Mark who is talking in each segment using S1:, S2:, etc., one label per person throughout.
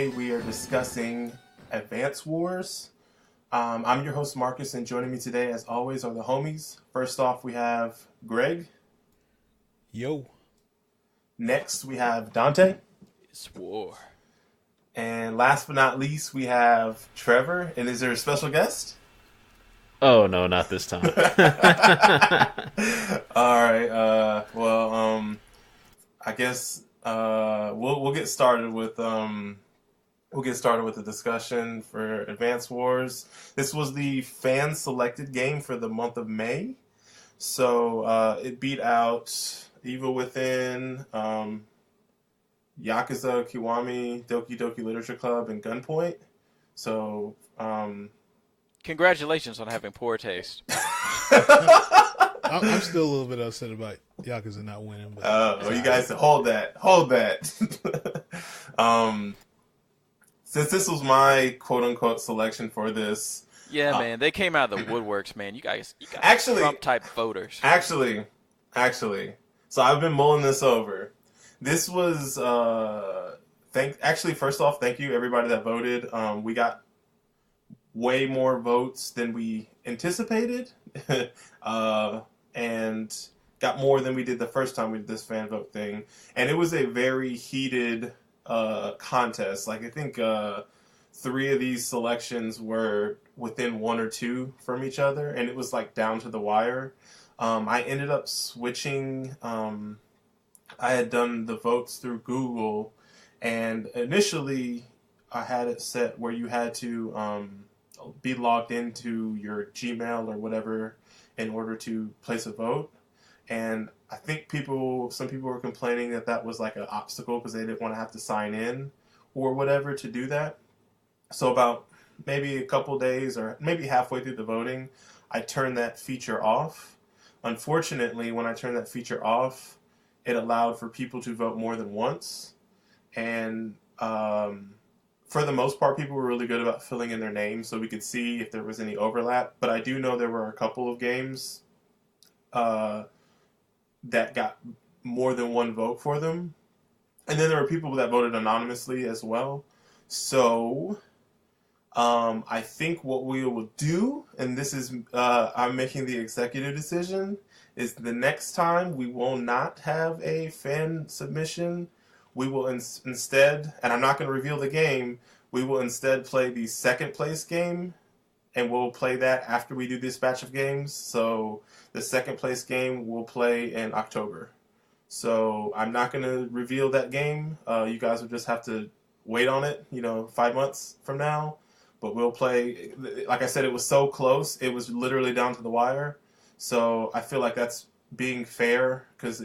S1: today we are discussing Advance Wars. I'm your host Marqus, and joining me today, as always, are the homies. First off, we have Greg.
S2: Yo.
S1: Next, we have Dante.
S3: It's war.
S1: And last but not least, we have Trevor. And is there a special guest?
S3: Oh no, not this time.
S1: All right. I guess we'll get started with the discussion for Advance Wars. This was the fan selected game for the month of May, so it beat out Evil Within, Yakuza Kiwami, Doki Doki Literature Club, and Gunpoint. So,
S3: Congratulations on having poor taste.
S2: I'm still a little bit upset about Yakuza not winning.
S1: But, you guys hold that. Since this was my quote unquote selection for this,
S3: Yeah, man, they came out of the woodworks, man. You guys
S1: actually
S3: Trump type voters.
S1: Actually, so I've been mulling this over. This was first off, thank you everybody that voted. We got way more votes than we anticipated, and got more than we did the first time we did this fan vote thing. And it was a very heated contest. Like, I think 3 of these selections were within 1 or 2 from each other, and it was like down to the wire. I ended up switching. I had done the votes through Google, and initially I had it set where you had to be logged into your Gmail or whatever in order to place a vote. And I think some people were complaining that was like an obstacle because they didn't want to have to sign in or whatever to do that. So about maybe a couple days or maybe halfway through the voting, I turned that feature off. Unfortunately, when I turned that feature off, it allowed for people to vote more than once. And for the most part, people were really good about filling in their names so we could see if there was any overlap. But I do know there were a couple of games that got more than 1 vote for them. And then there were people that voted anonymously as well. So I think what we will do, and this is I'm making the executive decision, is the next time we will not have a fan submission. We will instead, and I'm not going to reveal the game, we will instead play the second place game, and we'll play that after we do this batch of games. So the second place game we'll play in October. So I'm not going to reveal that game. You guys will just have to wait on it, 5 months from now. But we'll play, like I said, it was so close. It was literally down to the wire. So I feel like that's being fair because,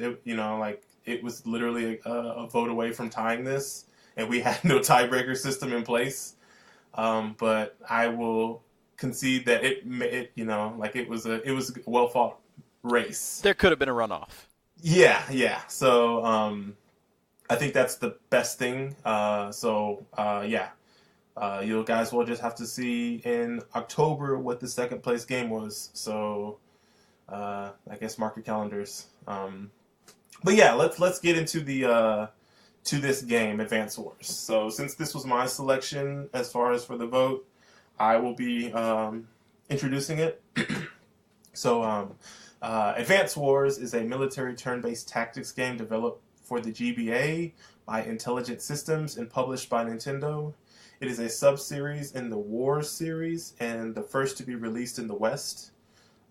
S1: it was literally a vote away from tying this. And we had no tiebreaker system in place. But I will concede that it was a well fought race.
S3: There could have been a runoff.
S1: Yeah. So I think that's the best thing. You guys will just have to see in October what the second place game was. So I guess mark your calendars. But yeah, let's get into the to this game, Advance Wars. So since this was my selection as far as for the vote, I will be introducing it. So Advance Wars is a military turn-based tactics game developed for the GBA by Intelligent Systems and published by Nintendo. It is a sub-series in the Wars series and the first to be released in the West.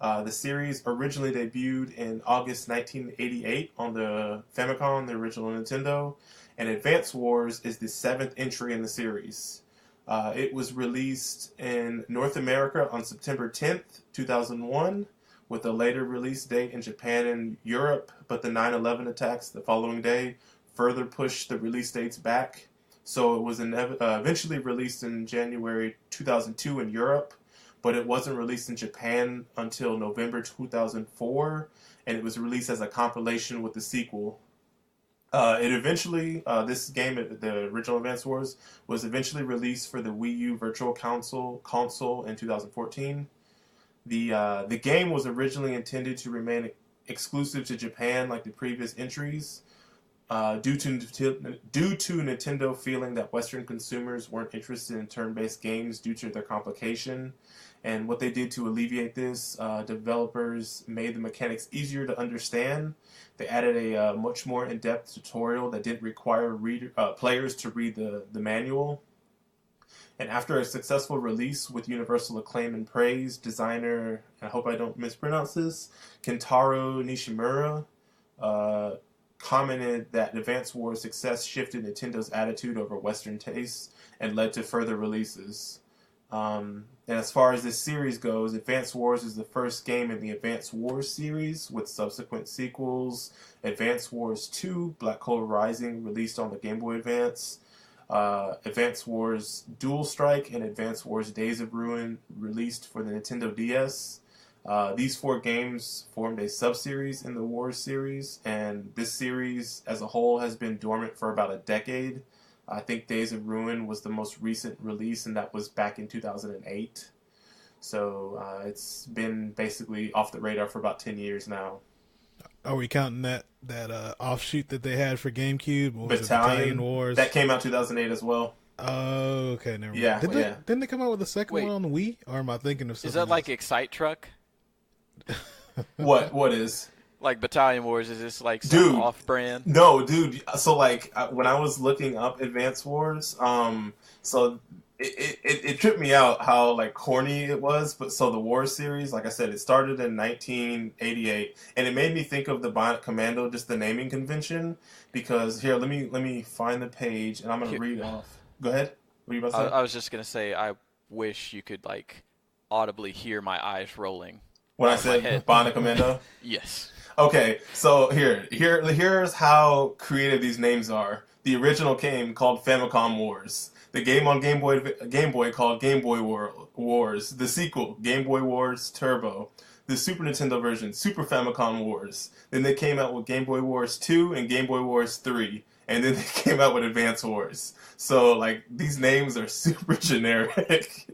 S1: The series originally debuted in August 1988 on the Famicom, the original Nintendo, and Advance Wars is the 7th entry in the series. It was released in North America on September 10th, 2001, with a later release date in Japan and Europe, but the 9/11 attacks the following day further pushed the release dates back. So it was eventually released in January 2002 in Europe, but it wasn't released in Japan until November 2004, and it was released as a compilation with the sequel. This game, the original Advance Wars, was eventually released for the Wii U Virtual Console in 2014. The game was originally intended to remain exclusive to Japan like the previous entries, Due to Nintendo feeling that Western consumers weren't interested in turn-based games due to their complication. And what they did to alleviate this, developers made the mechanics easier to understand. They added a much more in-depth tutorial that didn't require players to read the manual. And after a successful release with universal acclaim and praise, designer, I hope I don't mispronounce this, Kentaro Nishimura, commented that Advance Wars' success shifted Nintendo's attitude over Western tastes and led to further releases. And as far as this series goes, Advance Wars is the first game in the Advance Wars series, with subsequent sequels. Advance Wars 2, Black Hole Rising, released on the Game Boy Advance. Advance Wars Dual Strike and Advance Wars Days of Ruin, released for the Nintendo DS. These 4 games formed a sub-series in the Wars series, and this series as a whole has been dormant for about a decade. I think Days of Ruin was the most recent release, and that was back in 2008. So it's been basically off the radar for about 10 years now.
S2: Are we counting that offshoot that they had for GameCube? What was
S1: Battalion
S2: Wars?
S1: That came out 2008 as well.
S2: Oh, okay, never mind.
S1: Yeah,
S2: Didn't they come out with a second
S3: Wait.
S2: one on the Wii? Or am I thinking of something
S3: Is that like
S2: else?
S3: Excite Truck?
S1: What is?
S3: Like Battalion Wars, is this like some
S1: Dude.
S3: off-brand?
S1: No, dude. So like when I was looking up Advance Wars, so it tripped me out how like corny it was. But so the Wars series, like I said, it started in 1988, and it made me think of the Bionic Commando, just the naming convention. Because here, let me find the page, and I'm gonna read off. Go ahead. What are you about to say?
S3: I was just gonna say, I wish you could like audibly hear my eyes rolling.
S1: When I
S3: out of my
S1: said
S3: head.
S1: Bionic Commando.
S3: Yes.
S1: Okay, so here's how creative these names are. The original game called Famicom Wars. The game on Game Boy called Game Boy Wars. The sequel, Game Boy Wars Turbo. The Super Nintendo version, Super Famicom Wars. Then they came out with Game Boy Wars 2 and Game Boy Wars 3. And then they came out with Advance Wars. So, like, these names are super generic.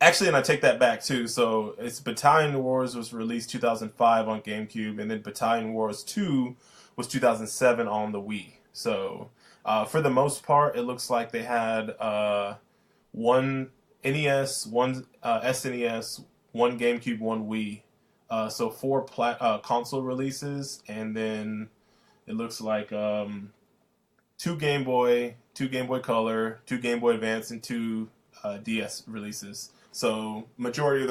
S1: Actually, and I take that back too. So it's Battalion Wars was released 2005 on GameCube, and then Battalion Wars 2 was 2007 on the Wii. So for the most part, it looks like they had one NES, one SNES, one GameCube, one Wii. So 4 console releases, and then it looks like 2 Game Boy, 2 Game Boy Color, 2 Game Boy Advance, and 2 DS releases. So majority of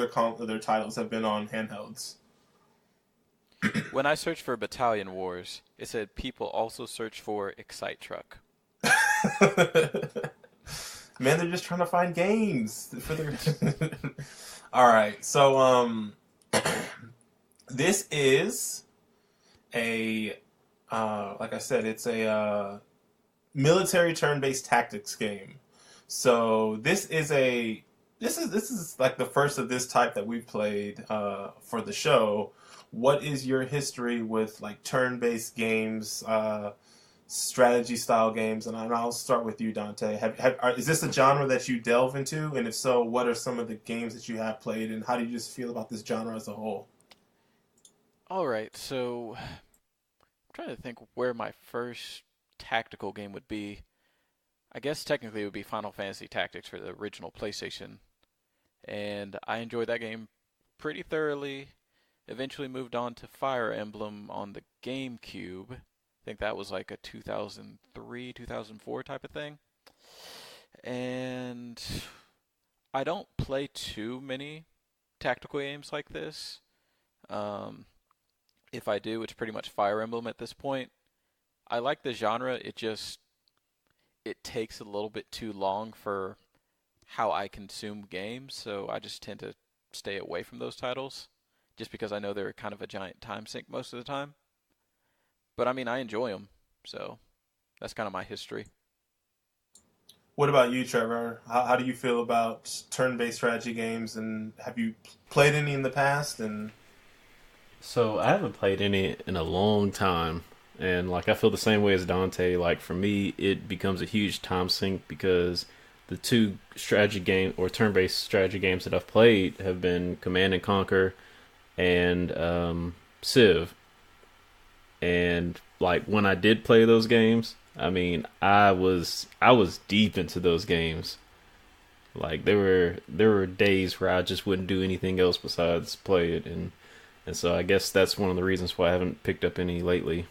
S1: their titles have been on handhelds.
S3: When I searched for Battalion Wars, it said people also search for Excite Truck.
S1: Man, they're just trying to find games for their. All right, so this is a like I said, it's a military turn-based tactics game. So this is like the first of this type that we've played for the show. What is your history with like turn-based games, strategy style games? And I'll start with you, Dante. Is this a genre that you delve into? And if so, what are some of the games that you have played, and how do you just feel about this genre as a whole?
S3: All right, so I'm trying to think where my first tactical game would be. I guess technically it would be Final Fantasy Tactics for the original PlayStation. And I enjoyed that game pretty thoroughly. Eventually moved on to Fire Emblem on the GameCube. I think that was like a 2003, 2004 type of thing. And I don't play too many tactical games like this. If I do, it's pretty much Fire Emblem at this point. I like the genre, it takes a little bit too long for how I consume games, so I just tend to stay away from those titles, just because I know they're kind of a giant time sink most of the time. But I mean, I enjoy them, so that's kind of my history.
S1: What about you, Trevor? How do you feel about turn-based strategy games, and have you played any in the past? And
S4: So I haven't played any in a long time, and like I feel the same way as Dante. Like for me, it becomes a huge time sink because the 2 strategy game or turn-based strategy games that I've played have been Command and Conquer and Civ. And like when I did play those games, I mean, I was deep into those games. Like there were days where I just wouldn't do anything else besides play it, and so I guess that's one of the reasons why I haven't picked up any lately.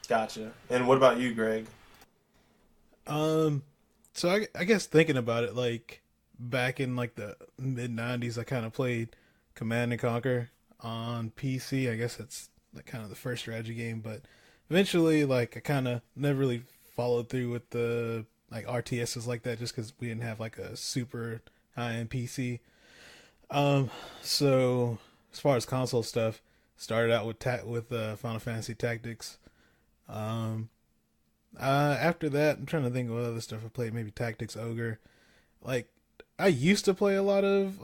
S1: Gotcha. And what about you, Greg?
S2: Um, so I guess thinking about it, like back in like the mid '90s, I kind of played Command and Conquer on PC. I guess that's like kind of the first strategy game, but eventually, like I kind of never really followed through with the like RTSs like that, just because we didn't have like a super high end PC. Um, so as far as console stuff, started out with Final Fantasy Tactics. Um, After that, I'm trying to think of what other stuff I played. Maybe Tactics Ogre. Like I used to play a lot of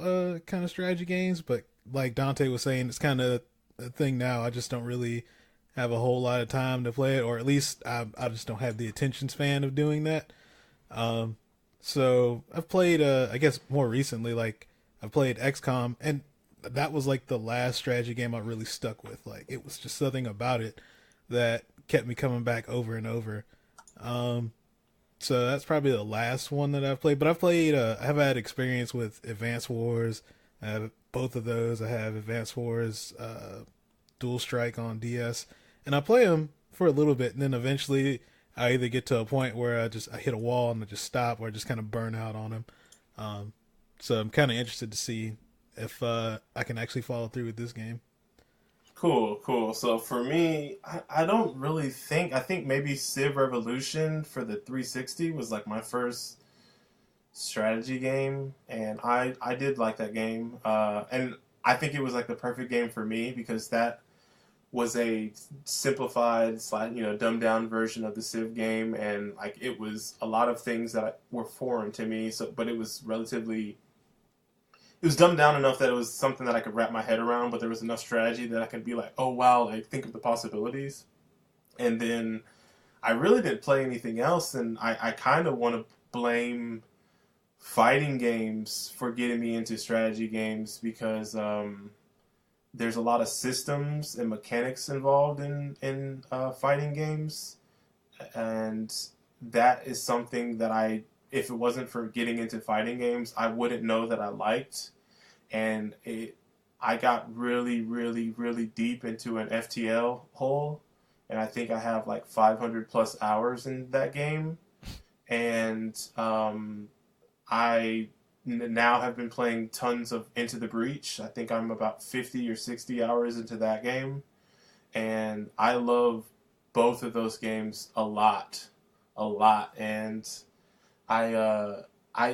S2: kind of strategy games, but like Dante was saying, it's kind of a thing now. I just don't really have a whole lot of time to play it, or at least I just don't have the attention span of doing that. Um, so I've played, I guess more recently, like I played XCOM, and that was like the last strategy game I really stuck with. Like it was just something about it that kept me coming back over and over. Um, so that's probably the last one that I've played. But I've played, I have had experience with Advance Wars. I have both of those. I have Advance Wars, Dual Strike on DS, and I play them for a little bit, and then eventually I either get to a point where I hit a wall and I just stop, or I just kind of burn out on them. Um, so I'm kind of interested to see if I can actually follow through with this game.
S1: Cool, cool. So for me, I don't really think, I think maybe Civ Revolution for the 360 was like my first strategy game, and I did like that game. And I think it was like the perfect game for me because that was a simplified, dumbed down version of the Civ game, and like it was a lot of things that were foreign to me. So, but it was dumbed down enough that it was something that I could wrap my head around, but there was enough strategy that I could be like, oh wow, like think of the possibilities. And then I really didn't play anything else, and I kind of want to blame fighting games for getting me into strategy games because there's a lot of systems and mechanics involved in fighting games, and that is something that if it wasn't for getting into fighting games, I wouldn't know that I liked. And I got really, really, really deep into an FTL hole, and I think I have like 500 plus hours in that game. And now have been playing tons of Into the Breach. I think I'm about 50 or 60 hours into that game, and I love both of those games a lot. And I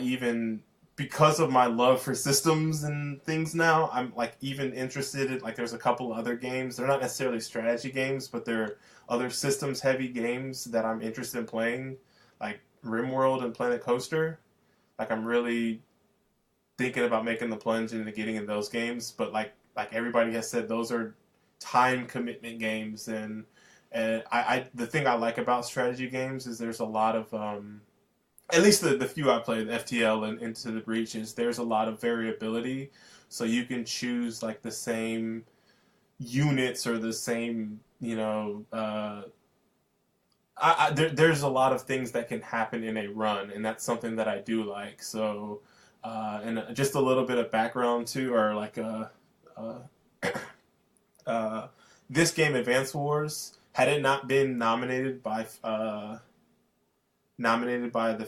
S1: even, because of my love for systems and things now, I'm like even interested in, like there's a couple other games. They're not necessarily strategy games, but they're other systems heavy games that I'm interested in playing, like RimWorld and Planet Coaster. Like I'm really thinking about making the plunge into getting in those games, but like everybody has said, those are time commitment games, and I the thing I like about strategy games is there's a lot of at least the few I played, FTL and Into the Breach, is there's a lot of variability, so you can choose like the same units or the same there's a lot of things that can happen in a run, and that's something that I do like. So, and just a little bit of background too, or like uh, this game, Advance Wars, had it not been nominated by the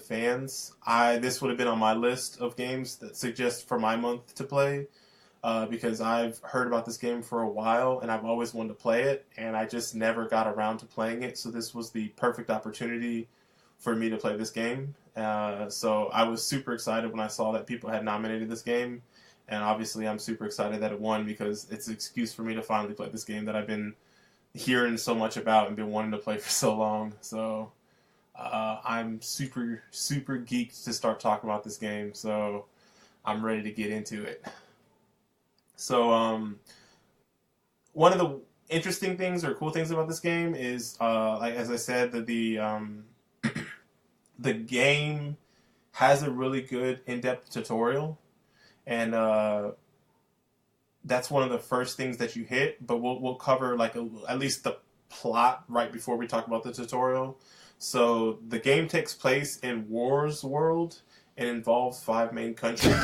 S1: fans, this would have been on my list of games that suggest for my month to play. Because I've heard about this game for a while and I've always wanted to play it, and I just never got around to playing it. So this was the perfect opportunity for me to play this game. So I was super excited when I saw that people had nominated this game, and obviously I'm super excited that it won because it's an excuse for me to finally play this game that I've been hearing so much about and been wanting to play for so long. So I'm super, super geeked to start talking about this game. So I'm ready to get into it. So, one of the interesting things or cool things about this game is, like as I said, that the game has a really good in-depth tutorial, and that's one of the first things that you hit. But we'll cover like at least the plot right before we talk about the tutorial. So the game takes place in Wars World and involves 5 main countries.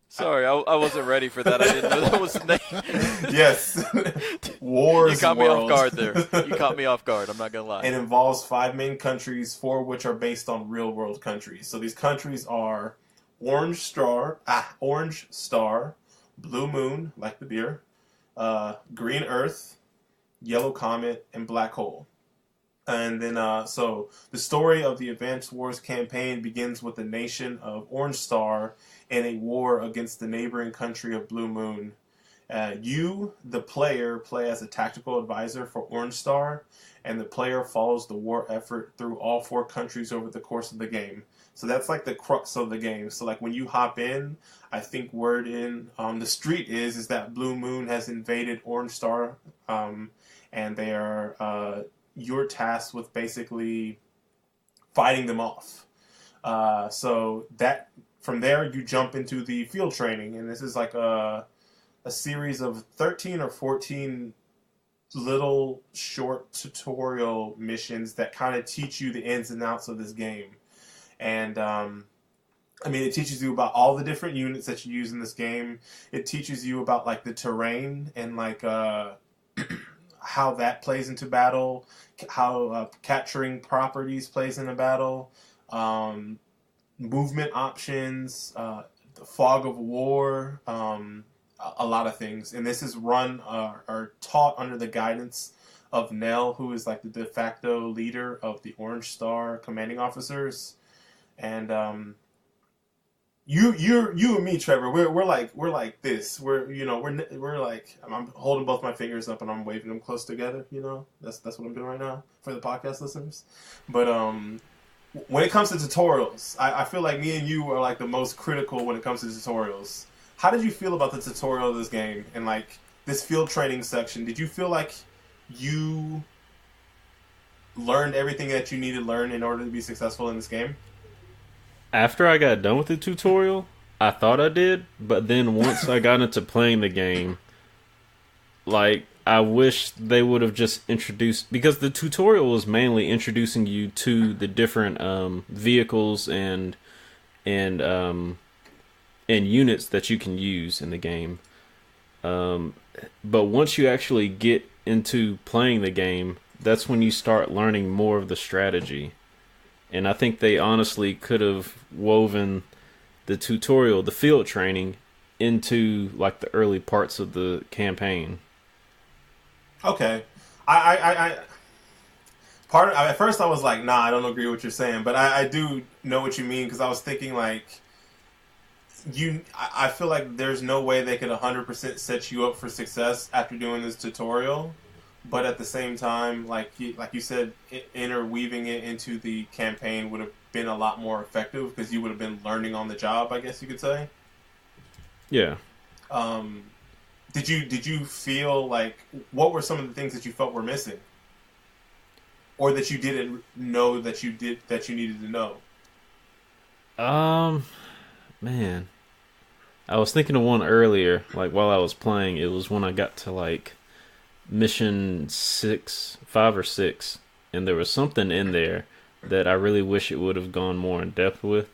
S3: Sorry, I wasn't ready for that. I didn't know that was the name.
S1: Yes. Wars
S3: You caught me
S1: World.
S3: off guard there. You caught me off guard. I'm not going to lie.
S1: It involves 5 main countries, 4 of which are based on real world countries. So these countries are Orange Star, Blue Moon, like the beer, Green Earth, Yellow Comet, and Black Hole. And then, so the story of the Advanced Wars campaign begins with the nation of Orange Star in a war against the neighboring country of Blue Moon. You, the player, play as a tactical advisor for Orange Star, and the player follows the war effort through all 4 countries over the course of the game. So that's like the crux of the game. So like when you hop in, I think word in the street is that Blue Moon has invaded Orange Star, and they are you're tasked with basically fighting them off. So that from there you jump into the field training, and this is like a series of 13 or 14 little short tutorial missions that kind of teach you the ins and outs of this game. And it teaches you about all the different units that you use in this game. It teaches you about like the terrain and like how that plays into battle, how capturing properties plays in a battle, movement options, the fog of war, a lot of things. And this is run or taught under the guidance of Nell, who is like the de facto leader of the Orange Star commanding officers. And you and me, Trevor, we're like this. We're like, I'm holding both my fingers up and I'm waving them close together. That's what I'm doing right now for the podcast listeners. But when it comes to tutorials, I feel like me and you are like the most critical when it comes to tutorials. How did you feel about the tutorial of this game and like this field training section? Did you feel like you learned everything that you needed to learn in order to be successful in this game?
S4: After I got done with the tutorial, I thought I did, but then once I got into playing the game, like, I wish they would have just introduced, because the tutorial was mainly introducing you to the different vehicles and units that you can use in the game. But once you actually get into playing the game, that's when you start learning more of the strategy. And I think they honestly could have woven the tutorial, the field training, into like the early parts of the campaign.
S1: Okay. At first I was like, nah, I don't agree with what you're saying, but I do know what you mean, because I was thinking like, I feel like there's no way they could 100% set you up for success after doing this tutorial. But at the same time, like you said, interweaving it into the campaign would have been a lot more effective, because you would have been learning on the job, I guess you could say.
S4: Yeah.
S1: Did you feel like, what were some of the things that you felt were missing, or that you didn't know that you needed to know?
S4: Man, I was thinking of one earlier. Like while I was playing, it was when I got to like mission 5 or 6, and there was something in there that I really wish it would have gone more in depth with.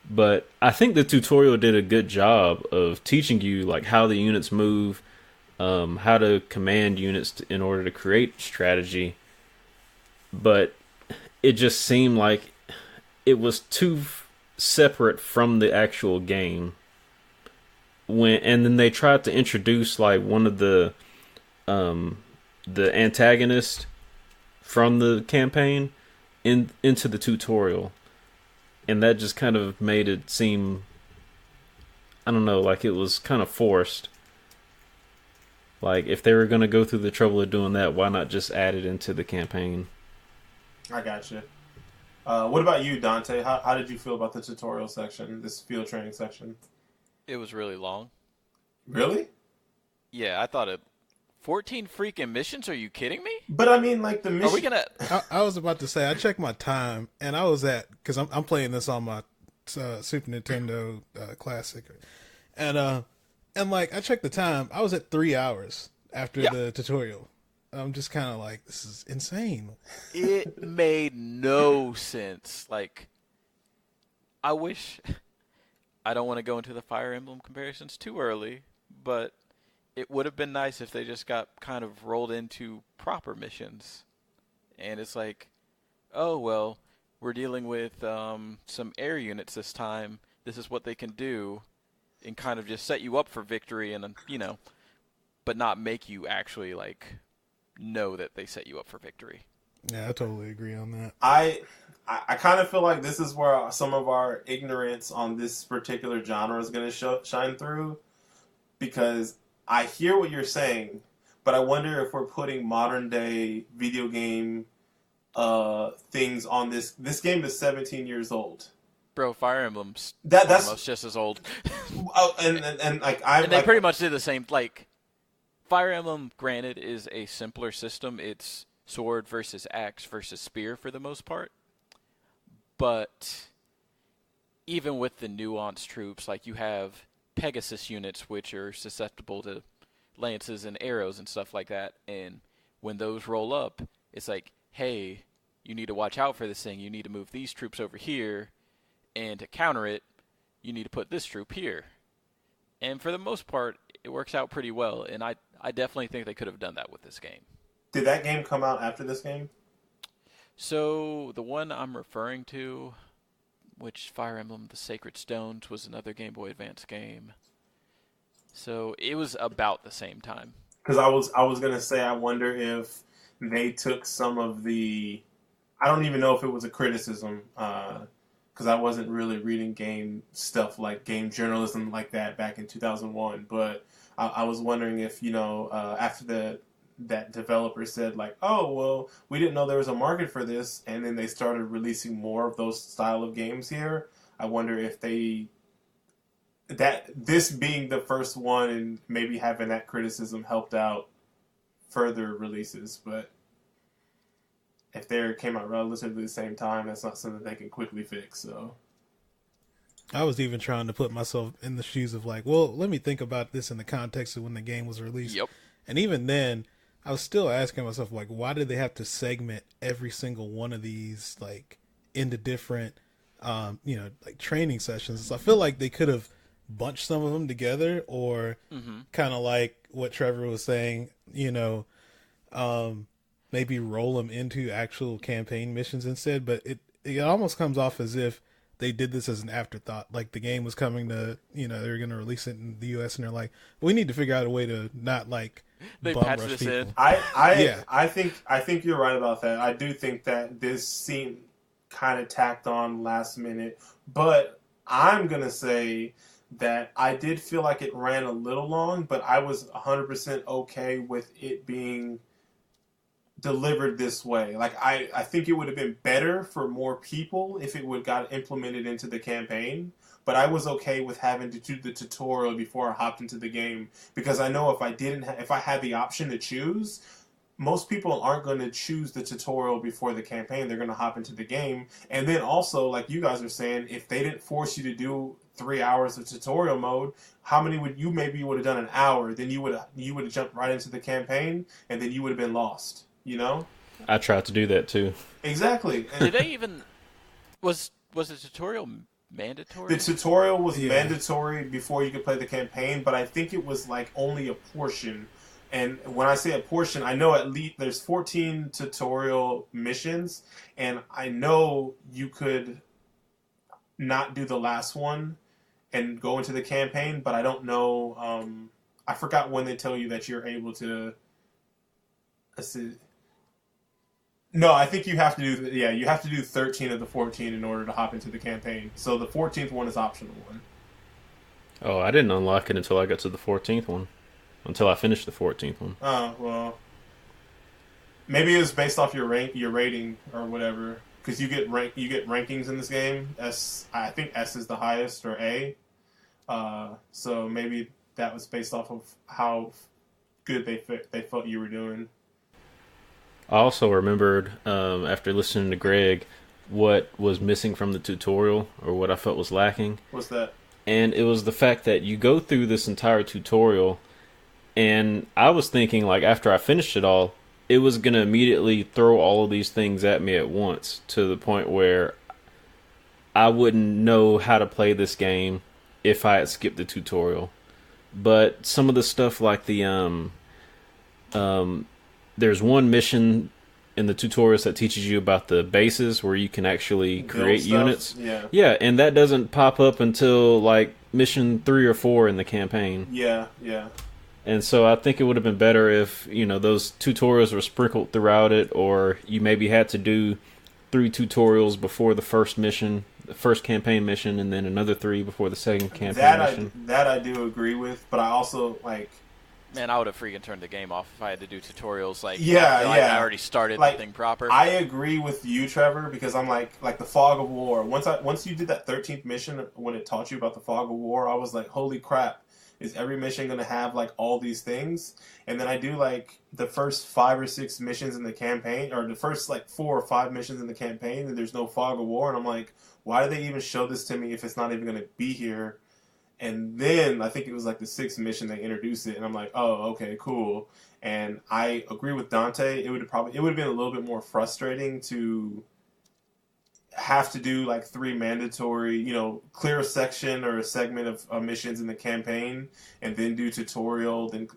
S4: But I think the tutorial did a good job of teaching you like how the units move, how to command units in order to create strategy. But it just seemed like it was too separate from the actual game. And then they tried to introduce like one of the antagonist from the campaign into the tutorial, and that just kind of made it seem, I don't know, like it was kind of forced. Like if they were going to go through the trouble of doing that, why not just add it into the campaign?
S1: I gotcha. What about you, Dante? How did you feel about the tutorial section, this field training section?
S3: It was really long.
S1: Really?
S3: Yeah, I thought it. 14 freaking missions? Are you kidding me?
S1: But I mean, like the mission.
S3: Are we gonna?
S2: I was about to say, I checked my time, and I was at, because I'm playing this on my Super Nintendo Classic, And like I checked the time, I was at 3 hours after
S3: Yeah.
S2: the tutorial. I'm just kind of like, this is insane.
S3: It made no sense. Like, I wish. I don't want to go into the Fire Emblem comparisons too early, but it would have been nice if they just got kind of rolled into proper missions. And it's like, oh, well, we're dealing with some air units this time. This is what they can do, and kind of just set you up for victory, and but not make you actually like know that they set you up for victory.
S2: Yeah, I totally agree on that.
S1: I kind of feel like this is where some of our ignorance on this particular genre is going to shine through, because I hear what you're saying, but I wonder if we're putting modern day video game things on this. This game is 17 years old.
S3: Bro, Fire Emblem's
S1: That's
S3: almost just as old.
S1: and like I
S3: And they pretty much did the same. Like, Fire Emblem, granted, is a simpler system. It's sword versus axe versus spear for the most part. But even with the nuanced troops, like you have Pegasus units, which are susceptible to lances and arrows and stuff like that. And when those roll up, it's like, hey, you need to watch out for this thing. You need to move these troops over here. And to counter it, you need to put this troop here. And for the most part, it works out pretty well. And I definitely think they could have done that with this game.
S1: Did that game come out after this game?
S3: So the one I'm referring to, which Fire Emblem The Sacred Stones, was another Game Boy Advance game. So it was about the same time.
S1: Because I was gonna say, I wonder if they took some of the, I don't even know if it was a criticism, because I wasn't really reading game stuff like game journalism like that back in 2001. But I was wondering if, after that developer said like, oh, well, we didn't know there was a market for this, and then they started releasing more of those style of games here. I wonder if this being the first one and maybe having that criticism helped out further releases. But if they came out relatively the same time, that's not something they can quickly fix. So
S2: I was even trying to put myself in the shoes of like, well, let me think about this in the context of when the game was released.
S3: Yep.
S2: And even then, I was still asking myself, like, why did they have to segment every single one of these, like, into different, like training sessions? So I feel like they could have bunched some of them together, or kind of like what Trevor was saying, maybe roll them into actual campaign missions instead. But it almost comes off as if they did this as an afterthought. Like the game was coming to, they were going to release it in the US, and they're like, we need to figure out a way to not like
S3: they
S2: bum
S3: patched
S2: rush
S3: this
S2: people.
S3: in.
S1: I think you're right about that. I do think that this seemed kind of tacked on last minute, but I'm gonna say that I did feel like it ran a little long, but I was 100% okay with it being delivered this way. Like I think it would have been better for more people if it would got implemented into the campaign. But I was okay with having to do the tutorial before I hopped into the game, because I know if I had the option to choose, most people aren't going to choose the tutorial before the campaign. They're going to hop into the game. And then also, like you guys are saying, if they didn't force you to do 3 hours of tutorial mode, how many would you have done an hour? Then you would have jumped right into the campaign, and then you would have been lost.
S4: I tried to do that too.
S1: Exactly.
S3: Did they even was the tutorial mandatory?
S1: The tutorial was mandatory before you could play the campaign, but I think it was like only a portion. And when I say a portion, I know at least there's 14 tutorial missions, and I know you could not do the last one and go into the campaign, but I don't know. I forgot when they tell you that you're able to. Let's see. No, I think you have to do. Yeah, you have to do 13 of the 14 in order to hop into the campaign. So the 14th one is optional one.
S4: Oh, I didn't unlock it until I got to the 14th one. Until I finished the 14th one.
S1: Oh, well. Maybe it was based off your rating or whatever, because you get rankings in this game. I think S is the highest, or A. So maybe that was based off of how good they felt you were doing.
S4: I also remembered, after listening to Greg, what was missing from the tutorial, or what I felt was lacking.
S1: What's that?
S4: and it was the fact that you go through this entire tutorial, and I was thinking, like, after I finished it all, it was going to immediately throw all of these things at me at once to the point where I wouldn't know how to play this game if I had skipped the tutorial. But some of the stuff like there's one mission in the tutorials that teaches you about the bases where you can actually create units. Yeah, and that doesn't pop up until like mission 3 or 4 in the campaign.
S1: Yeah.
S4: And so I think it would have been better if, those tutorials were sprinkled throughout it, or you maybe had to do 3 tutorials before the first mission, the first campaign mission, and then another 3 before the second campaign mission.
S1: That I do agree with, but I also like.
S3: Man, I would have freaking turned the game off if I had to do tutorials. Like,
S1: I
S3: already started
S1: like,
S3: the thing proper.
S1: I agree with you, Trevor, because I'm like the Fog of War. Once you did that 13th mission, when it taught you about the Fog of War, I was like, holy crap. Is every mission going to have, like, all these things? And then I do, like, the first 5 or 6 missions in the campaign, or the first, like, 4 or 5 missions in the campaign, and there's no Fog of War. And I'm like, why do they even show this to me if it's not even going to be here? And then I think it was, like, the 6th mission they introduced it, and I'm like, oh, okay, cool. And I agree with Dante. It would have been a little bit more frustrating to have to do like 3 mandatory, clear a section or a segment of missions in the campaign and then do tutorial, then,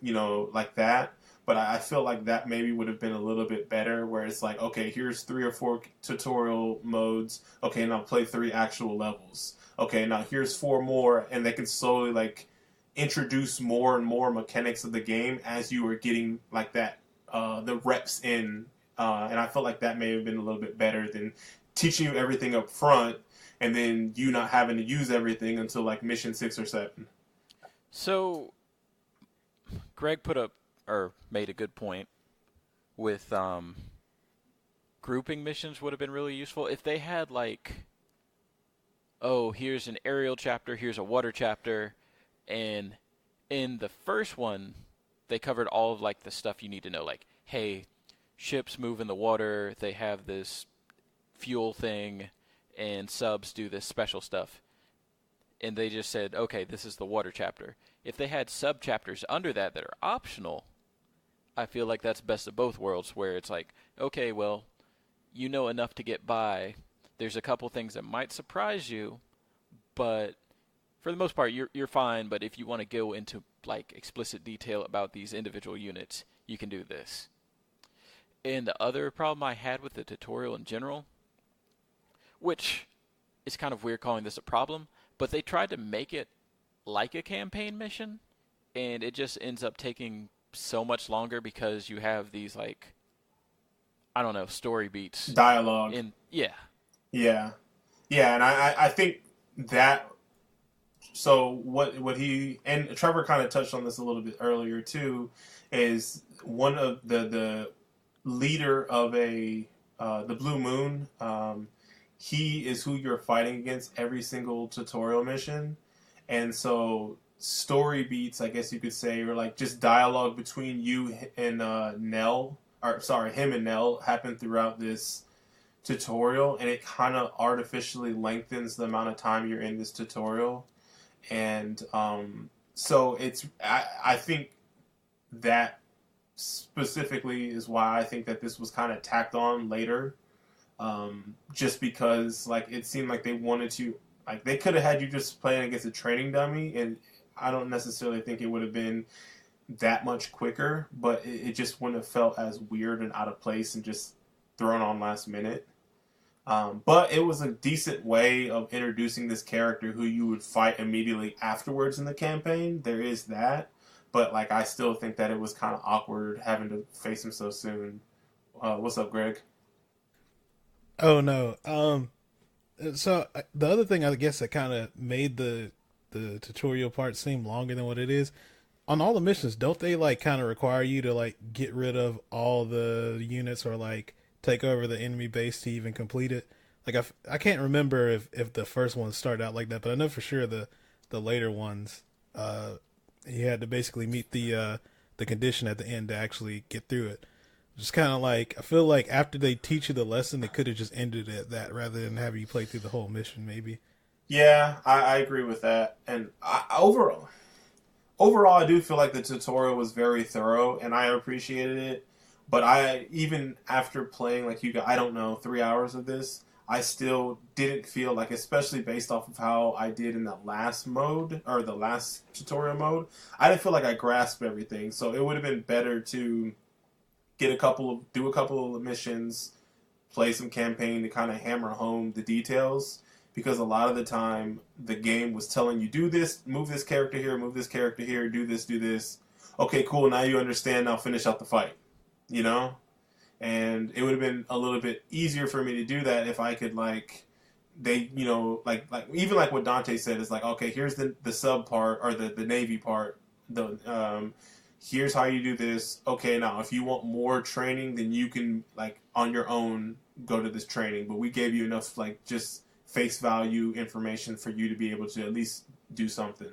S1: like that. But I feel like that maybe would have been a little bit better, where it's like, okay, here's 3 or 4 tutorial modes. Okay, now play 3 actual levels. Okay, now here's 4 more, and they can slowly like introduce more and more mechanics of the game as you are getting like that, the reps in. And I felt like that may have been a little bit better than teaching you everything up front and then you not having to use everything until like mission 6 or 7.
S3: So Greg made a good point with grouping missions would have been really useful if they had like, oh, here's an aerial chapter, here's a water chapter, and in the first one they covered all of like the stuff you need to know, like, hey, ships move in the water, they have this fuel thing, and subs do this special stuff. And they just said, okay, this is the water chapter. If they had sub-chapters under that are optional, I feel like that's best of both worlds, where it's like, okay, well, you know enough to get by. There's a couple things that might surprise you, but for the most part, you're fine. But if you want to go into like explicit detail about these individual units, you can do this. And the other problem I had with the tutorial in general, which is kind of weird calling this a problem, but they tried to make it like a campaign mission, and it just ends up taking so much longer because you have these, like, I don't know, story beats.
S1: Dialogue.
S3: Yeah.
S1: Yeah, and I think that, so what he, and Trevor kind of touched on this a little bit earlier too, is one of the leader of the Blue Moon, he is who you're fighting against every single tutorial mission. And so story beats, I guess you could say, or like just dialogue between you and him and Nell happen throughout this tutorial, and it kind of artificially lengthens the amount of time you're in this tutorial. And so I think that specifically is why I think that this was kind of tacked on later. Just because like it seemed like they wanted to, like, they could have had you just playing against a training dummy, and I don't necessarily think it would have been that much quicker, but it just wouldn't have felt as weird and out of place and just thrown on last minute. But it was a decent way of introducing this character who you would fight immediately afterwards in the campaign. There is that, but like I still think that it was kind of awkward having to face him so soon. What's up, Greg?
S2: Oh no. So the other thing I guess that kind of made the tutorial part seem longer than what it is, on all the missions, don't they like kind of require you to like get rid of all the units or like take over the enemy base to even complete it? Like I can't remember if the first ones started out like that, but I know for sure the later ones, you had to basically meet the condition at the end to actually get through it. Just kind of like, I feel like after they teach you the lesson, they could have just ended it at that rather than have you play through the whole mission, maybe.
S1: Yeah, I agree with that. And overall, I do feel like the tutorial was very thorough, and I appreciated it. But I even after playing like you got, I don't know, 3 hours of this, I still didn't feel like, especially based off of how I did in the last mode or the last tutorial mode, I didn't feel like I grasped everything. So it would have been better to do a couple of missions, play some campaign to kind of hammer home the details, because a lot of the time the game was telling you do this, move this character here, move this character here, do this, do this. Okay, cool. Now you understand. Now finish out the fight. You know, and it would have been a little bit easier for me to do that if I could like even like what Dante said is like, okay, here's the sub part or the Navy part. Here's how you do this. Okay, now if you want more training, then you can like on your own go to this training. But we gave you enough like just face value information for you to be able to at least do something.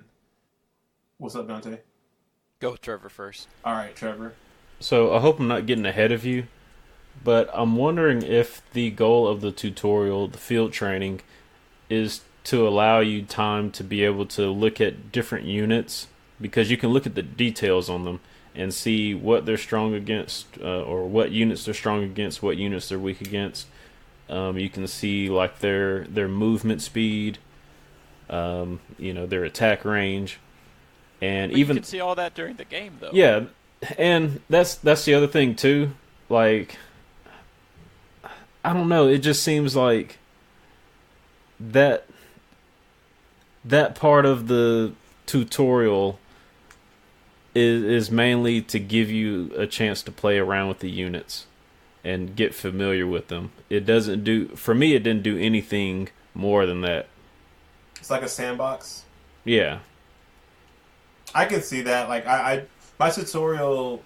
S1: What's up, Dante?
S3: Go with Trevor first.
S1: All right, Trevor.
S4: So I hope I'm not getting ahead of you, but I'm wondering if the goal of the tutorial, the field training, is to allow you time to be able to look at different units, because you can look at the details on them and see what they're strong against, or what units they're strong against, what units they're weak against. You can see like their movement speed, their attack range, and
S3: But
S4: even
S3: you can see all that during the game, though.
S4: yeah, and that's the other thing too. Like, I don't know. It just seems like that part of the tutorial is mainly to give you a chance to play around with the units and get familiar with them. It doesn't do, for me, it didn't do anything more than that.
S1: It's like a sandbox.
S4: Yeah.
S1: I can see that. Like my tutorial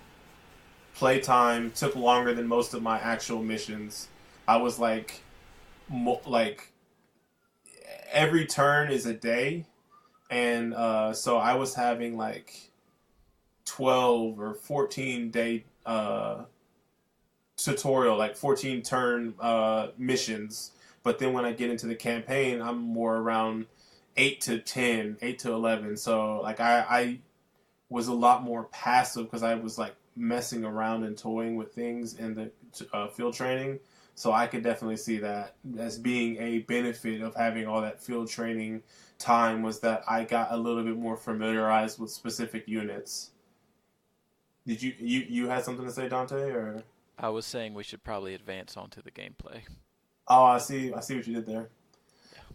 S1: playtime took longer than most of my actual missions. I was like every turn is a day, and so I was having like 12 or 14 day tutorial, like 14 turn missions. But then when I get into the campaign, I'm more around 8 to 10, 8 to 11. So like I was a lot more passive because I was like messing around and toying with things in the field training. So I could definitely see that as being a benefit of having all that field training time, was that I got a little bit more familiarized with specific units. Did you had something to say, Dante, or?
S3: I was saying we should probably advance onto the gameplay.
S1: Oh, I see what you did there.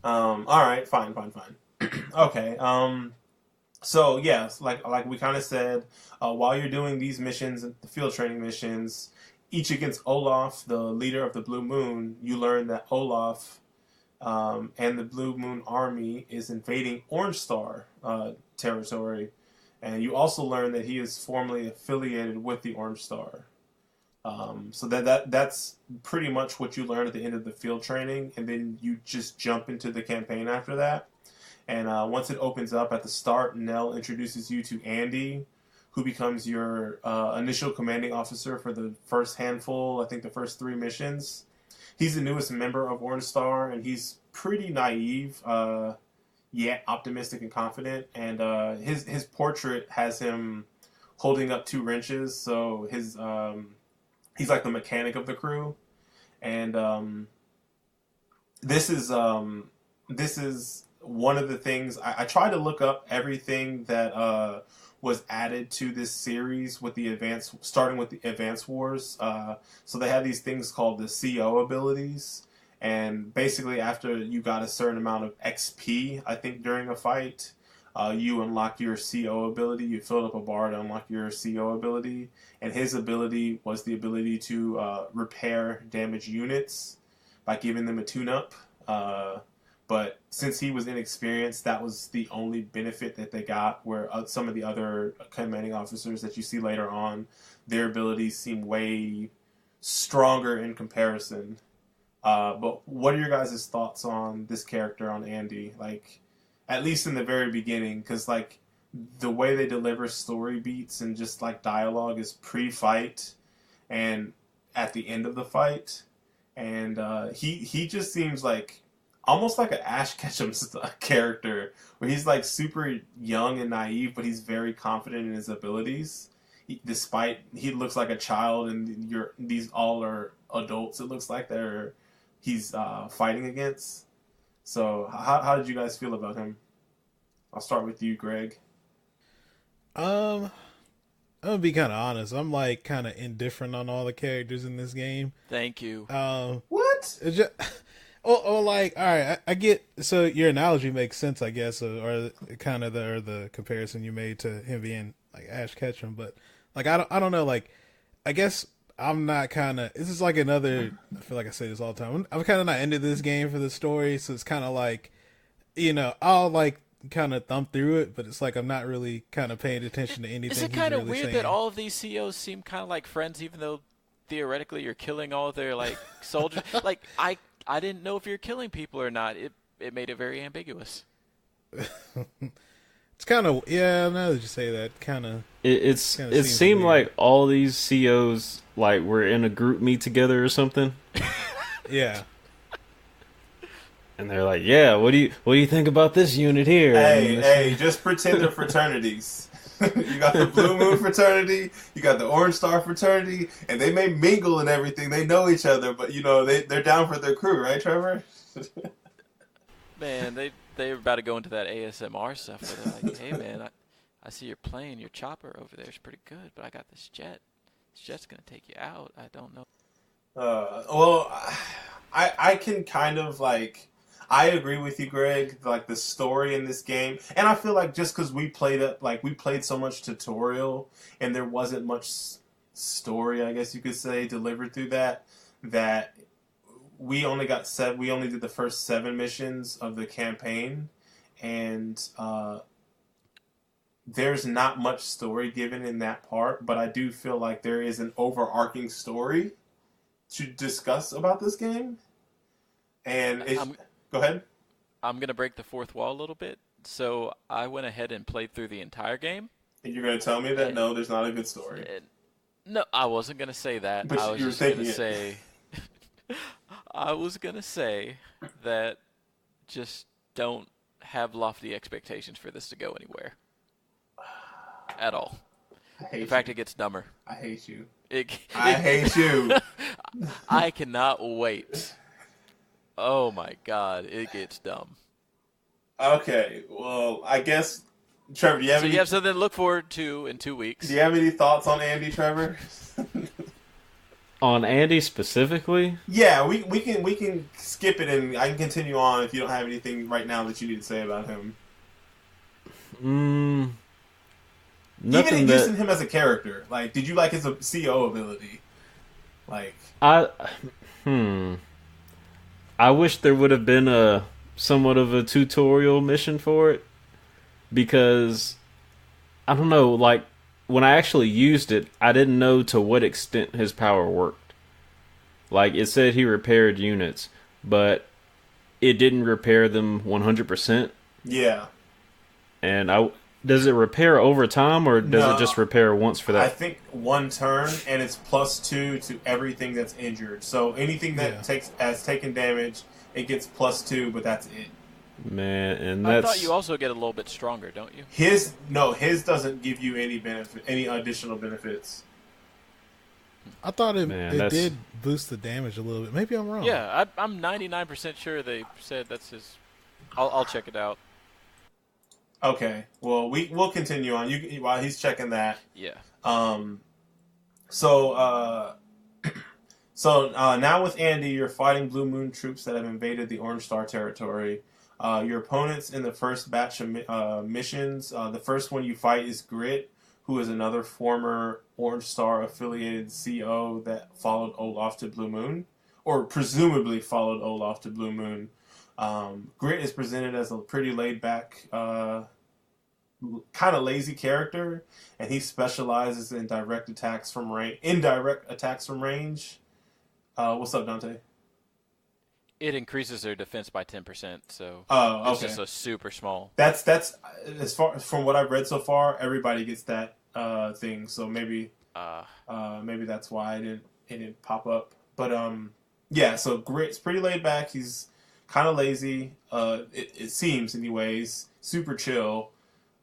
S1: All right, fine. Okay. So yes, like we kind of said, while you're doing these missions, the field training missions, each against Olaf, the leader of the Blue Moon, you learn that Olaf and the Blue Moon Army is invading Orange Star territory, and you also learn that he is formerly affiliated with the Orange Star. So that's pretty much what you learn at the end of the field training, and then you just jump into the campaign after that. And once it opens up at the start, Nell introduces you to Andy, who becomes your initial commanding officer for the first handful, I think the first 3 missions. He's the newest member of Orange Star, and he's pretty naive, yet optimistic and confident. And his portrait has him holding up 2 wrenches, so he's like the mechanic of the crew. And this is one of the things I tried to look up everything that was added to this series with starting with the Advance Wars. So they have these things called the CO abilities, and basically after you got a certain amount of XP, I think during a fight, you unlock your CO ability. You filled up a bar to unlock your CO ability, and his ability was the ability to repair damaged units by giving them a tune-up. But since he was inexperienced, that was the only benefit that they got, where some of the other commanding officers that you see later on, their abilities seem way stronger in comparison. But what are your guys' thoughts on this character, on Andy? Like, at least in the very beginning, because like the way they deliver story beats and just like dialogue is pre-fight and at the end of the fight, and he just seems like almost like an Ash Ketchum character, where he's like super young and naive, but he's very confident in his abilities. Despite he looks like a child, and these all are adults. It looks like he's fighting against. So how did you guys feel about him? I'll start with you, Greg.
S2: I'm gonna be kind of honest. I'm like kind of indifferent on all the characters in this game.
S3: Thank you.
S1: What?
S2: It just, or like, all right, I get. So your analogy makes sense, I guess, or kind of the comparison you made to him being like Ash Ketchum. But like, I don't know. Like, I guess I'm not kind of. This is like another. I feel like I say this all the time. I'm kind of not into this game for the story, so it's kind of like, I'll like kind of thumb through it, but it's like I'm not really kind of paying attention to anything.
S3: Is it kind of really weird saying. That all of these COs seem kind of like friends, even though theoretically you're killing all their like soldiers? Like I didn't know if you're killing people or not. It made it very ambiguous.
S2: It's kind of, yeah, now that you say that, kind of.
S4: It seemed like all these COs like were in a group meet together or something.
S2: Yeah.
S4: And they're like, yeah, what do you think about this unit here?
S1: Hey, just pretend they're fraternities. You got the Blue Moon fraternity, you got the Orange Star fraternity, and they may mingle and everything. They know each other, but they're down for their crew, right, Trevor?
S3: Man, they're about to go into that ASMR stuff where they're like, hey man, I see you're playing your chopper over there. It's pretty good, but I got this jet. This jet's gonna take you out. I don't know.
S1: Well, I can kind of like. I agree with you, Greg. Like the story in this game, and I feel like just because we played so much tutorial, and there wasn't much story, I guess you could say, delivered through that we only did the first 7 missions of the campaign, and there's not much story given in that part. But I do feel like there is an overarching story to discuss about this game, and go ahead.
S3: I'm going to break the fourth wall a little bit. So I went ahead and played through the entire game.
S1: And you're going to tell me that, no, there's not a good story.
S3: No, I wasn't going to say that.
S1: But
S3: I was just going to say... I was going to say that just don't have lofty expectations for this to go anywhere. At all. In fact, it gets dumber.
S1: I hate you.
S3: I
S1: hate you.
S3: I cannot wait. Oh my God, it gets dumb.
S1: Okay, well, I guess, Trevor, you have
S3: something to look forward to in 2 weeks.
S1: Do you have any thoughts on Andy, Trevor?
S4: On Andy specifically?
S1: Yeah, we can skip it and I can continue on if you don't have anything right now that you need to say about him.
S4: Nothing.
S1: Even using him as a character, like, did you like his CO ability? Like,
S4: I wish there would have been a somewhat of a tutorial mission for it, because I don't know, like when I actually used it, I didn't know to what extent his power worked. Like it said he repaired units, but it didn't repair them 100%.
S1: Yeah.
S4: And does it repair over time, or does it just repair once for that?
S1: I think one turn, and it's +2 to everything that's injured. So anything that has taken damage, it gets +2, but that's it.
S4: Man, and that's...
S3: I thought you also get a little bit stronger, don't you?
S1: His doesn't give you any additional benefits.
S2: I thought it did boost the damage a little bit. Maybe I'm wrong.
S3: Yeah, I'm 99% sure they said that's his. I'll check it out.
S1: Okay, well we'll continue on. While he's checking that.
S3: Yeah.
S1: So now with Andy, you're fighting Blue Moon troops that have invaded the Orange Star territory. Your opponents in the first batch of missions, the first one you fight is Grit, who is another former Orange Star affiliated CO that followed Olaf to Blue Moon, or presumably followed Olaf to Blue Moon. Grit is presented as a pretty laid-back, kind of lazy character, and he specializes in indirect attacks from range. What's up, Dante?
S3: It increases their defense by 10%, so it's just a super small.
S1: That's as far from what I've read so far. Everybody gets that thing, so maybe that's why it didn't pop up. But yeah, so Grit's pretty laid back. He's kind of lazy. It seems, anyways, super chill,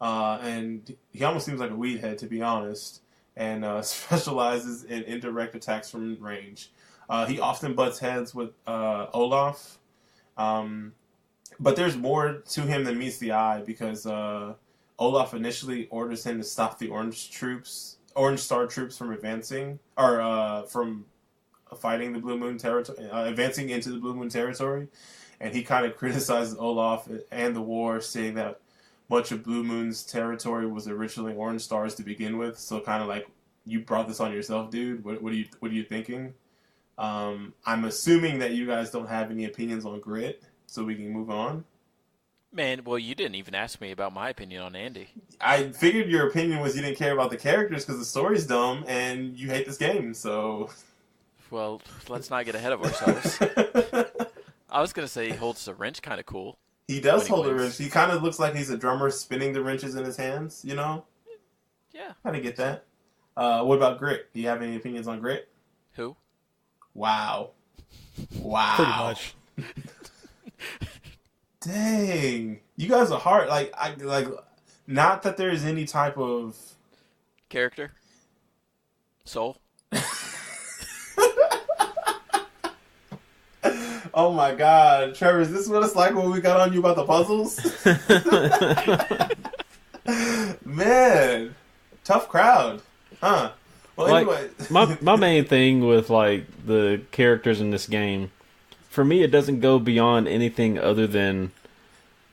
S1: and he almost seems like a weed head, to be honest. And specializes in indirect attacks from range. He often butts heads with Olaf, but there's more to him than meets the eye because Olaf initially orders him to stop the Orange Star troops from advancing or from fighting the Blue Moon territory, advancing into the Blue Moon territory, and he kind of criticizes Olaf and the war, saying that much of Blue Moon's territory was originally Orange Stars to begin with. So kind of like, you brought this on yourself, dude. What are you thinking? I'm assuming that you guys don't have any opinions on Grit, so we can move on.
S3: Man, well, you didn't even ask me about my opinion on Andy.
S1: I figured your opinion was you didn't care about the characters because the story's dumb and you hate this game, so...
S3: Well, let's not get ahead of ourselves. I was going to say he holds the wrench kind of cool.
S1: He does hold the wrench. He kind of looks like he's a drummer spinning the wrenches in his hands, you know?
S3: Yeah.
S1: Kind of get that. What about Grit? Do you have any opinions on Grit?
S3: Who?
S1: Wow.
S2: Pretty much.
S1: Dang. You guys are hard. Not that there's any type of...
S3: Character? Soul?
S1: Oh my god. Trevor, is this what it's like when we got on you about the puzzles? Man. Tough crowd. Huh. Well, anyway.
S4: my main thing with, like, the characters in this game, for me, it doesn't go beyond anything other than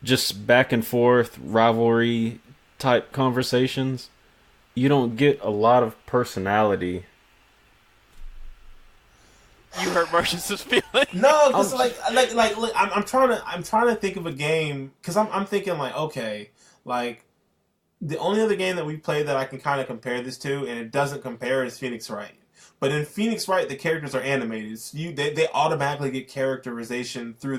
S4: just back and forth rivalry type conversations. You don't get a lot of personality.
S3: You hurt Marqus's feelings.
S1: No, because I'm trying to think of a game because I'm thinking like, okay, like the only other game that we played that I can kind of compare this to, and it doesn't compare, is Phoenix Wright. But in Phoenix Wright, the characters are animated. So they automatically get characterization through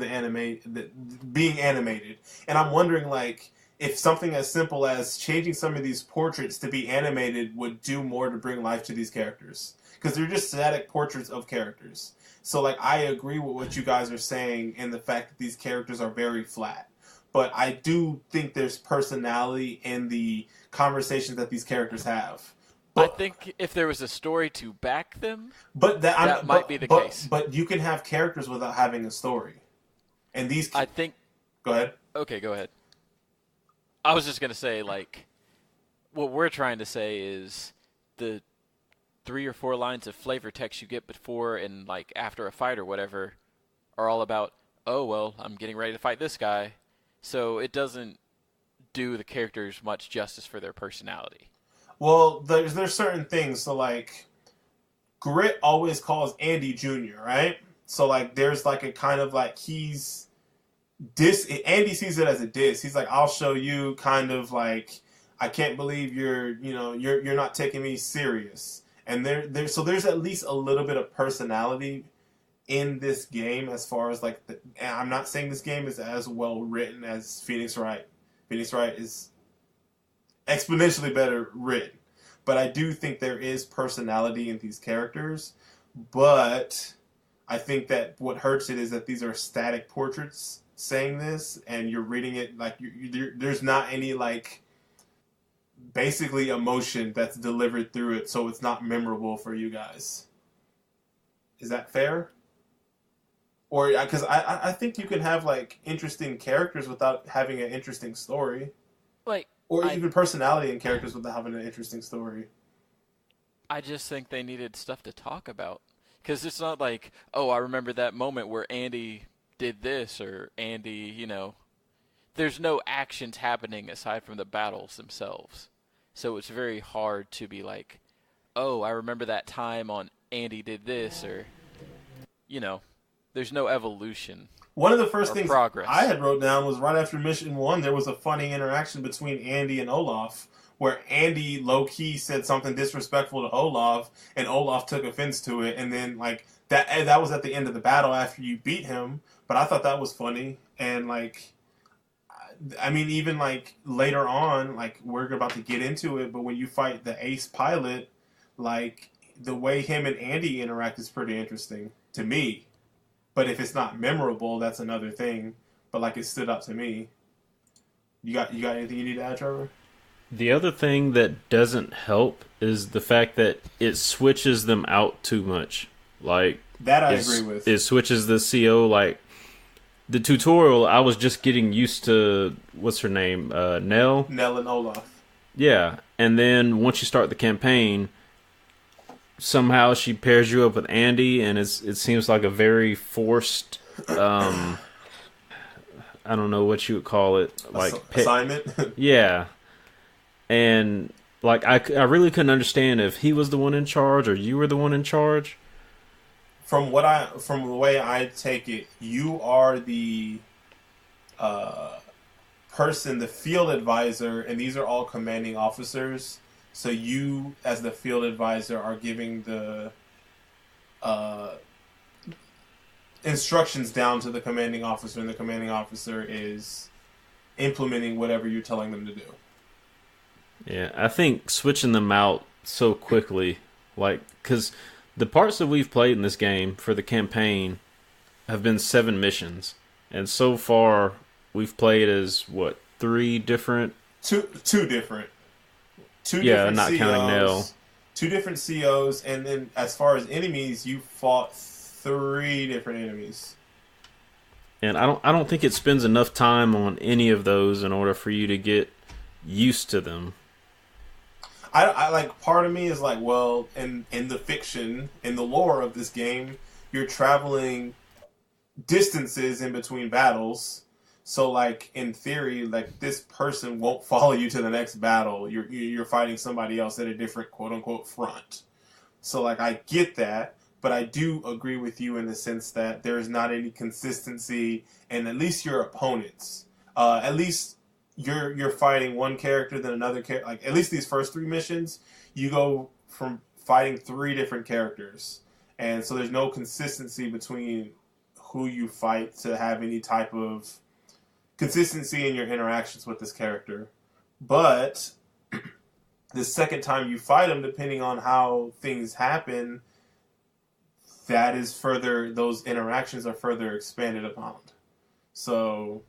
S1: being animated. And I'm wondering, like, if something as simple as changing some of these portraits to be animated would do more to bring life to these characters. Because they're just static portraits of characters. So, like, I agree with what you guys are saying in the fact that these characters are very flat. But I do think there's personality in the conversations that these characters have.
S3: I think if there was a story to back them,
S1: that
S3: might be the case.
S1: But you can have characters without having a story. And these...
S3: I think...
S1: Go ahead.
S3: Okay, go ahead. I was just going to say, like, what we're trying to say is the 3 or 4 lines of flavor text you get before and, like, after a fight or whatever are all about, oh, well, I'm getting ready to fight this guy. So it doesn't do the characters much justice for their personality.
S1: Well, there's certain things. So, like, Grit always calls Andy Jr., right? So, like, there's, like, a kind of, like, Andy sees it as a diss. He's like, I'll show you, kind of, like, I can't believe you're not taking me serious. And so there's at least a little bit of personality in this game as far as, like, and I'm not saying this game is as well written as Phoenix Wright. Phoenix Wright is exponentially better written. But I do think there is personality in these characters. But I think that what hurts it is that these are static portraits saying this, and you're reading it like there's not any, like, basically emotion that's delivered through it, so it's not memorable for you guys. Is that fair? Or, because I think you can have, like, interesting characters without having an interesting story.
S3: Like,
S1: or even personality in characters without having an interesting story.
S3: I just think they needed stuff to talk about. Because it's not like, oh, I remember that moment where Andy did this, or Andy, there's no actions happening aside from the battles themselves. So it's very hard to be like, oh, I remember that time on Andy did this, or, there's no evolution.
S1: One of the first things
S3: progress
S1: I had wrote down was right after Mission 1, there was a funny interaction between Andy and Olaf, where Andy low-key said something disrespectful to Olaf, and Olaf took offense to it, and then, like, that was at the end of the battle after you beat him, but I thought that was funny, and, like, I mean, even, like, later on, like, we're about to get into it, but when you fight the ace pilot, like, the way him and Andy interact is pretty interesting, to me. But if it's not memorable, that's another thing. But like it stood out to me. You got anything you need to add, Trevor?
S4: The other thing that doesn't help is the fact that it switches them out too much. Like
S1: that I agree with.
S4: It switches the CO. Like the tutorial, I was just getting used to what's her name, Nell.
S1: Nell and Olaf.
S4: Yeah, and then once you start the campaign, somehow she pairs you up with Andy, and it seems like a very forced. I don't know what you would call it, like
S1: assignment.
S4: Yeah. And like I really couldn't understand if he was the one in charge or you were the one in charge.
S1: From the way I take it, you are the person, the field advisor, and these are all commanding officers. So you, as the field advisor, are giving the instructions down to the commanding officer, and the commanding officer is implementing whatever you're telling them to do.
S4: Yeah, I think switching them out so quickly, like, because the parts that we've played in this game for the campaign have been 7 missions, and so far we've played as what, 3 different?
S1: Two different.
S4: Yeah,
S1: different
S4: not
S1: COs,
S4: counting Nell.
S1: 2 different COs, and then as far as enemies, you fought 3 different enemies.
S4: And I don't think it spends enough time on any of those in order for you to get used to them.
S1: I like, part of me is like, well, in the fiction, in the lore of this game, you're traveling distances in between battles. So like in theory, like this person won't follow you to the next battle. You're fighting somebody else at a different quote unquote front. So like I get that, but I do agree with you in the sense that there is not any consistency in at least your opponents. At least you're fighting one character, then another character. Like at least these first 3 missions, you go from fighting 3 different characters, and so there's no consistency between who you fight to have any type of consistency in your interactions with this character. But the second time you fight them, depending on how things happen, that is further, those interactions are further expanded upon. So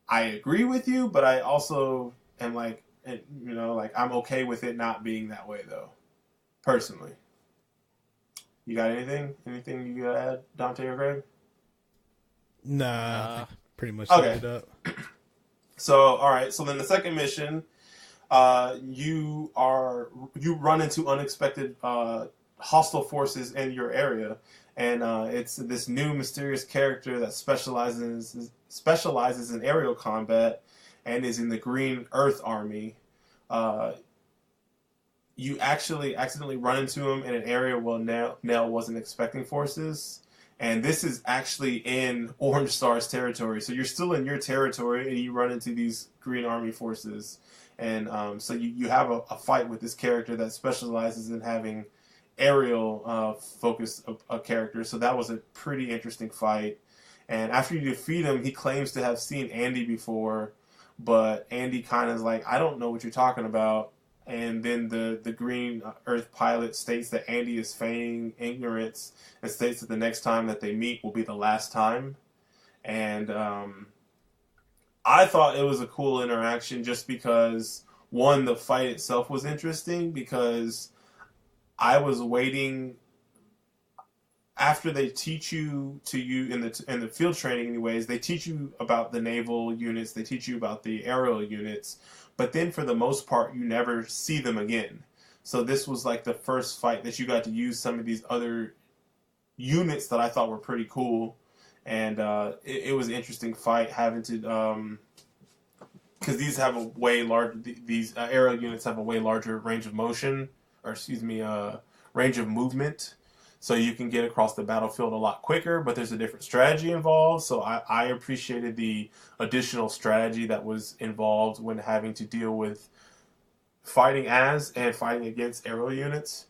S1: I agree with you, but I also am like, like I'm okay with it not being that way though, personally. You got anything? Anything you gotta add, Dante or Greg?
S2: Nah, pretty much summed it up.
S1: So, all right. So then the second mission, you run into unexpected hostile forces in your area, and it's this new mysterious character that specializes in aerial combat and is in the Green Earth Army. You actually accidentally run into him in an area where Nell wasn't expecting forces. And this is actually in Orange Star's territory. So you're still in your territory, and you run into these Green Army forces. And so you have a fight with this character that specializes in having aerial focused characters. So that was a pretty interesting fight. And after you defeat him, he claims to have seen Andy before. But Andy kind of is like, I don't know what you're talking about. And then the Green Earth pilot states that Andy is feigning ignorance and states that the next time that they meet will be the last time. And I thought it was a cool interaction just because, one, the fight itself was interesting, because I was waiting after they teach you in the field training anyways, they teach you about the naval units, they teach you about the aerial units, but then for the most part you never see them again. So this was like the first fight that you got to use some of these other units that I thought were pretty cool, and it was an interesting fight having to because these have a way larger, these aerial units have a way larger range of motion, or range of movement. So you can get across the battlefield a lot quicker, but there's a different strategy involved. So I appreciated the additional strategy that was involved when having to deal with fighting as and fighting against aerial units.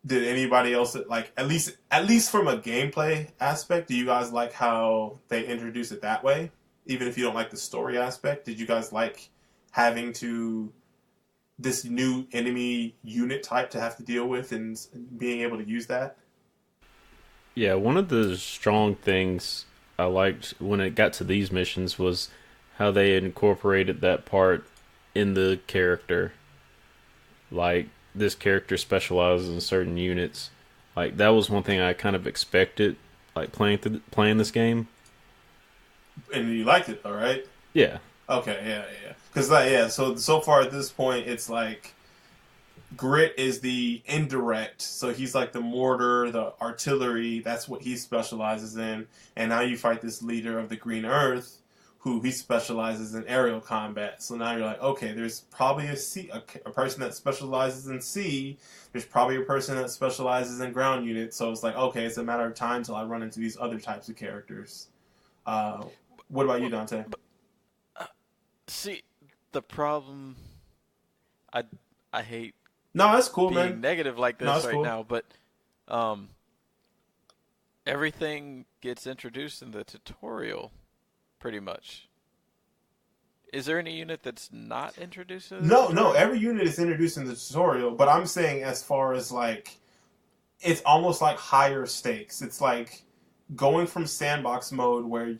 S1: Did anybody else, like, at least from a gameplay aspect, do you guys like how they introduce it that way? Even if you don't like the story aspect, did you guys like having this new enemy unit type to have to deal with and being able to use that?
S4: Yeah, one of the strong things I liked when it got to these missions was how they incorporated that part in the character. Like, this character specializes in certain units. Like, that was one thing I kind of expected, like, playing this game.
S1: And you liked it, all right?
S4: Yeah.
S1: Okay, yeah. Because, so far at this point, it's like Grit is the indirect, so he's like the mortar, the artillery, that's what he specializes in. And now you fight this leader of the Green Earth, who he specializes in aerial combat. So now you're like, okay, there's probably a person that specializes in sea, there's probably a person that specializes in ground units, so it's like, okay, it's a matter of time till I run into these other types of characters. What about you, Dante?
S3: See, the problem, I hate
S1: No, that's cool,
S3: being
S1: man.
S3: negative like
S1: No,
S3: this
S1: that's
S3: right
S1: cool.
S3: now, but everything gets introduced in the tutorial, pretty much. Is there any unit that's not introduced in the tutorial?
S1: No, every unit is introduced in the tutorial, but I'm saying as far as like, it's almost like higher stakes. It's like going from sandbox mode where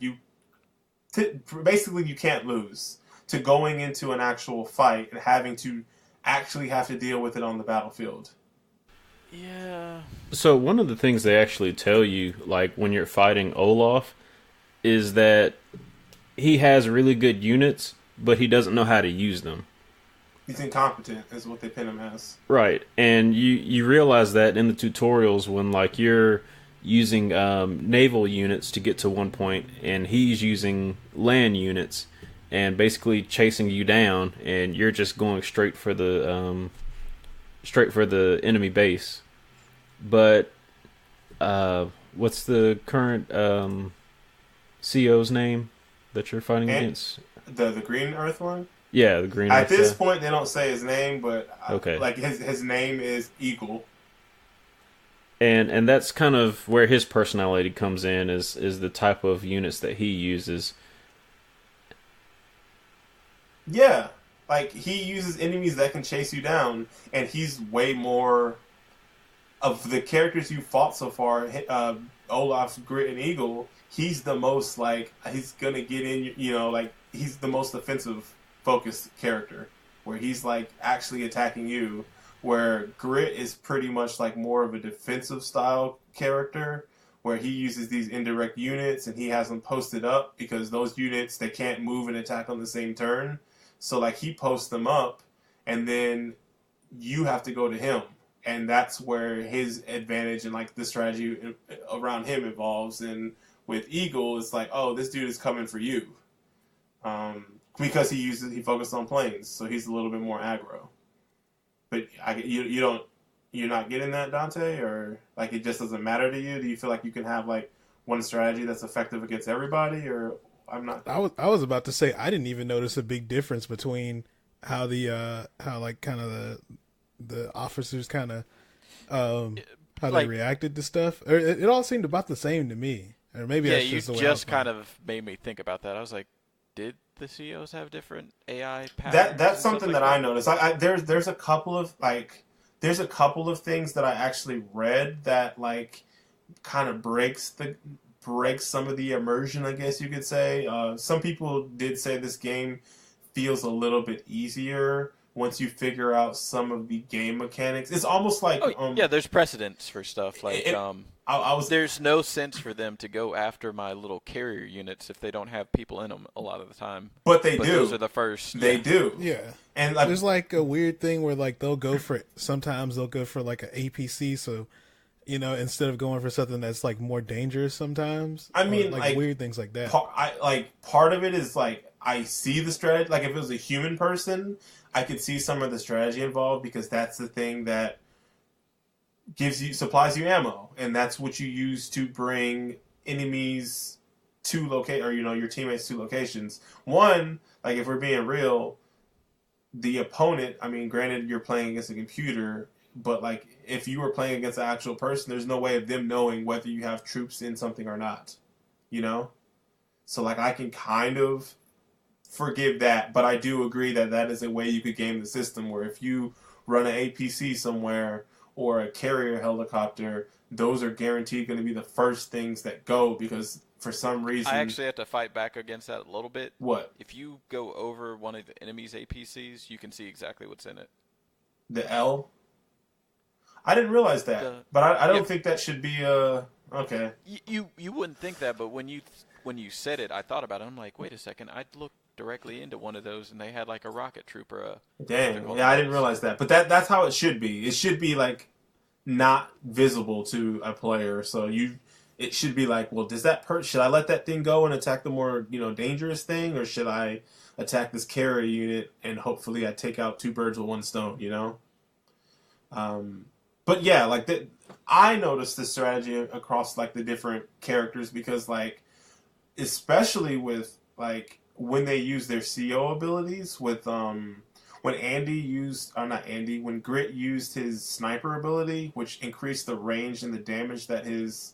S1: basically you can't lose to going into an actual fight and having to actually have to deal with it on the battlefield.
S3: Yeah.
S4: So one of the things they actually tell you, like when you're fighting Olaf, is that he has really good units, but he doesn't know how to use them.
S1: He's incompetent, is what they pin him as.
S4: Right, and you realize that in the tutorials when like you're using naval units to get to one point, and he's using land units, and basically chasing you down, and you're just going straight for the enemy base. But what's the current CO's name that you're fighting against?
S1: The Green Earth one?
S4: Yeah, the Green
S1: At
S4: Earth,
S1: this
S4: yeah.
S1: point, they don't say his name, but
S4: Okay.
S1: like his name is Eagle.
S4: And that's kind of where his personality comes in, is the type of units that he uses.
S1: Yeah, like he uses enemies that can chase you down, and he's way more of the characters you fought so far. Olaf's Grit and Eagle. He's the most like he's gonna get in. Like he's the most offensive focused character, where he's like actually attacking you. Where Grit is pretty much like more of a defensive style character, where he uses these indirect units and he has them posted up because those units, they can't move and attack on the same turn. So like he posts them up, and then you have to go to him, and that's where his advantage and like the strategy around him evolves. And with Eagle, it's like, oh, this dude is coming for you, because he focused on planes, so he's a little bit more aggro. But you're not getting that, Dante, or like it just doesn't matter to you? Do you feel like you can have like one strategy that's effective against everybody, or I'm not?
S2: I was about to say I didn't even notice a big difference between how how like kind of the officers kind of how they reacted to stuff. Or it all seemed about the same to me. Or maybe
S3: Yeah,
S2: that's
S3: you
S2: just the way
S3: just kind of made me think about that. I was like, did the CEOs have different AI patterns?
S1: That's
S3: and
S1: something
S3: stuff like
S1: that I noticed. There's a couple of things that I actually read that like kind of breaks some of the immersion, I guess you could say. Some people did say this game feels a little bit easier once you figure out some of the game mechanics. It's almost like
S3: yeah, there's precedents for stuff like there's no sense for them to go after my little carrier units if they don't have people in them a lot of the time.
S1: But they do.
S3: Those are the first.
S1: They do.
S2: Yeah.
S1: And like,
S2: there's like a weird thing where like sometimes they'll go for like an APC, so instead of going for something that's like more dangerous sometimes.
S1: I mean,
S2: like weird things like that.
S1: Part of it is like I see the strategy. Like if it was a human person, I could see some of the strategy involved, because that's the thing that supplies you ammo, and that's what you use to bring enemies to your teammates to locations. One, like if we're being real, the opponent, I mean, granted you're playing against a computer, but like if you were playing against an actual person, there's no way of them knowing whether you have troops in something or not. So like I can kind of forgive that, but I do agree that is a way you could game the system, where if you run an APC somewhere, or a carrier helicopter, those are guaranteed going to be the first things that go because for some reason...
S3: I actually have to fight back against that a little bit.
S1: What?
S3: If you go over one of the enemy's APCs, you can see exactly what's in it.
S1: The L? I didn't realize that, but I don't think that should be okay.
S3: You wouldn't think that, but when you said it, I thought about it. I'm like, wait a second. I looked directly into one of those, and they had like a rocket trooper.
S1: Dang, yeah, I didn't realize that. But that's how it should be. It should be like not visible to a player. So it should be like, well, does that should I let that thing go and attack the more dangerous thing, or should I attack this carrier unit and hopefully I take out two birds with one stone? But yeah, like that, I noticed this strategy across like the different characters because like, especially with like when they use their CO abilities with when when Grit used his sniper ability, which increased the range and the damage that his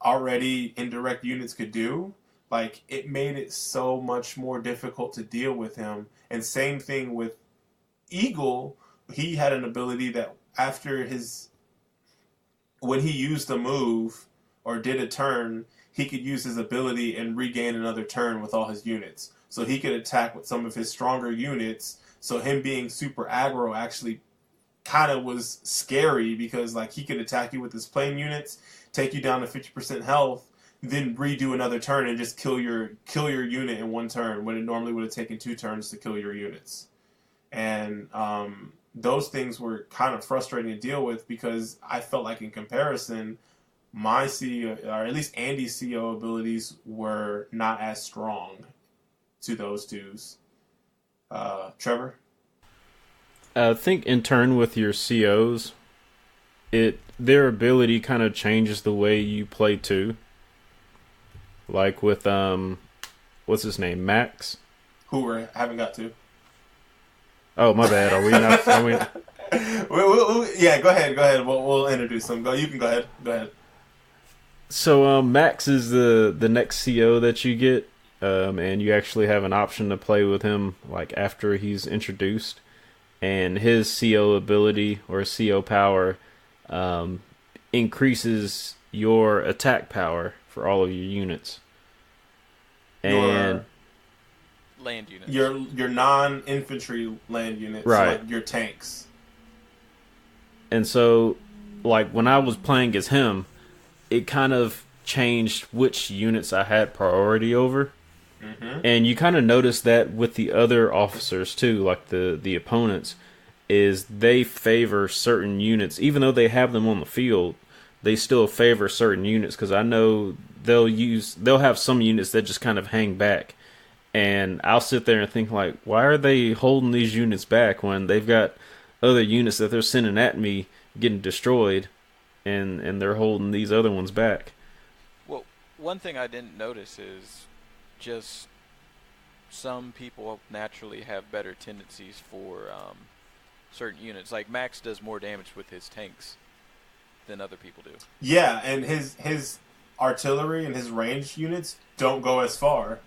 S1: already indirect units could do, like it made it so much more difficult to deal with him. And same thing with Eagle, he had an ability that when he used a move or did a turn, he could use his ability and regain another turn with all his units. So he could attack with some of his stronger units. So him being super aggro actually kind of was scary because like he could attack you with his plane units, take you down to 50% health, then redo another turn and just kill your unit in one turn when it normally would have taken 2 turns to kill your units. And those things were kind of frustrating to deal with because I felt like in comparison, my CO, or at least Andy's CO abilities were not as strong to those twos. Trevor?
S4: I think in turn with your COs, their ability kind of changes the way you play too. Like with what's his name, Max?
S1: Who we haven't got to.
S4: Oh, my bad. Are we not?
S1: Yeah, go ahead. We'll introduce him. You can go ahead.
S4: So Max is the next CO that you get, and you actually have an option to play with him like after he's introduced, and his CO ability or CO power increases your attack power for all of your units. And
S3: land units.
S1: Your non-infantry land units,
S4: right?
S1: Like your tanks.
S4: And so, like when I was playing as him, it kind of changed which units I had priority over. Mm-hmm. And you kind of notice that with the other officers too, like the opponents, is they favor certain units, even though they have them on the field. They still favor certain units because I know they'll have some units that just kind of hang back. And I'll sit there and think, like, why are they holding these units back when they've got other units that they're sending at me getting destroyed, and they're holding these other ones back?
S3: Well, one thing I didn't notice is just some people naturally have better tendencies for certain units. Like Max does more damage with his tanks than other people do.
S1: Yeah, and his artillery and his ranged units don't go as far.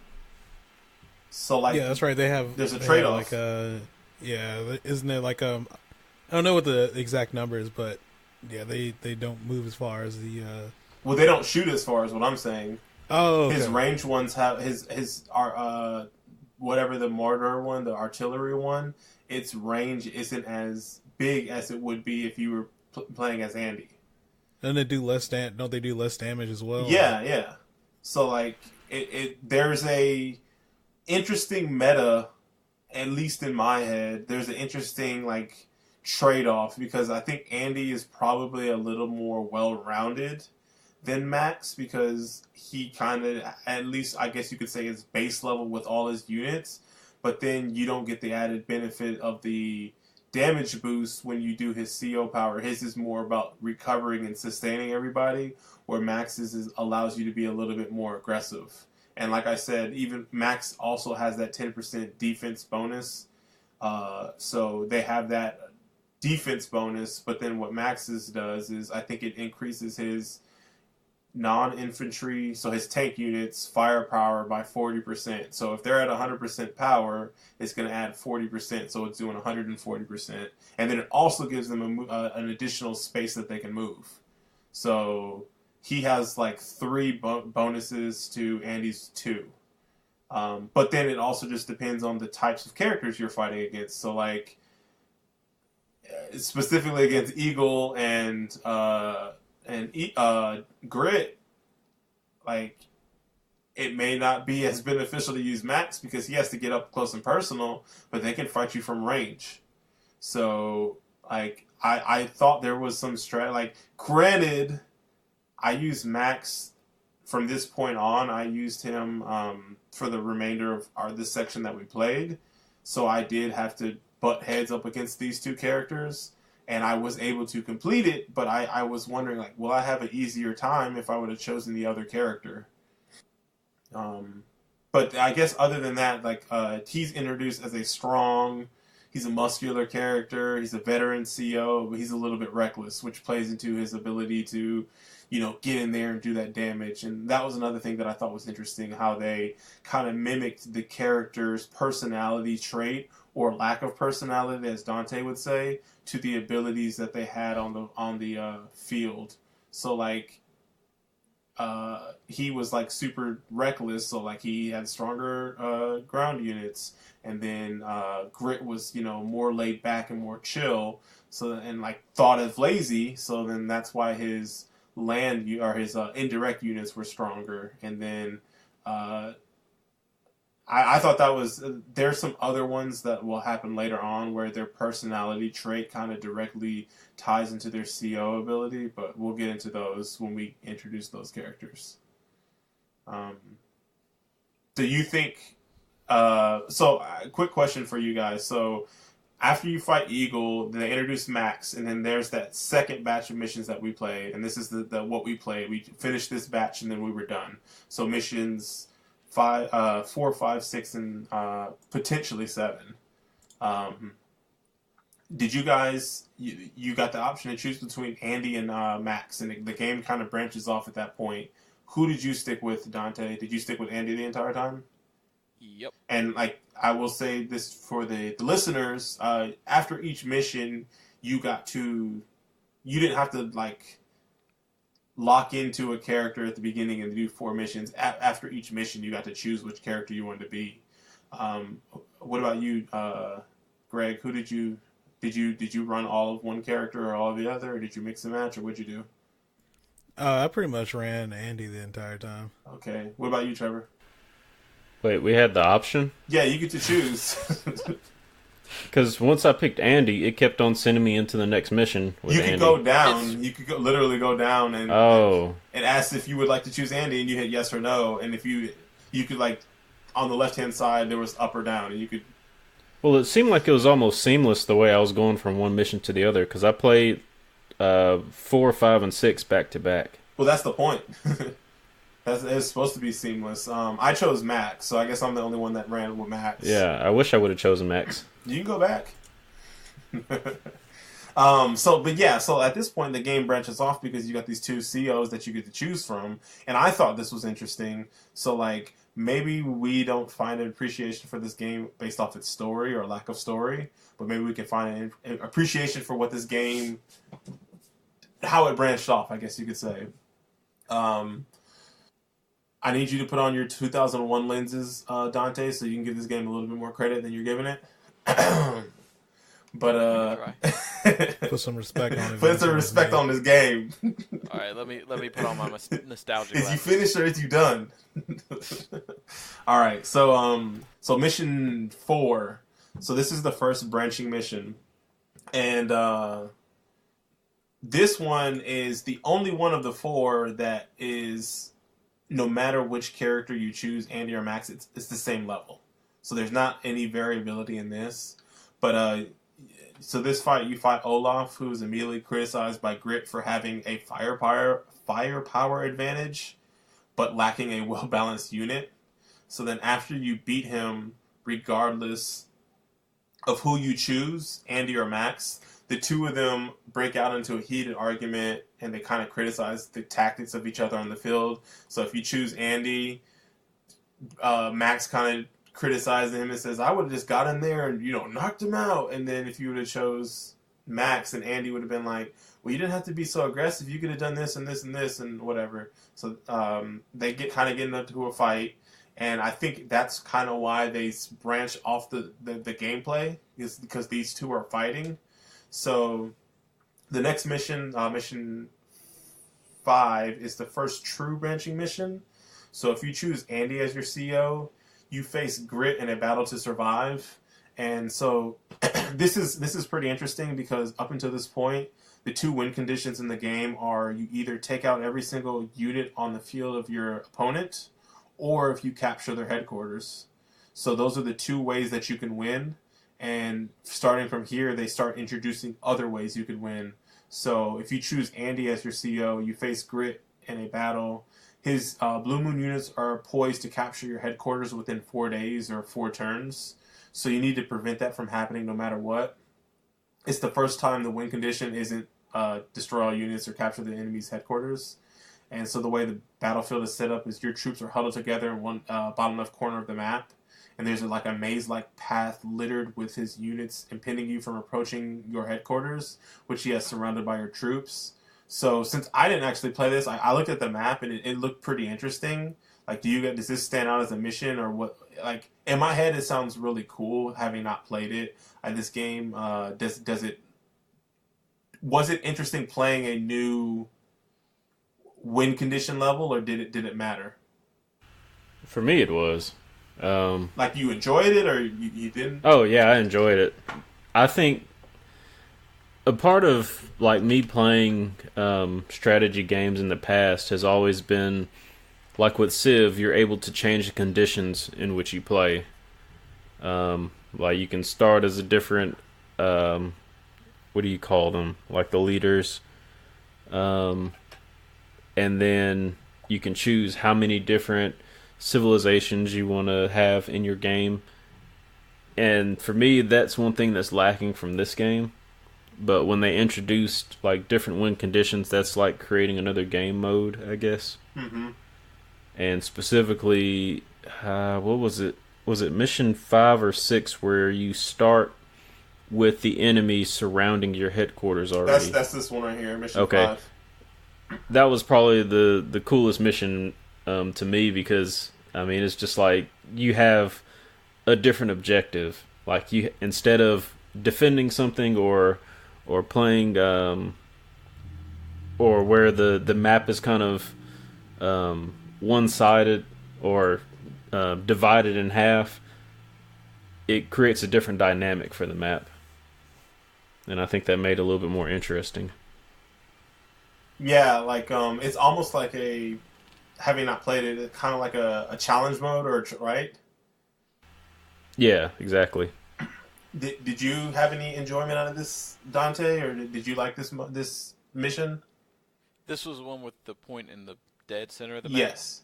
S1: So like,
S2: yeah, that's right.
S1: There's a trade-off.
S2: Isn't it like I don't know what the exact number is, but yeah, they don't move as far as the.
S1: Well, they don't shoot as far as what I'm saying.
S2: Oh, okay.
S1: His ranged ones have his whatever the mortar one, the artillery one. Its range isn't as big as it would be if you were playing as Andy.
S2: And they do less don't they do less damage as well?
S1: Yeah. So like there's a interesting meta, at least in my head. There's an interesting like trade-off because I think Andy is probably a little more well-rounded than Max because he kind of, at least I guess you could say, is base level with all his units, but then you don't get the added benefit of the damage boost when you do his CO power. His is more about recovering and sustaining everybody, where Max's allows you to be a little bit more aggressive. And like I said, even Max also has that 10% defense bonus. So they have that defense bonus, but then what Max's does is I think it increases his non-infantry, so his tank units firepower by 40%. So if they're at 100% power, it's going to add 40%, so it's doing 140%. And then it also gives them an additional space that they can move. So he has like 3 bonuses to Andy's 2. But then it also just depends on the types of characters you're fighting against. So like specifically against Eagle and Grit, like it may not be as beneficial to use Max because he has to get up close and personal, but they can fight you from range. So like I thought there was some strat. Like granted, I used Max from this point on. I used him for the remainder of this section that we played. So I did have to butt heads up against these 2 characters. And I was able to complete it, but I was wondering, like, will I have an easier time if I would have chosen the other character? But I guess other than that, like, he's introduced as he's a muscular character, he's a veteran CO, but he's a little bit reckless, which plays into his ability to, get in there and do that damage. And that was another thing that I thought was interesting, how they kind of mimicked the character's personality trait, or lack of personality, as Dante would say, to the abilities that they had on the field. So like, he was like super reckless, so like he had stronger ground units, and then Grit was more laid back and more chill. So and like thought of lazy, so then that's why his his indirect units were stronger, and then. I thought that was. There's some other ones that will happen later on where their personality trait kind of directly ties into their CO ability, but we'll get into those when we introduce those characters. Do you think? Quick question for you guys. So, after you fight Eagle, they introduce Max, and then there's that second batch of missions that we played, and this is the what we played. We finished this batch, and then we were done. So missions 4, 5, 6, and potentially 7. Did you guys? You got the option to choose between Andy and Max, and the game kind of branches off at that point. Who did you stick with, Dante? Did you stick with Andy the entire time?
S3: Yep.
S1: And like I will say this for the listeners, after each mission, you didn't have to like lock into a character at the beginning and do 4 missions. After each mission, you got to choose which character you wanted to be. What about you, Greg? Who did you run all of one character or all of the other, or did you mix and match, or what'd you do?
S2: I pretty much ran Andy the entire time.
S1: Okay. What about you, Trevor?
S4: Wait, we had the option?
S1: Yeah, you get to choose.
S4: Because once I picked Andy, it kept on sending me into the next mission with
S1: You could
S4: Andy.
S1: go down. You could literally go down and it asks if you would like to choose Andy, and you hit yes or no. And if you could like on the left hand side there was up or down, and you could.
S4: Well, it seemed like it was almost seamless the way I was going from one mission to the other because I played 4, 5, and 6 back to back.
S1: Well, that's the point. It's supposed to be seamless. I chose Max, so I guess I'm the only one that ran with Max.
S4: Yeah, I wish I would have chosen Max.
S1: You can go back. So at this point the game branches off because you got these 2 COs that you get to choose from, and I thought this was interesting. So like maybe we don't find an appreciation for this game based off its story or lack of story, but maybe we can find an appreciation for what this game, how it branched off, I guess you could say. I need you to put on your 2001 lenses, Dante, so you can give this game a little bit more credit than you're giving it. But
S2: Put some respect on it.
S1: Put some respect on this game.
S3: All right, let me put on my nostalgia.
S1: Is you finished or is you done? All right, so mission 4. So this is the first branching mission, and this one is the only one of the 4 that is. No matter which character you choose, Andy or Max, it's the same level. So there's not any variability in this. But so this fight, you fight Olaf, who is immediately criticized by Grit for having a firepower advantage, but lacking a well-balanced unit. So then after you beat him, regardless of who you choose, Andy or Max, the two of them break out into a heated argument, and they kind of criticize the tactics of each other on the field. So if you choose Andy, Max kind of criticizes him and says, "I would have just got in there and knocked him out." And then if you would have chose Max, and Andy would have been like, "Well, you didn't have to be so aggressive. You could have done this and this and this and whatever." So they get into a fight. And I think that's kind of why they branch off the gameplay, is because these two are fighting. So the next mission, mission 5, is the first true branching mission. So if you choose Andy as your CO, you face Grit in a battle to survive. And so this is pretty interesting, because up until this point, the 2 win conditions in the game are you either take out every single unit on the field of your opponent, or if you capture their headquarters. So those are the 2 ways that you can win. And starting from here, they start introducing other ways you could win. So if you choose Andy as your CO, you face Grit in a battle. His Blue Moon units are poised to capture your headquarters within 4 days or 4 turns. So you need to prevent that from happening no matter what. It's the first time the win condition isn't destroy all units or capture the enemy's headquarters. And so the way the battlefield is set up is your troops are huddled together in one bottom left corner of the map. And there's like a maze-like path littered with his units impeding you from approaching your headquarters, which he has surrounded by your troops. So since I didn't actually play this, I looked at the map and it looked pretty interesting. Like, does this stand out as a mission or what? Like, in my head, it sounds really cool having not played it. This game, was it interesting playing a new win condition level, or did it matter?
S4: For me, it was.
S1: Like, you enjoyed it, or you didn't?
S4: Oh yeah, I enjoyed it. I think a part of like me playing strategy games in the past has always been, like with Civ, you're able to change the conditions in which you play. Like you can start as a different, what do you call them? Like the leaders. And then you can choose how many different civilizations you want to have in your game. And for me, that's one thing that's lacking from this game. But when they introduced like different win conditions, that's like creating another game mode, I guess.
S1: Mm-hmm.
S4: And specifically, what was it? Was it mission 5 or 6 where you start with the enemy surrounding your headquarters already?
S1: That's this one right here, mission 5.
S4: That was probably the coolest mission to me, because I mean it's just like you have a different objective. Like you, instead of defending something or playing or where the map is kind of one-sided or divided in half, it creates a different dynamic for the map, and I think that made it a little bit more interesting.
S1: Yeah, like it's almost like having not played it, it's kind of like a challenge mode, right?
S4: Yeah, exactly.
S1: Did you have any enjoyment out of this, Dante, or did you like this mission?
S3: This was the one with the point in the dead center of the map?
S1: Yes.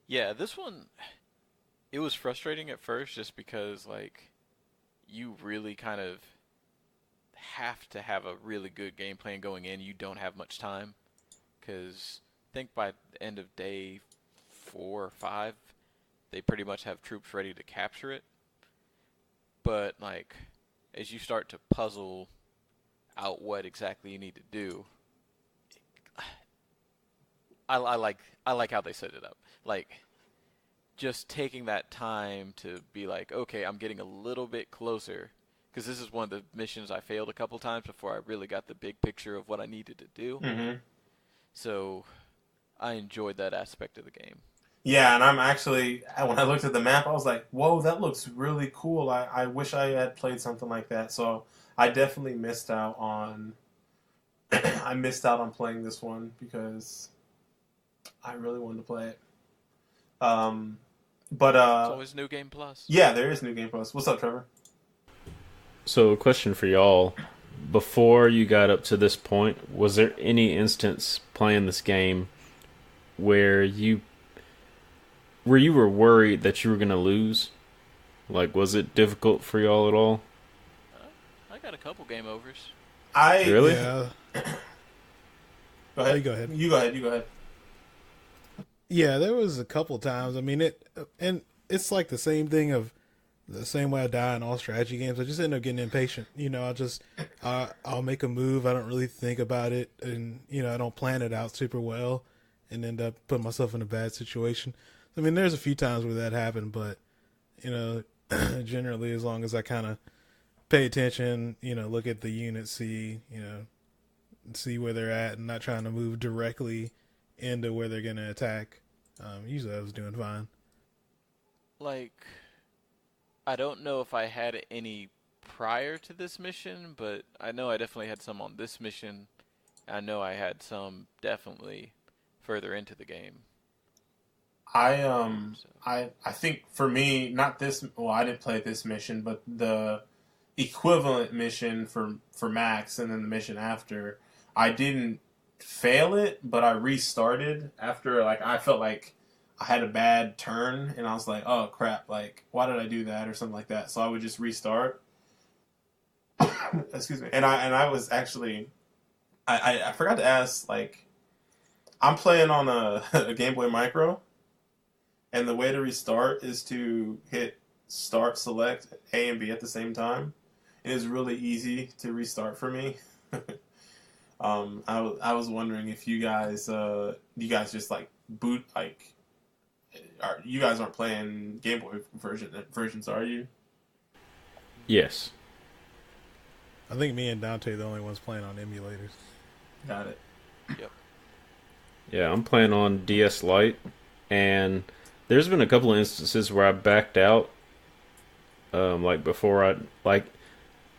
S3: Yeah, this one, it was frustrating at first just because, like, you really kind of have to have a really good game plan going in. You don't have much time, because I think by the end of day 4 or 5, they pretty much have troops ready to capture it. But, like, as you start to puzzle out what exactly you need to do, I like how they set it up. Like, just taking that time to be like, okay, I'm getting a little bit closer, because this is one of the missions I failed a couple times before I really got the big picture of what I needed to do.
S1: Mm-hmm.
S3: So I enjoyed that aspect of the game.
S1: Yeah, and I'm actually, when I looked at the map, I was like, whoa, that looks really cool. I wish I had played something like that. So I definitely missed out on playing this one, because I really wanted to play it. But
S3: it's always New Game Plus.
S1: Yeah, there is New Game Plus. What's up, Trevor?
S4: So a question for y'all. Before you got up to this point, was there any instance playing this game where you were worried that you were going to lose? Like, was it difficult for y'all at all?
S3: I got a couple game overs.
S1: I
S4: Really?
S2: Yeah.
S1: Go ahead.
S2: You go ahead.
S1: You go ahead. You go ahead.
S2: Yeah, there was a couple times. I mean, and it's like the same thing of the same way I die in all strategy games. I just end up getting impatient. I'll make a move. I don't really think about it, and I don't plan it out super well, and end up putting myself in a bad situation. I mean, there's a few times where that happened, but generally, as long as I kind of pay attention, look at the unit, see where they're at, and not trying to move directly into where they're gonna attack. Usually, I was doing fine.
S3: Like, I don't know if I had any prior to this mission, but I know I definitely had some on this mission. I know I had some definitely further into the game.
S1: I think for me, not this. Well, I didn't play this mission, but the equivalent mission for Max, and then the mission after, I didn't fail it, but I restarted after I felt like I had a bad turn, and I was like, oh crap, like why did I do that or something like that. So I would just restart. Excuse me. And I was actually I forgot to ask, like, I'm playing on a Game Boy Micro, and the way to restart is to hit start, select A and B at the same time. It is really easy to restart for me. I was wondering if you guys just like boot, like, you guys aren't playing Game Boy versions, are you?
S4: Yes.
S2: I think me and Dante are the only ones playing on emulators.
S1: Got it.
S3: Yep.
S4: Yeah, I'm playing on DS Lite, and there's been a couple of instances where I backed out. I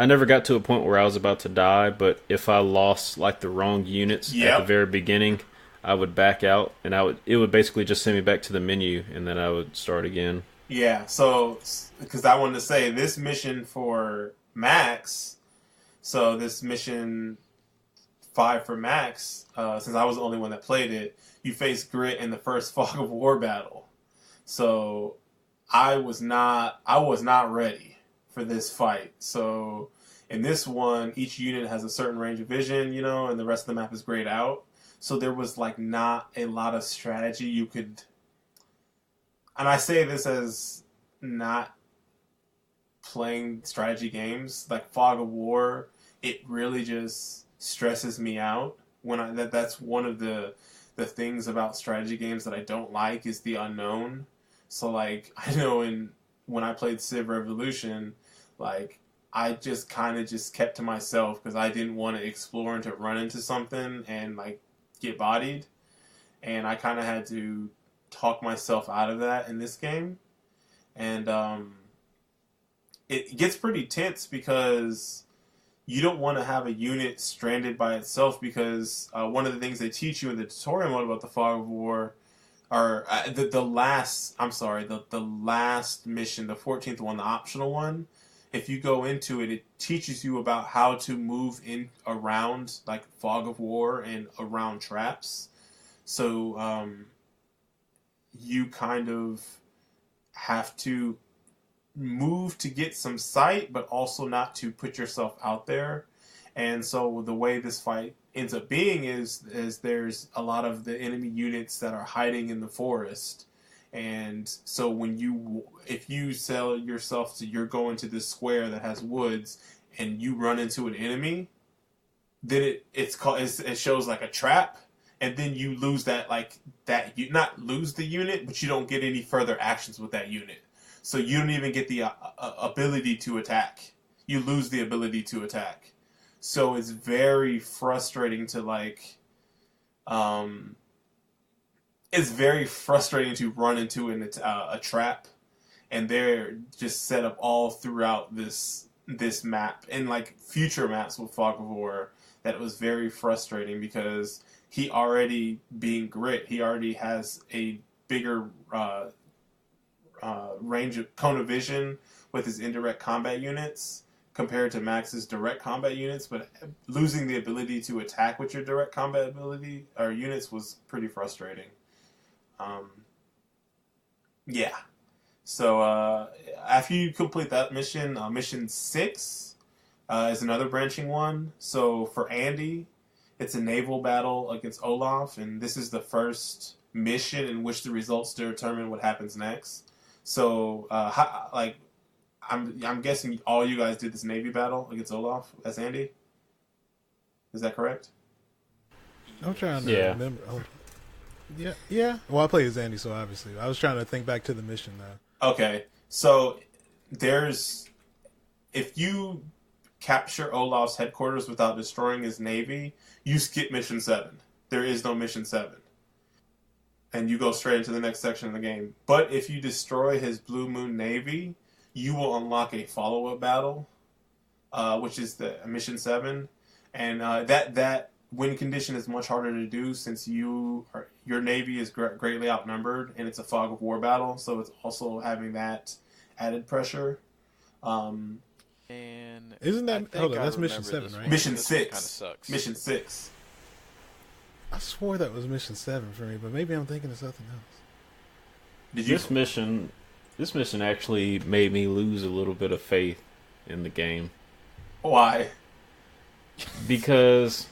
S4: never got to a point where I was about to die, but if I lost like the wrong units at the very beginning, I would back out, and it would basically just send me back to the menu, and then I would start again.
S1: Yeah, so because I wanted to say this mission for Max, so this mission 5 for Max, since I was the only one that played it, you face Grit in the first Fog of War battle. So I was not ready for this fight. So in this one, each unit has a certain range of vision, and the rest of the map is grayed out. So there was like not a lot of strategy you could. And I say this as not playing strategy games like Fog of War. It really just stresses me out when that's one of the things about strategy games that I don't like is the unknown. So like I know when I played Civ Revolution, like I just kind of just kept to myself because I didn't want to explore and to run into something and like get bodied, and I kind of had to talk myself out of that in this game. And it gets pretty tense because you don't want to have a unit stranded by itself, because one of the things they teach you in the tutorial mode about the Fog of War are the last mission, the 14th one, the optional one. If you go into it, it teaches you about how to move in around like Fog of War and around traps. So you kind of have to move to get some sight, but also not to put yourself out there. And so the way this fight ends up being is there's a lot of the enemy units that are hiding in the forest. And so if you sell yourself to, you're going to this square that has woods and you run into an enemy, then it shows like a trap, and then you lose you not lose the unit, but you don't get any further actions with that unit. So you don't even get the ability to attack. You lose the ability to attack. So it's very frustrating to it's very frustrating to run into a trap, and they're just set up all throughout this map and like future maps with Fog of War. That was very frustrating because he already, being Grit, he already has a bigger range of cone of vision with his indirect combat units compared to Max's direct combat units, but losing the ability to attack with your direct combat ability or units was pretty frustrating. Yeah. So after you complete that mission, mission 6, is another branching one. So for Andy, it's a naval battle against Olaf, and this is the first mission in which the results determine what happens next. So, I'm guessing all you guys did this navy battle against Olaf as Andy. Is that correct?
S2: I'm trying to
S4: Yeah.
S2: remember. Oh, yeah. Well, I played as Andy, so obviously I was trying to think back to the mission though.
S1: Okay, so if you capture Olaf's headquarters without destroying his navy, you skip mission 7. There is no mission 7. And you go straight into the next section of the game. But if you destroy his Blue Moon Navy, you will unlock a follow-up battle, which is the mission 7. And that win condition is much harder to do since your navy is greatly outnumbered, and it's a fog of war battle, so it's also having that added pressure.
S3: And
S2: Isn't that?
S3: I think
S2: Hold on,
S3: I
S2: that's mission
S3: remember
S2: 7,
S3: this
S2: right?
S3: one.
S1: Mission
S3: This one
S1: 6.
S3: kinda sucks.
S1: Mission 6.
S2: I swore that was mission 7 for me, but maybe I'm thinking of something else.
S1: Did you?
S4: This mission actually made me lose a little bit of faith in the game
S1: Why?
S4: because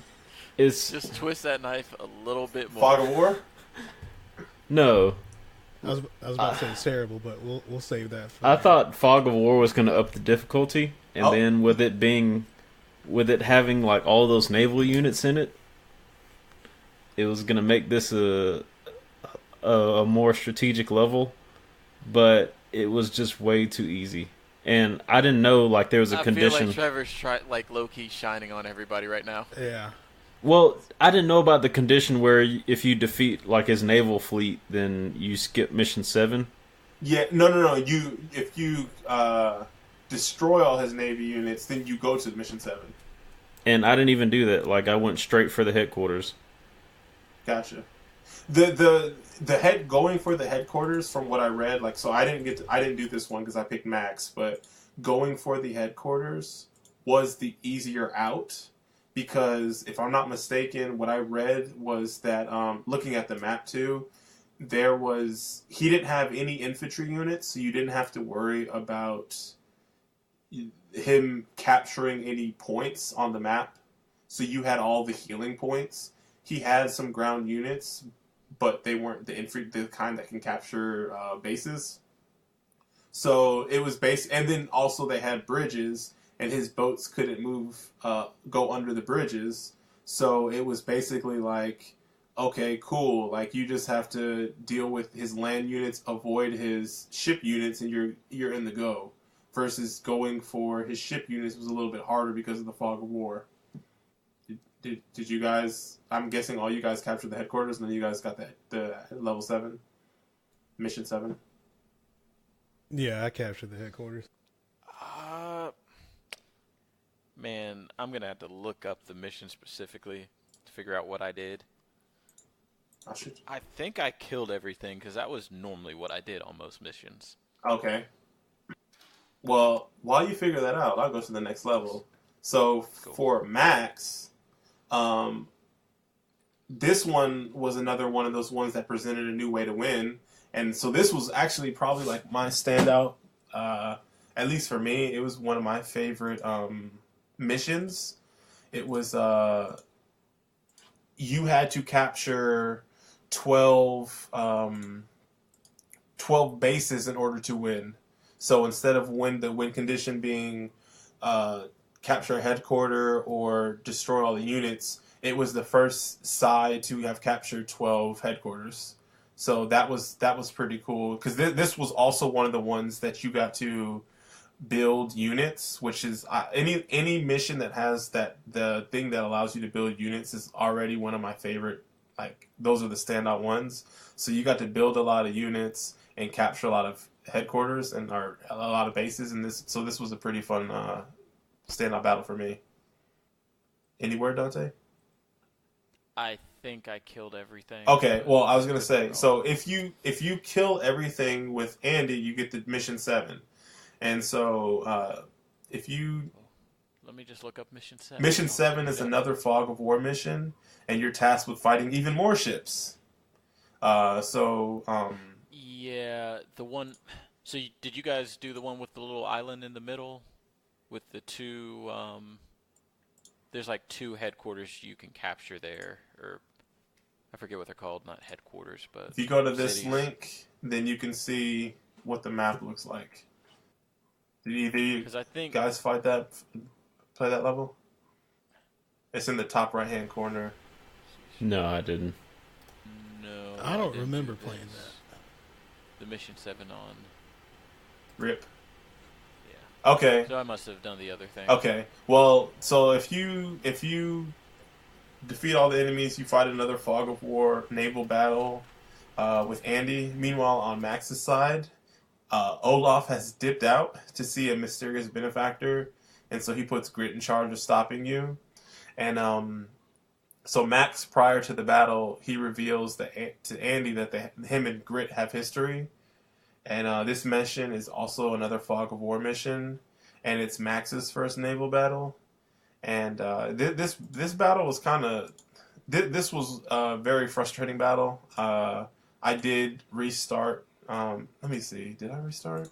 S4: it's
S3: Just twist that knife a little bit more.
S1: Fog of War?
S4: no.
S2: I was about to say it's terrible, but we'll save that. For
S4: I thought Fog of War was going to up the difficulty, and
S1: Oh.
S4: then with it having like all those naval units in it, it was going to make this a more strategic level, but it was just way too easy. And I didn't know like there was a
S3: I
S4: condition.
S3: feel like Trevor's low key shining on everybody right now.
S2: Yeah.
S4: Well, I didn't know about the condition where if you defeat like his naval fleet, then you skip mission 7.
S1: Yeah, no. If you destroy all his navy units, then you go to mission 7.
S4: And I didn't even do that. Like I went straight for the headquarters.
S1: Gotcha. The head going for the headquarters, from what I read, like, so I didn't do this one because I picked Max, but going for the headquarters was the easier out, because if I'm not mistaken, what I read was that looking at the map too, he didn't have any infantry units, so you didn't have to worry about him capturing any points on the map. So you had all the healing points. He had some ground units, but they weren't the kind that can capture bases. So it was and then also they had bridges, and his boats couldn't go under the bridges. So it was basically like, okay, cool. Like, you just have to deal with his land units, avoid his ship units, and you're in the go. Versus going for his ship units was a little bit harder because of the fog of war. Did you guys? I'm guessing all you guys captured the headquarters, and then you guys got the level 7, mission 7.
S2: Yeah, I captured the headquarters.
S3: Man, I'm gonna have to look up the mission specifically to figure out what I did.
S1: Oh, shoot.
S3: I think I killed everything because that was normally what I did on most missions.
S1: Okay. Well, while you figure that out, I'll go to the next level. So
S3: Cool.
S1: for Max, this one was another one of those ones that presented a new way to win. And so this was actually probably like my standout, at least for me. It was one of my favorite missions. It was, you had to capture 12 bases in order to win. So instead of the win condition being capture a headquarter or destroy all the units, it was the first side to have captured 12 headquarters. So that was pretty cool, because this was also one of the ones that you got to build units, which is any mission that has the thing that allows you to build units is already one of my favorite. Like, those are the standout ones. So you got to build a lot of units and capture a lot of headquarters and a lot of bases in this. So this was a pretty fun standout battle for me. Anywhere, Dante?
S3: I think I killed everything.
S1: Okay, well, I was gonna say, so if you kill everything with Andy, you get the mission 7, and so if you
S3: Let me just look up mission 7.
S1: mission 7 is another fog of war mission, and you're tasked with fighting even more ships.
S3: Yeah, the one. So did you guys do the one with the little island in the middle with the two. There's like two headquarters you can capture there, or I forget what they're called. Not headquarters, but
S1: If you go to this
S3: cities.
S1: link, then you can see what the map looks like. Did either you
S3: Because I think
S1: guys play that level? It's in the top right-hand corner.
S4: No, I didn't.
S3: no,
S2: I don't
S3: didn't
S2: remember
S3: do
S2: playing
S3: this.
S2: that.
S3: The Mission 7 on.
S1: Rip.
S3: Yeah.
S1: Okay.
S3: So I must have done the other thing.
S1: Okay. Well, so if you defeat all the enemies, you fight another Fog of War naval battle with Andy. Meanwhile, on Max's side, Olaf has dipped out to see a mysterious benefactor, and so he puts Grit in charge of stopping you. And so Max, prior to the battle, he reveals to Andy that him and Grit have history. And this mission is also another Fog of War mission, and it's Max's first naval battle. And this battle was this was a very frustrating battle. I did restart. Let me see. Did I restart?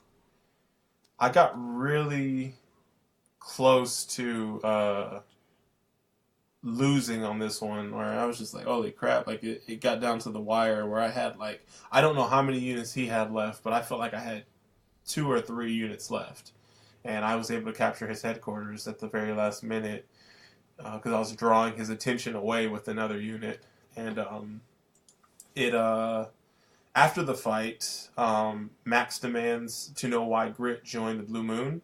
S1: I got really close to losing on this one, where I was just like, holy crap, like it got down to the wire where I had like, I don't know how many units he had left, but I felt like I had 2 or 3 units left. And I was able to capture his headquarters at the very last minute because I was drawing his attention away with another unit. And after the fight, Max demands to know why Grit joined the Blue Moon.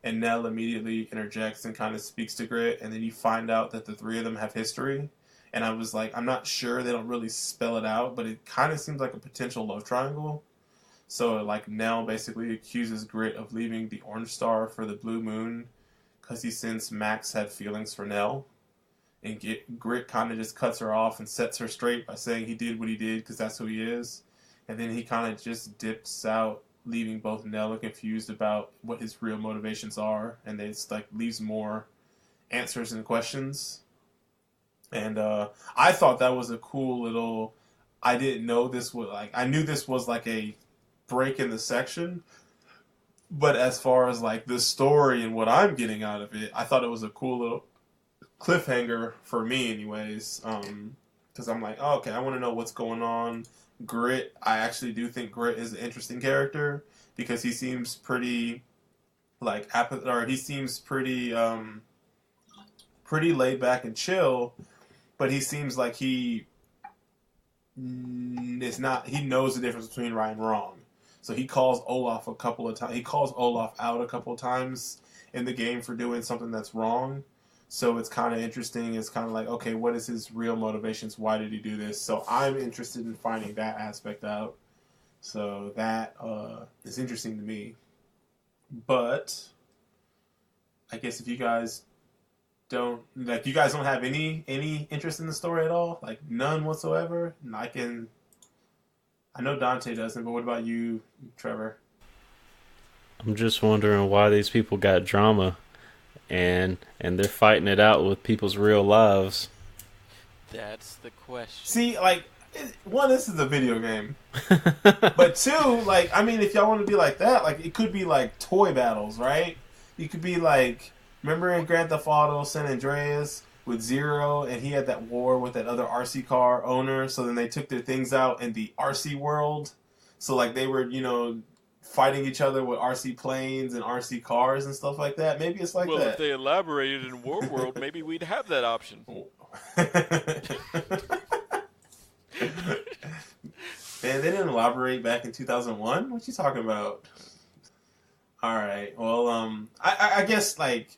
S1: And Nell immediately interjects and kind of speaks to Grit, and then you find out that the 3 of them have history. And I was like, I'm not sure, they don't really spell it out, but it kind of seems like a potential love triangle. So, like, Nell basically accuses Grit of leaving the Orange Star for the Blue Moon because he sensed Max had feelings for Nell. And Grit kind of just cuts her off and sets her straight by saying he did what he did because that's who he is. And then he kind of just dips out, leaving both Nell and confused about what his real motivations are, and then it's like leaves more answers and questions. And I thought that was a cool little. I didn't know this was like. I knew this was like a break in the section, but as far as like the story and what I'm getting out of it, I thought it was a cool little cliffhanger for me, anyways. Because I'm like, oh, okay, I want to know what's going on. Grit, I actually do think Grit is an interesting character because he seems pretty he seems pretty pretty laid back and chill, but he seems like he knows the difference between right and wrong. So he calls Olaf a couple of times. He calls Olaf out a couple of times in the game for doing something that's wrong. So it's kind of interesting. It's kind of like, okay, what is his real motivations? Why did he do this? So I'm interested in finding that aspect out. So that is interesting to me. But I guess if you guys don't have any interest in the story at all, like none whatsoever, I know Dante doesn't, but what about you, Trevor?
S4: I'm just wondering why these people got drama, and they're fighting it out with people's real lives.
S3: That's the question.
S1: See, like, one, this is a video game, but 2, like, I mean, if y'all want to be like that, like, it could be like toy battles, right? You could be like, remember in Grand Theft Auto San Andreas with Zero, and he had that war with that other RC car owner, so then they took their things out in the RC world, so like they were, fighting each other with RC planes and RC cars and stuff like that. Maybe it's like that.
S3: Well, if they elaborated in War World, maybe we'd have that option.
S1: Man, they didn't elaborate back in 2001? What you talking about? Alright, well, I guess, like,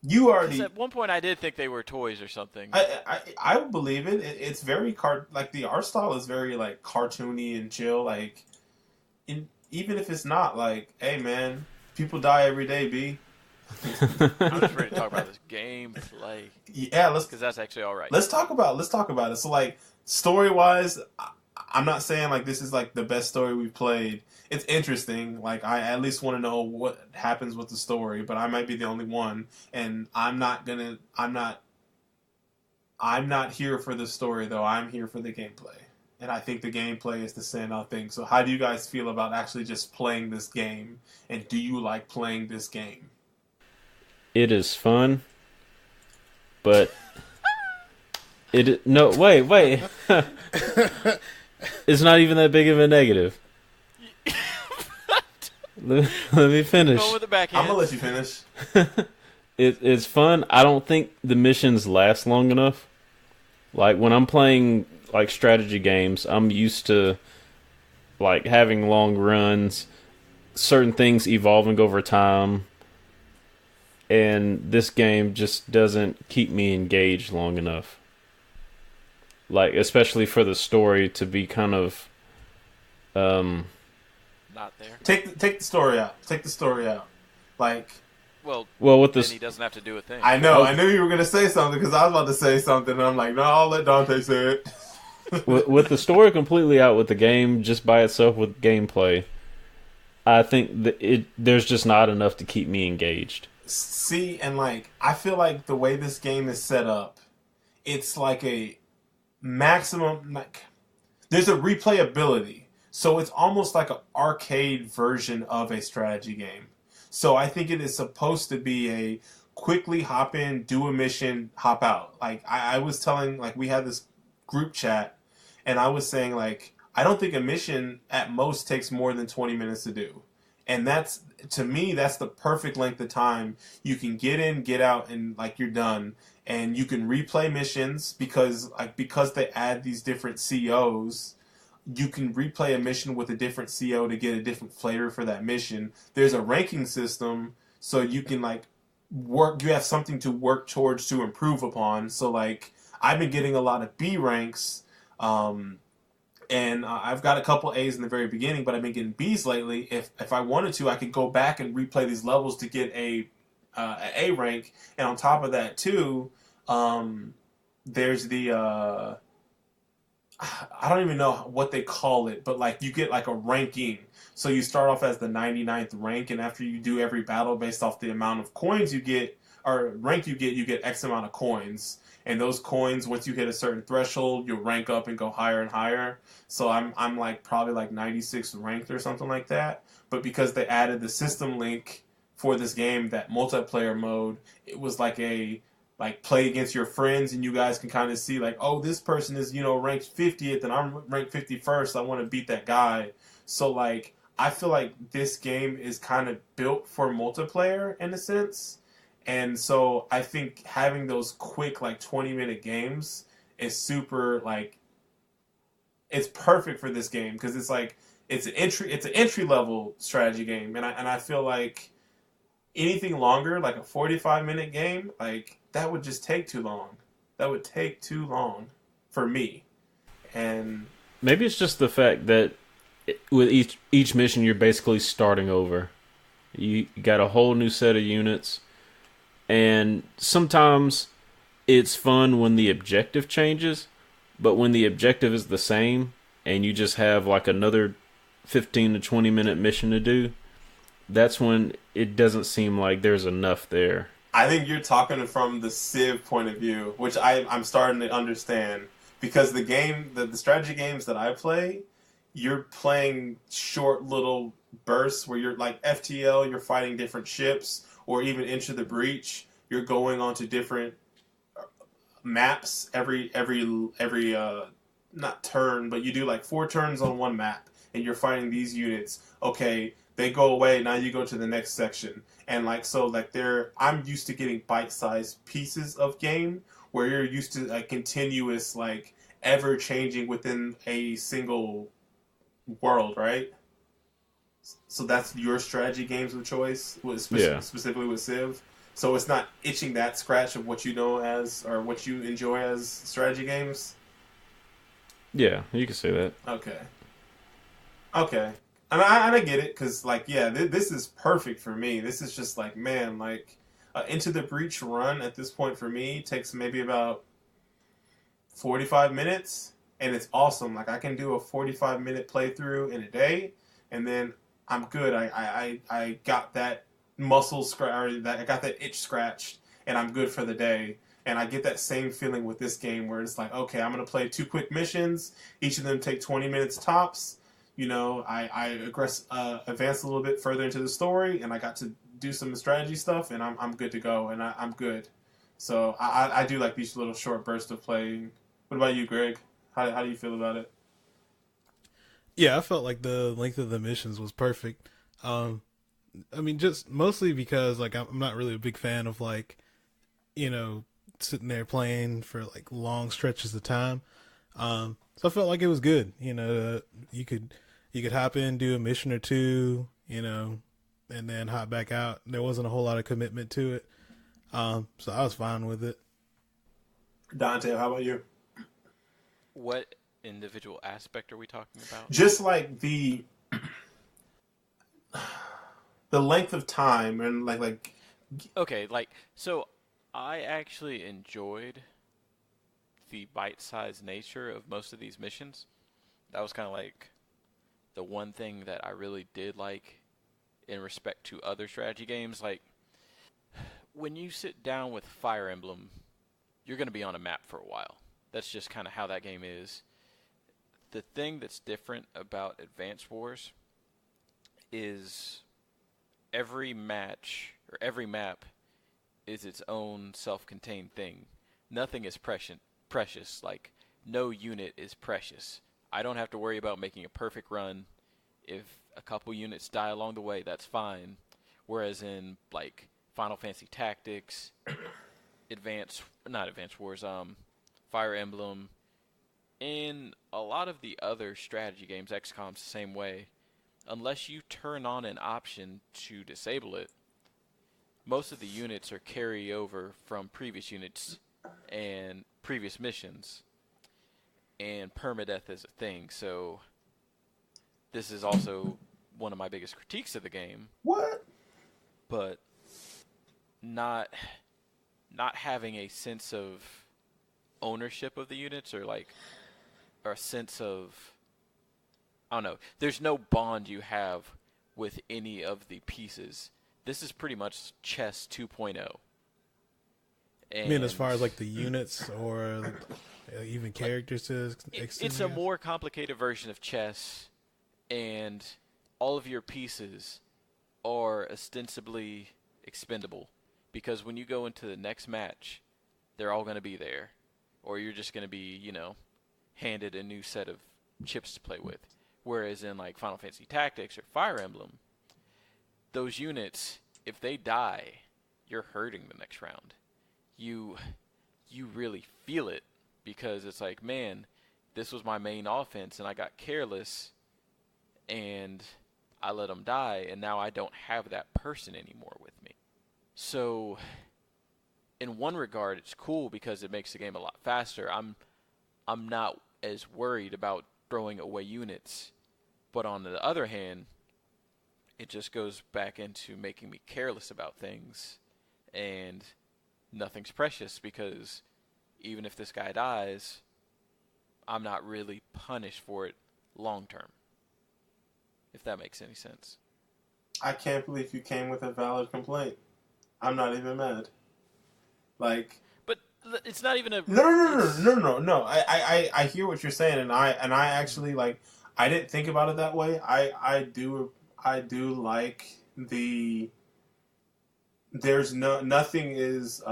S1: you already...
S3: At one point I did think they were toys or something.
S1: I would believe it. It's very... like, the art style is very, like, cartoony and chill, like... Even if it's not, like, hey, man, people die every day, B.
S3: I'm just ready to talk about this gameplay.
S1: Yeah,
S3: because that's actually all right.
S1: Let's talk about it. So, like, story-wise, I'm not saying, like, this is, like, the best story we've played. It's interesting. Like, I at least want to know what happens with the story, but I might be the only one, and I'm not here for the story, though. I'm here for the gameplay. And I think the gameplay is the standout thing. So how do you guys feel about actually just playing this game? And do you like playing this game?
S4: it is fun, but no, wait. It's not even that big of a negative. Let me finish.
S3: Go with the backhand.
S1: I'm gonna let you finish.
S4: It's fun. I don't think the missions last long enough. Like when I'm playing like strategy games, I'm used to like having long runs, certain things evolving over time, and this game just doesn't keep me engaged long enough. Like especially for the story to be kind of
S3: Not there.
S1: Take the story out. Take the story out. Like,
S3: Well,
S4: with
S3: then
S4: this
S3: he doesn't have to do a thing.
S1: I know. I knew you were gonna say something because I was about to say something, and I'm like, no, I'll let Dante say it.
S4: with the story completely out with the game just by itself with gameplay, I think that there's just not enough to keep me engaged.
S1: See, and like, I feel like the way this game is set up, it's like a maximum, like, there's a replayability. So it's almost like an arcade version of a strategy game. So I think it is supposed to be a quickly hop in, do a mission, hop out. Like, I was telling, like, we had this group chat, and I was saying, like, I don't think a mission at most takes more than 20 minutes to do. And that's, to me, that's the perfect length of time. You can get in, get out, and, like, you're done. And you can replay missions because they add these different COs. You can replay a mission with a different CO to get a different flavor for that mission. There's a ranking system, so you can, like, work. You have something to work towards to improve upon. So, like, I've been getting a lot of B ranks, and I've got a couple A's in the very beginning, but I've been getting B's lately. If I wanted to, I could go back and replay these levels to get an A rank. And on top of that, too, there's the I don't even know what they call it, but like you get like a ranking. So you start off as the 99th rank, and after you do every battle based off the amount of coins you get or rank you get X amount of coins. And those coins, once you hit a certain threshold, you'll rank up and go higher and higher. So I'm like probably like 96th ranked or something like that. But because they added the system link for this game, that multiplayer mode, it was like a play against your friends, and you guys can kind of see like, oh, this person is, ranked 50th and I'm ranked 51st. I want to beat that guy. So like, I feel like this game is kind of built for multiplayer in a sense. And so I think having those quick, like 20-minute games is super, like, it's perfect for this game because it's like, it's an entry level strategy game. And I feel like anything longer, like a 45-minute game, like, that would just take too long. That would take too long for me. And
S4: maybe it's just the fact that with each mission, you're basically starting over. You got a whole new set of units, and sometimes it's fun when the objective changes, but when the objective is the same and you just have like another 15 to 20 minute mission to do, that's when it doesn't seem like there's enough there.
S1: I think you're talking from the Civ point of view, which I'm starting to understand. Because the strategy games that I play, you're playing short little bursts where you're like FTL, you're fighting different ships, or even Into the Breach, you're going onto different maps every not turn, but you do like 4 turns on one map, and you're fighting these units. Okay, they go away, now you go to the next section. And like, so like I'm used to getting bite-sized pieces of game where you're used to a continuous, like, ever changing within a single world, right? So that's your strategy games of choice, specifically with Civ. So it's not itching that scratch of what you know as, or what you enjoy as strategy games.
S4: Yeah, you can say that.
S1: Okay. And I get it, because, like, yeah, this is perfect for me. This is just, like, man, like, Into the Breach run at this point for me takes maybe about 45 minutes, and it's awesome. Like, I can do a 45-minute playthrough in a day, and then I'm good. I got that muscle scratch, I got that itch scratched, and I'm good for the day. And I get that same feeling with this game where it's like, okay, I'm going to play 2 quick missions. Each of them take 20 minutes tops. I advance a little bit further into the story, and I got to do some strategy stuff, and I'm good to go, and I'm good. So I do like these little short bursts of playing. What about you, Greg? How do you feel about it?
S2: Yeah, I felt like the length of the missions was perfect. Um, I mean, just mostly because like I'm not really a big fan of like you know sitting there playing for like long stretches of time. So I felt like it was good. You could hop in, do a mission or two, and then hop back out. There wasn't a whole lot of commitment to it. So I was fine with it.
S1: Dante, how about you?
S3: What individual aspect are we talking about?
S1: Just like the length of time and like
S3: Okay, so I actually enjoyed the bite-sized nature of most of these missions. That was kind of like the one thing that I really did like in respect to other strategy games. Like when you sit down with Fire Emblem, you're going to be on a map for a while. That's just kind of how that game is. The thing that's different about Advance Wars is every match or every map is its own self-contained thing. Nothing is precious. Like no unit is precious. I don't have to worry about making a perfect run. If a couple units die along the way, that's fine. Whereas in like Final Fantasy Tactics, not Advance Wars, Fire Emblem, and a lot of the other strategy games, XCOM's the same way. Unless you turn on an option to disable it, most of the units are carryover from previous units and previous missions, and permadeath is a thing. So this is also one of my biggest critiques of the game.
S1: what?
S3: But not having a sense of ownership of the units or a sense of, I don't know. There's no bond you have with any of the pieces. This is pretty much chess 2.0.
S2: I mean, as far as like the units or even characters to
S3: it's a more complicated version of chess, and all of your pieces are ostensibly expendable because when you go into the next match, they're all going to be there, or you're just going to be, handed a new set of chips to play with. Whereas in like Final Fantasy Tactics or Fire Emblem, those units, if they die, you're hurting the next round. You really feel it because it's like, man, this was my main offense and I got careless and I let them die and now I don't have that person anymore with me. So in one regard, it's cool because it makes the game a lot faster. I'm not as worried about throwing away units. But on the other hand, it just goes back into making me careless about things. And nothing's precious because even if this guy dies, I'm not really punished for it long term. If that makes any sense.
S1: I can't believe you came with a valid complaint. I'm not even mad. Like,
S3: but it's not even a
S1: no. I hear what you're saying, and I actually like. I didn't think about it that way. I do like the. There's nothing is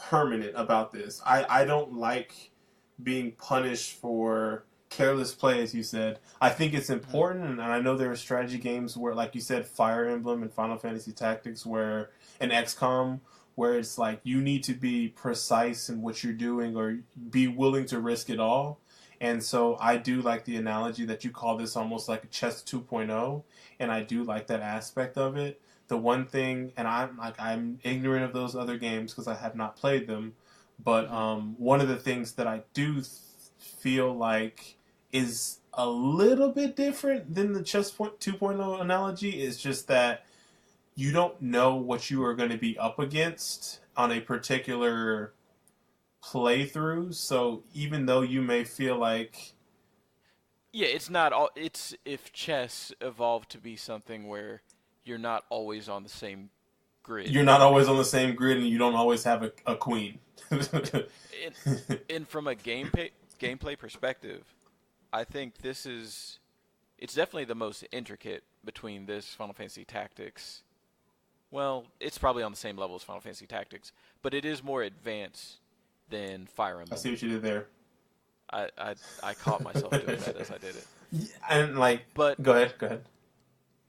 S1: permanent about this. I don't like being punished for careless play, as you said. I think it's important, and I know there are strategy games where, like you said, Fire Emblem and Final Fantasy Tactics, where and XCOM, where it's like you need to be precise in what you're doing or be willing to risk it all. And so I do like the analogy that you call this almost like a chess 2.0, and I do like that aspect of it. The one thing, and I'm ignorant of those other games because I have not played them, but one of the things that I do feel like is a little bit different than the chess 2.0 analogy is just that you don't know what you are going to be up against on a particular playthrough. So even though you may feel like,
S3: yeah, it's not all. It's if chess evolved to be something where you're not always on the same grid.
S1: You're not always on the same grid, and you don't always have a queen.
S3: And from a gameplay perspective, I think it's definitely the most intricate between this Final Fantasy Tactics Well, it's probably on the same level as Final Fantasy Tactics, but it is more advanced than Fire
S1: I
S3: Emblem.
S1: see what you did there.
S3: I caught myself doing that as I did it.
S1: And like,
S3: But
S1: go ahead.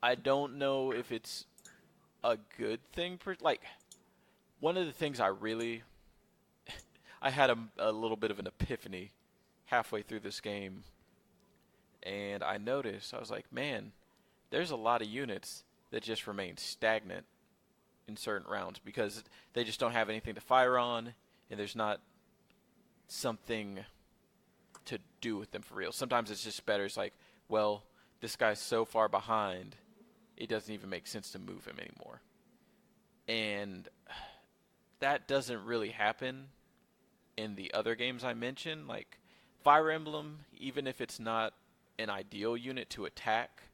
S3: I don't know if it's a good thing. Like, one of the things I had a little bit of an epiphany halfway through this game, and I noticed, I was like, man, there's a lot of units that just remain stagnant in certain rounds because they just don't have anything to fire on, and there's not something to do with them for real. Sometimes it's just better. It's like, well, this guy's so far behind, it doesn't even make sense to move him anymore. And that doesn't really happen in the other games I mentioned. Like Fire Emblem, even if it's not an ideal unit to attack,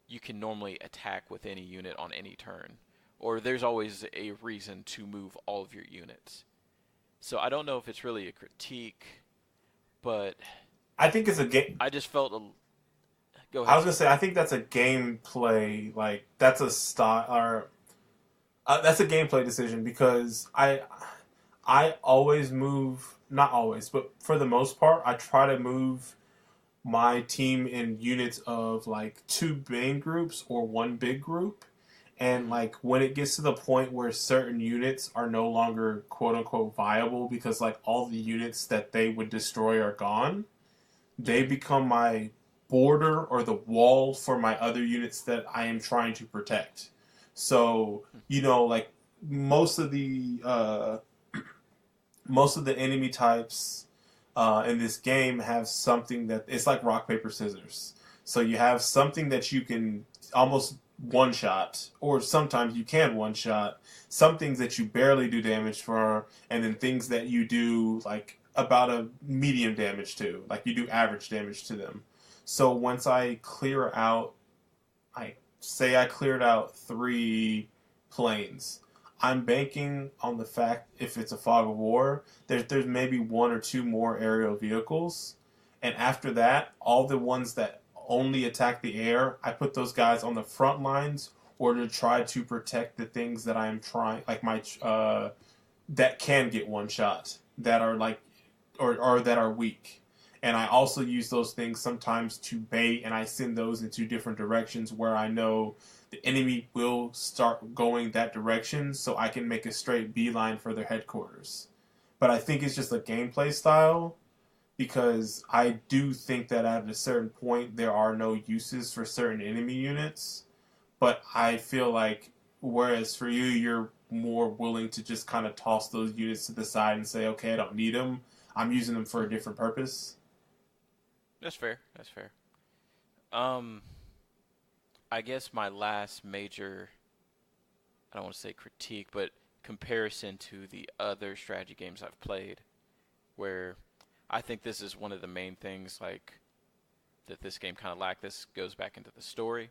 S3: you can normally attack with any unit on any turn. Or there's always a reason to move all of your units. So I don't know if it's really a critique, but
S1: I think it's a game.
S3: I just felt Go
S1: I
S3: ahead.
S1: was gonna say I think that's a gameplay, like that's a style, or that's a gameplay decision because I always move, not always, but for the most part, I try to move my team in units of like two main groups or one big group. And like when it gets to the point where certain units are no longer quote unquote viable because like all the units that they would destroy are gone, they become my border or the wall for my other units that I am trying to protect. So, like most of the enemy types in this game have something that it's like rock paper scissors. So you have something that you can almost one shot, or sometimes you can one shot. Some things that you barely do damage for, and then things that you do like about a medium damage to, like you do average damage to them. So once I clear out, I say I cleared out 3 planes. I'm banking on the fact if it's a fog of war, there's maybe 1 or 2 more aerial vehicles, and after that, all the ones that only attack the air, I put those guys on the front lines or to try to protect the things that I am trying, like my that can get one shot, that are like or that are weak. And I also use those things sometimes to bait, and I send those into different directions where I know the enemy will start going that direction, so I can make a straight beeline for their headquarters. But I think it's just a gameplay style, because I do think that at a certain point there are no uses for certain enemy units. But I feel like, whereas for you, you're more willing to just kind of toss those units to the side and say, okay, I don't need them. I'm using them for a different purpose.
S3: That's fair. That's fair. I guess my last major, I don't want to say critique, but comparison to the other strategy games I've played, where I think this is one of the main things like that this game kind of lacked. This goes back into the story.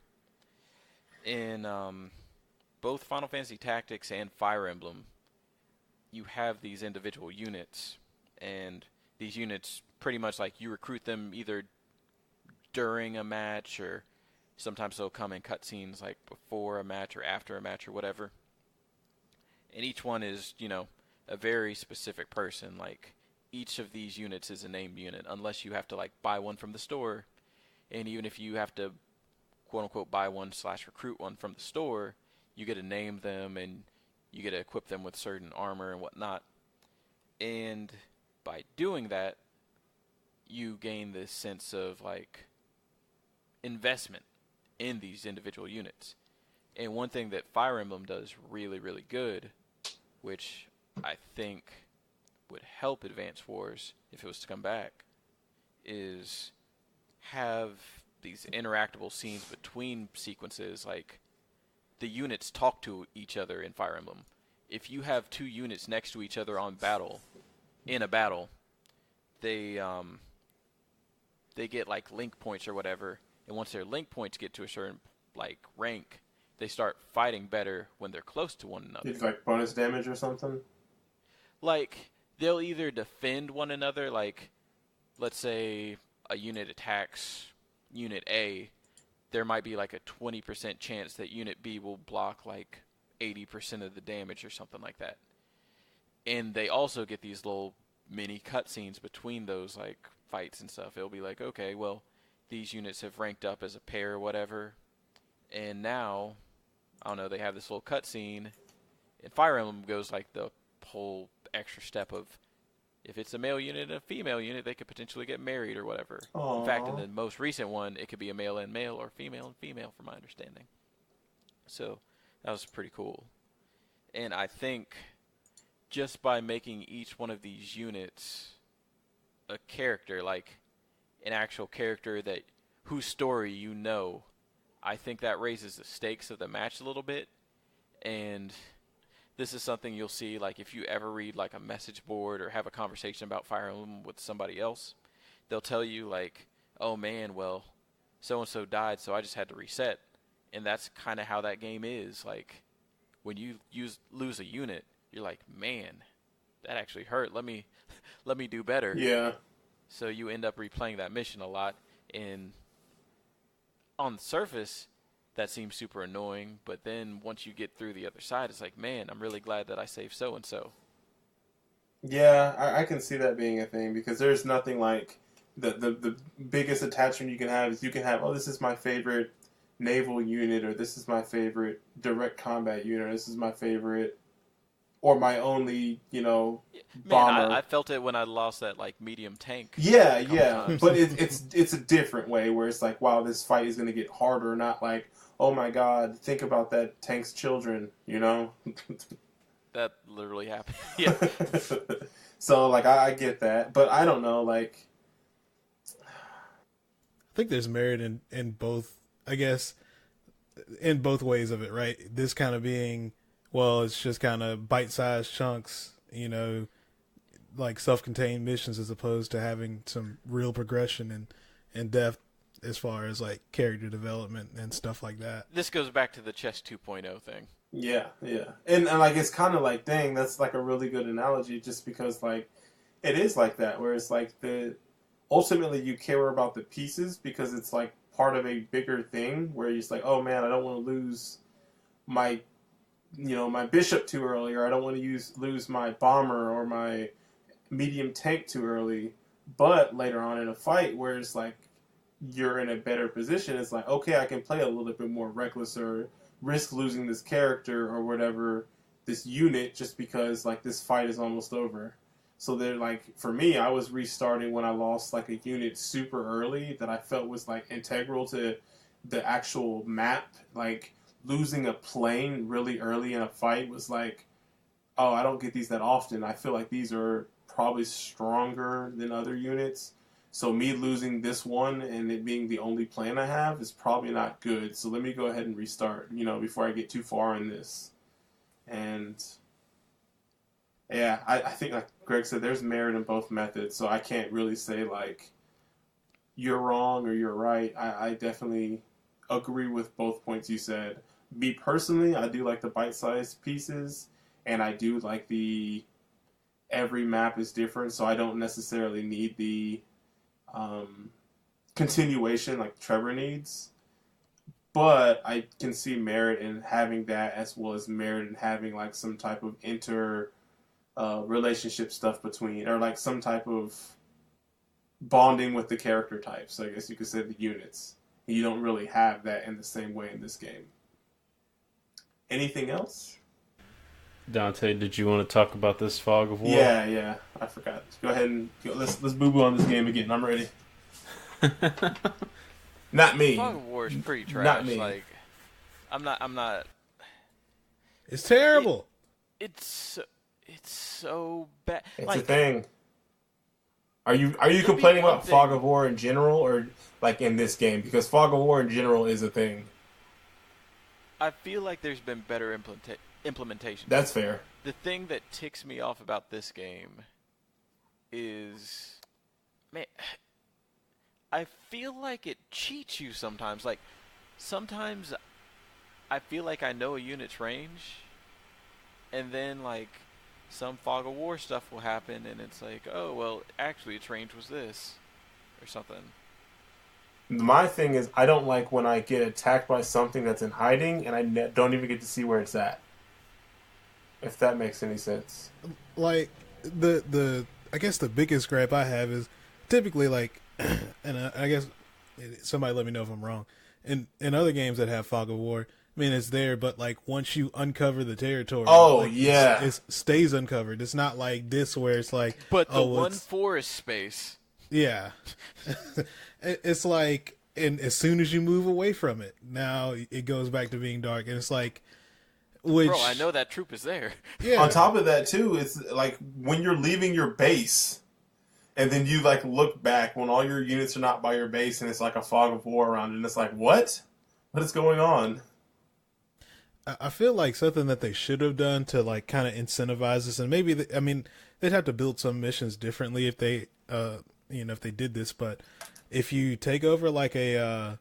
S3: In both Final Fantasy Tactics and Fire Emblem, you have these individual units, and these units pretty much like you recruit them either during a match, or sometimes they'll come in cutscenes like before a match or after a match or whatever. And each one is, a very specific person. Like each of these units is a named unit, unless you have to like buy one from the store. And even if you have to quote unquote buy one / recruit one from the store, you get to name them and you get to equip them with certain armor and whatnot. And by doing that, you gain this sense of like investment in these individual units. And one thing that Fire Emblem does really, really good, which I think would help Advance Wars if it was to come back, is have these interactable scenes between sequences. Like the units talk to each other in Fire Emblem. If you have 2 units next to each other in a battle, they get like link points or whatever, and once their link points get to a certain like rank, they start fighting better when they're close to one another.
S1: It's like bonus damage or something?
S3: Like they'll either defend one another, like let's say a unit attacks Unit A, there might be like a 20% chance that Unit B will block like 80% of the damage or something like that. And they also get these little mini cutscenes between those like fights and stuff. It'll be like, okay, well, these units have ranked up as a pair or whatever, and now, I don't know, they have this little cutscene. And Fire Emblem goes like the whole extra step of, if it's a male unit and a female unit, they could potentially get married or whatever.
S1: Aww.
S3: In fact, in the most recent one, it could be a male and male or female and female, from my understanding. So that was pretty cool. And I think just by making each one of these units a character, like an actual character that whose story you know, I think that raises the stakes of the match a little bit. And this is something you'll see, like, if you ever read, like, a message board or have a conversation about Fire Emblem with somebody else, they'll tell you, like, oh, man, well, so-and-so died, so I just had to reset. And that's kind of how that game is. Like, when you lose a unit, you're like, man, that actually hurt. Let me do better.
S1: Yeah.
S3: So you end up replaying that mission a lot. And on the surface, that seems super annoying, but then once you get through the other side, it's like, man, I'm really glad that I saved so-and-so.
S1: Yeah, I can see that being a thing, because there's nothing like the biggest attachment you can have is you can have, oh, this is my favorite naval unit, or this is my favorite direct combat unit, or this is my favorite, or my only, bomber.
S3: Man, I felt it when I lost that, like, medium tank.
S1: Yeah,
S3: times.
S1: but it's a different way, where it's like, wow, this fight is going to get harder, not like, oh my god, think about that tank's children,
S3: That literally happened. Yeah.
S1: So, like, I get that, but I don't know, like,
S2: I think there's merit in both, I guess, in both ways of it, right? This kind of being, well, it's just kind of bite-sized chunks, like self-contained missions, as opposed to having some real progression and depth as far as like character development and stuff like that.
S3: This goes back to the Chess 2.0 thing.
S1: Yeah. And like, it's kind of like, dang, that's like a really good analogy, just because, like, it is like that, where it's like ultimately you care about the pieces because it's like part of a bigger thing, where you're just like, oh man, I don't want to lose my bishop too early, or I don't want to lose my bomber or my medium tank too early. But later on in a fight where it's like you're in a better position, it's like, okay, I can play a little bit more reckless or risk losing this character or whatever, this unit, just because like this fight is almost over. So they're like, for me, I was restarting when I lost like a unit super early that I felt was like integral to the actual map. Like, losing a plane really early in a fight was like, oh, I don't get these that often. I feel like these are probably stronger than other units. So me losing this one and it being the only plan I have is probably not good. So let me go ahead and restart, before I get too far in this. And yeah, I think, like Greg said, there's merit in both methods. So I can't really say like you're wrong or you're right. I definitely agree with both points you said. Me personally, I do like the bite-sized pieces, and I do like every map is different, so I don't necessarily need the continuation like Trevor needs. But I can see merit in having that, as well as merit in having like some type of relationship stuff between, or like some type of bonding with the character types. I guess you could say the units. You don't really have that in the same way in this game. Anything else?
S4: Dante, did you want to talk about this Fog of War?
S1: Yeah. I forgot. Go ahead and let's boo-boo on this game again. I'm ready. Not me.
S3: Fog of War is pretty trash.
S1: Not me.
S3: Like, I'm not.
S2: It's terrible.
S3: It's so bad.
S1: It's
S3: like,
S1: a thing. Are you complaining about Fog of War in general, or like in this game? Because Fog of War in general is a thing.
S3: I feel like there's been better implementation.
S1: That's fair.
S3: The thing that ticks me off about this game is, man, I feel like it cheats you sometimes. Like, sometimes I feel like I know a unit's range, and then, like, some Fog of War stuff will happen, and it's like, oh, well, actually, its range was this, or something.
S1: My thing is, I don't like when I get attacked by something that's in hiding, and I don't even get to see where it's at. if that makes any sense.
S2: Like the I guess the biggest gripe I have is typically like, and I guess somebody let me know if I'm wrong. In other games that have fog of war, I mean it's there, but like once you uncover the territory, like, it stays uncovered. It's not like this where it's like,
S3: but the one forest space.
S2: Yeah, it's like, and as soon as you move away from it, now it goes back to being dark, and it's like. Which,
S3: bro, I know that troop is there.
S1: Yeah. On top of that, too, it's like when you're leaving your base, and then you like look back when all your units are not by your base, and it's like a fog of war around it, and it's like, what? What is going on?
S2: I feel like something that they should have done to like kind of incentivize this, and maybe they'd have to build some missions differently if they, if they did this. But if you take over like a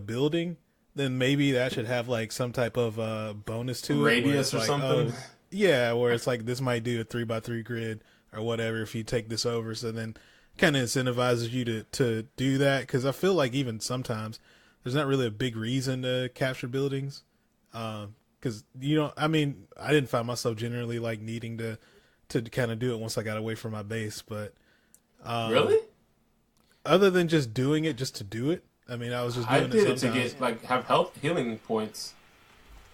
S2: building. Then maybe that should have like some type of bonus to
S1: radius or something.
S2: Where it's like this might do a 3x3 grid or whatever if you take this over. So then kind of incentivizes you to do that, because I feel like even sometimes there's not really a big reason to capture buildings. Because I didn't find myself generally like needing to kind of do it once I got away from my base, but
S1: really,
S2: other than just doing it just to do it. I mean, I was just doing
S1: it to get like have health healing points.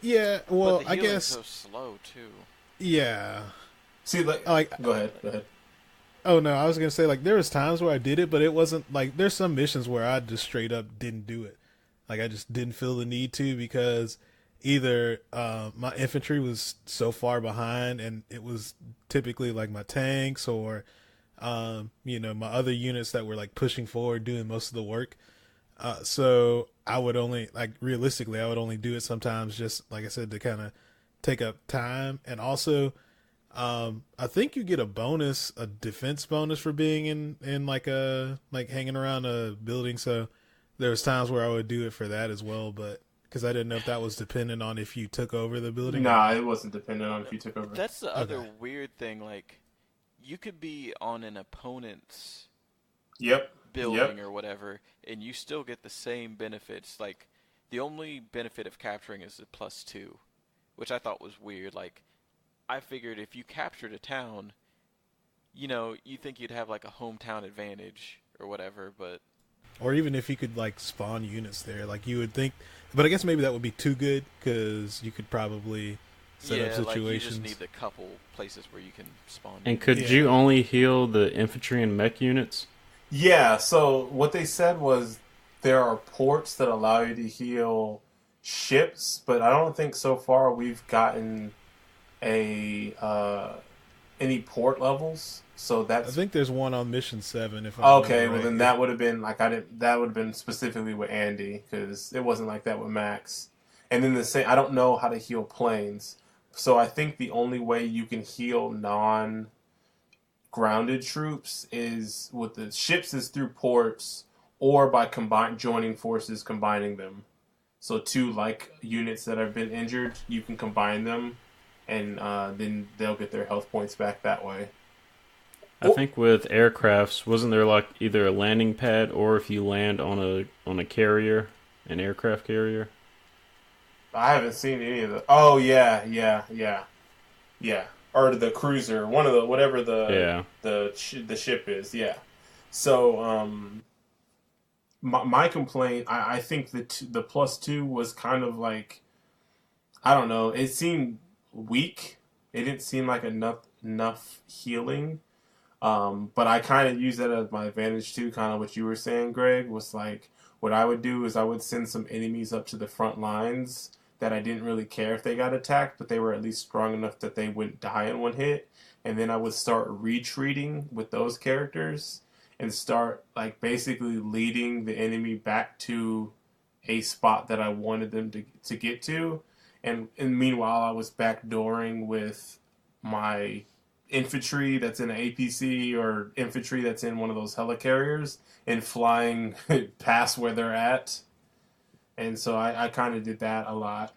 S2: Yeah, well,
S3: but the
S2: I guess
S3: so slow too.
S2: Yeah.
S1: See, like go ahead.
S2: Oh no, I was gonna say like there was times where I did it, but it wasn't like there's some missions where I just straight up didn't do it. Like I just didn't feel the need to, because either my infantry was so far behind, and it was typically like my tanks or my other units that were like pushing forward doing most of the work. So I would only realistically I would only do it sometimes just like I said to kind of take up time. And also I think you get a defense bonus for being in like hanging around a building. So there was times where I would do it for that as well, but because I didn't know if that was dependent on if you took over the building.
S1: Nah, it wasn't dependent on if you took over.
S3: That's the other weird thing. Like you could be on an opponent's building or whatever, and you still get the same benefits. Like the only benefit of capturing is the +2, which I thought was weird. Like I figured if you captured a town, you think you'd have like a hometown advantage or whatever, but
S2: or even if you could like spawn units there, like you would think. But I guess maybe that would be too good, because you could probably set up situations.
S3: Like you just need the couple places where you can spawn.
S4: And could you only heal the infantry and mech units?
S1: Yeah, so what they said was there are ports that allow you to heal ships, but I don't think so far we've gotten any port levels. So that's.
S2: I think there's one on mission 7. If
S1: okay, well then that would have been like that would have been specifically with Andy, because it wasn't like that with Max. And then I don't know how to heal planes, so I think the only way you can heal grounded troops is with the ships is through ports or by joining forces, combining them. So two like units that have been injured, you can combine them, and then they'll get their health points back that way.
S4: I think with aircrafts, wasn't there like either a landing pad or if you land on a carrier, an aircraft carrier?
S1: I haven't seen any of the. Oh yeah. Or the cruiser, one of the whatever the ship is. Yeah. So my complaint, I think the +2 was kind of like, I don't know. It seemed weak. It didn't seem like enough healing. But I kind of use that as my advantage too. Kind of what you were saying, Greg, was like what I would do is I would send some enemies up to the front lines that I didn't really care if they got attacked, but they were at least strong enough that they wouldn't die in one hit. And then I would start retreating with those characters and start like basically leading the enemy back to a spot that I wanted them to get to. And meanwhile, I was backdooring with my infantry that's in an APC or infantry that's in one of those helicarriers and flying past where they're at. And so I kind of did that a lot.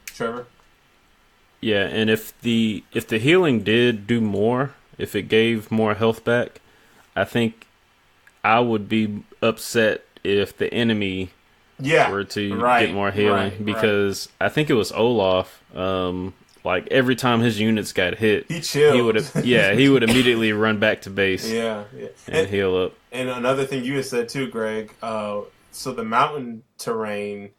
S1: Trevor?
S4: Yeah, and if the healing did do more, if it gave more health back, I think I would be upset if the enemy were to get more healing, because I think it was Olaf like every time his units got hit,
S1: he chilled.
S4: He would immediately run back to base.
S1: Yeah.
S4: And heal up.
S1: And another thing you had said too, Greg. So the mountain terrain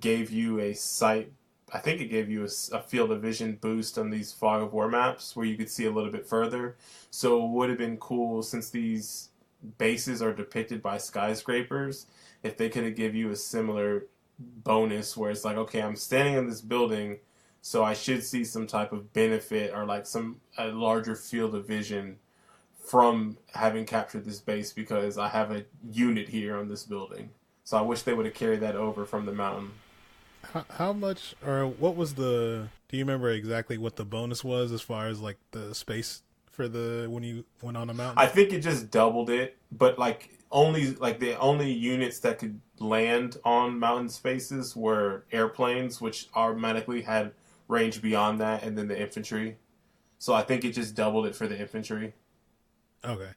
S1: gave you a sight. I think it gave you a field of vision boost on these fog of war maps where you could see a little bit further. So it would have been cool, since these bases are depicted by skyscrapers, if they could have give you a similar bonus where it's like, okay, I'm standing in this building, so I should see some type of benefit or like a larger field of vision from having captured this base because I have a unit here on this building. So I wish they would have carried that over from the mountain.
S2: How much, or what was do you remember exactly what the bonus was as far as like the space for when you went on a mountain?
S1: I think it just doubled it, but the only units that could land on mountain spaces were airplanes, which automatically had range beyond that, and then the infantry. So I think it just doubled it for the infantry.
S2: Okay.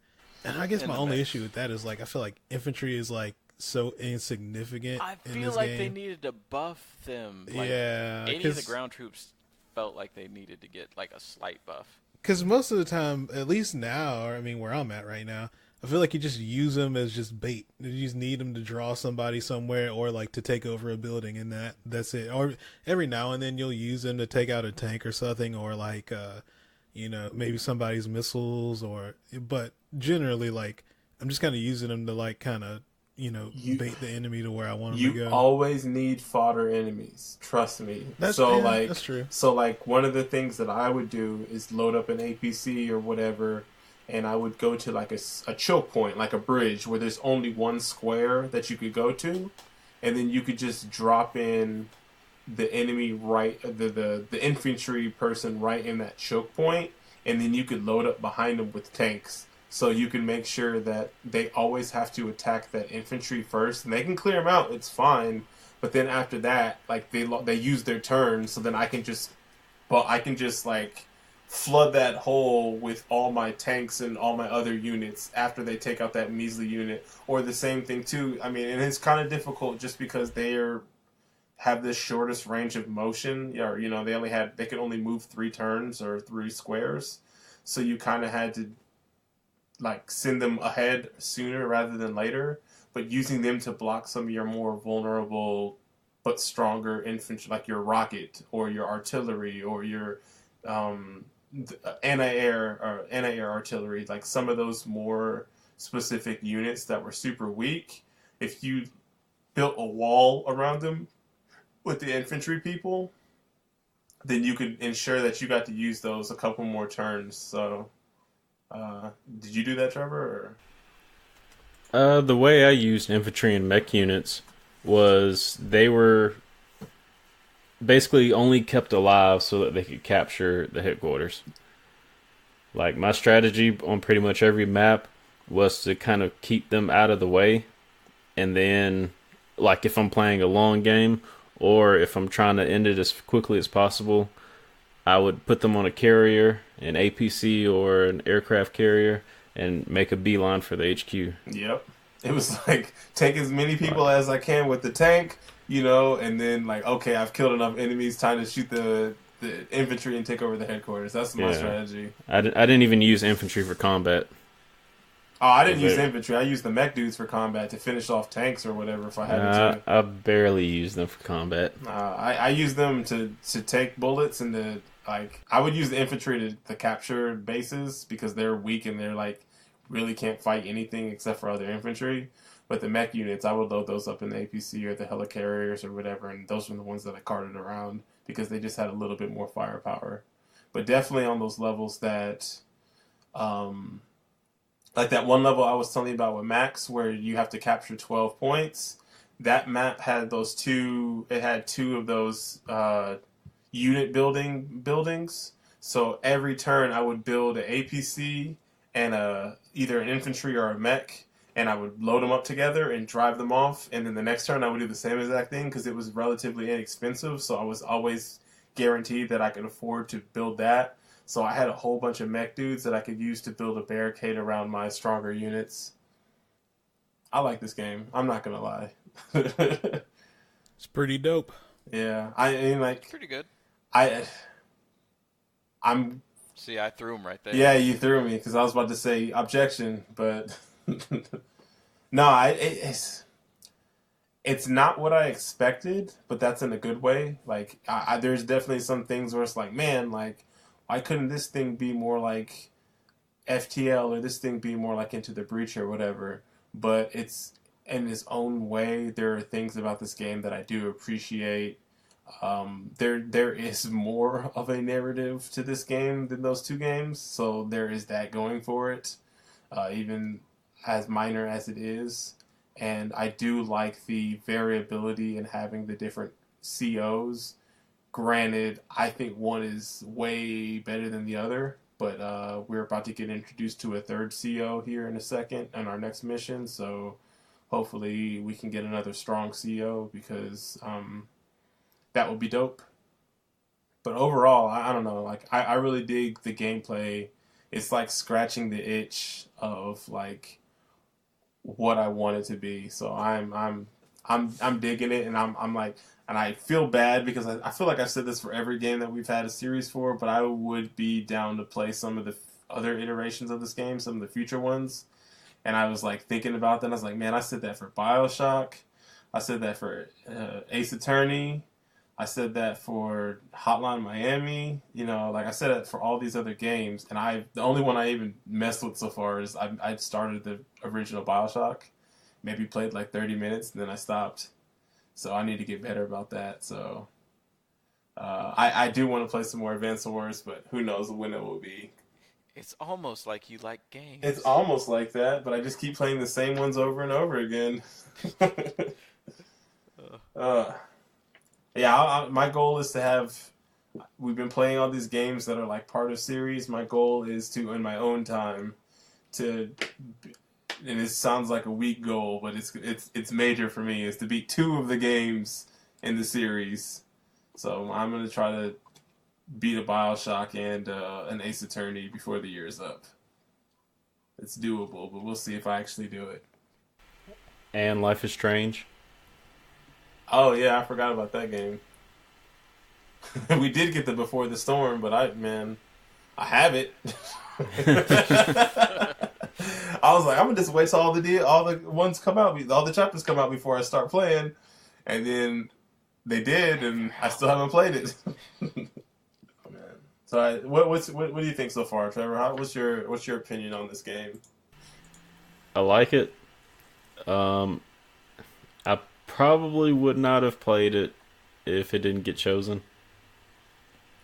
S2: And I guess my only issue with that is like I feel like infantry is like so insignificant.
S3: I
S2: in
S3: feel
S2: this
S3: like
S2: game.
S3: they needed to buff them. Like,
S2: yeah,
S3: any of the ground troops felt like they needed to get like a slight buff.
S2: Because most of the time, at least now, or I mean where I'm at right now, I feel like you just use them as just bait. You just need them to draw somebody somewhere or like to take over a building, and that's it. Or every now and then you'll use them to take out a tank or something, or like maybe somebody's missiles, but generally like I'm just kind of using them to like kind of bait the enemy to where I want them to go.
S1: You always need fodder enemies. Trust me.
S2: That's true.
S1: So like one of the things that I would do is load up an APC or whatever, and I would go to like a choke point, like a bridge where there's only one square that you could go to, and then you could just drop in the enemy the infantry person right in that choke point, and then you could load up behind them with tanks. So you can make sure that they always have to attack that infantry first, and they can clear them out. It's fine, but then after that, like they use their turn, so then I can just like flood that hole with all my tanks and all my other units after they take out that measly unit. Or the same thing too. I mean, and it's kind of difficult just because have the shortest range of motion, or they could only move 3 turns or 3 squares, so you kind of had to like send them ahead sooner rather than later, but using them to block some of your more vulnerable but stronger infantry, like your rocket or your artillery or your anti-air artillery, like some of those more specific units that were super weak. If you built a wall around them with the infantry people, then you could ensure that you got to use those a couple more turns. So did you do that, Trevor?
S4: Or? The way I used infantry and mech units was they were basically only kept alive so that they could capture the headquarters. Like, my strategy on pretty much every map was to kind of keep them out of the way, and then, like, if I'm playing a long game or if I'm trying to end it as quickly as possible, I would put them on a carrier, an APC or an aircraft carrier, and make a beeline for the HQ.
S1: Yep. It was like, take as many people as I can with the tank, and then like, okay, I've killed enough enemies, time to shoot the infantry and take over the headquarters. That's my strategy.
S4: I didn't even use infantry for combat.
S1: Oh, I didn't use infantry. I used the mech dudes for combat to finish off tanks or whatever if I had to.
S4: I barely used them for combat.
S1: I used them to take bullets and to, like, I would use the infantry to capture bases because they're weak and they're like really can't fight anything except for other infantry. But the mech units, I would load those up in the APC or the helicarriers or whatever, and those were the ones that I carted around because they just had a little bit more firepower. But definitely on those levels that, like that one level I was telling you about with Max, where you have to capture 12 points. That map had two of those unit buildings. So every turn I would build an APC and either an infantry or a mech, and I would load them up together and drive them off. And then the next turn I would do the same exact thing because it was relatively inexpensive. So I was always guaranteed that I could afford to build that. So I had a whole bunch of mech dudes that I could use to build a barricade around my stronger units. I like this game. I'm not going to lie.
S2: It's pretty dope.
S1: Yeah. I mean, like...
S3: Pretty good.
S1: I'm
S3: See, I threw him right there.
S1: yeah, you threw me because I was about to say objection, but no, it's not what I expected, but that's in a good way. Like, there's definitely some things where it's like, man, like, why couldn't this thing be more like FTL or this thing be more like Into the Breach or whatever? But it's in its own way. There are things about this game that I do appreciate. There is more of a narrative to this game than those two games, so there is that going for it, even as minor as it is. And I do like the variability in having the different COs. Granted, I think one is way better than the other, but we're about to get introduced to a third CO here in a second on our next mission, so hopefully we can get another strong CO because that would be dope. But overall, I don't know. Like, I really dig the gameplay. It's like scratching the itch of like what I want it to be. So I'm digging it, and I'm like, and I feel bad because I feel like I've said this for every game that we've had a series for, but I would be down to play some of the other iterations of this game, some of the future ones. And I was like thinking about that. And I was like, man, I said that for BioShock. I said that for Ace Attorney. I said that for Hotline Miami. You know, like I said it for all these other games. And the only one I even messed with so far is I started the original BioShock. Maybe played like 30 minutes and then I stopped. So I need to get better about that. So I do want to play some more Advance Wars, but who knows when it will be.
S3: It's almost like you like games.
S1: It's almost like that, but I just keep playing the same ones over and over again. Yeah, my goal is to have... We've been playing all these games that are like part of series. My goal is to, in my own time, to... And it sounds like a weak goal, but it's major for me, is to beat 2 of the games in the series. So I'm going to try to beat a BioShock and an Ace Attorney before the year's up. It's doable, but we'll see if I actually do it.
S4: And Life is Strange.
S1: Oh, yeah, I forgot about that game. We did get the Before the Storm, but I have it. I was like, I'm gonna just wait till all the ones come out, all the chapters come out before I start playing, and then they did, and I still haven't played it. Oh, man. So, what do you think so far, Trevor? What's your opinion on this game?
S4: I like it. I probably would not have played it if it didn't get chosen.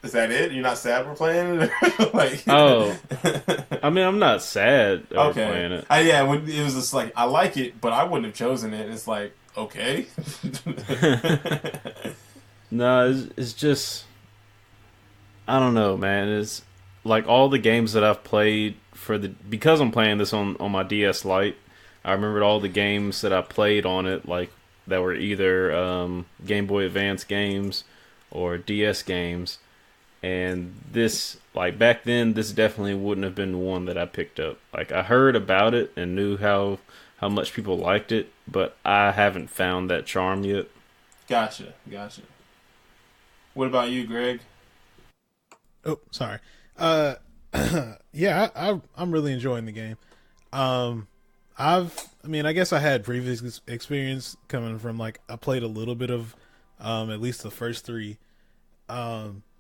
S1: Is that it? You're not sad we're playing it? Like,
S4: oh, I mean, I'm not sad over playing it.
S1: It was just like, I like it, but I wouldn't have chosen it. And it's like, okay.
S4: No, it's just, I don't know, man. It's like all the games that I've played because I'm playing this on my DS Lite. I remembered all the games that I played on it, like that were either Game Boy Advance games or DS games. And this, like back then, this definitely wouldn't have been one that I picked up. Like I heard about it and knew how much people liked it, but I haven't found that charm yet.
S1: Gotcha. What about you, Greg?
S2: Oh, sorry. Yeah, I'm really enjoying the game. I guess I had previous experience coming from like I played a little bit of at least the first 3.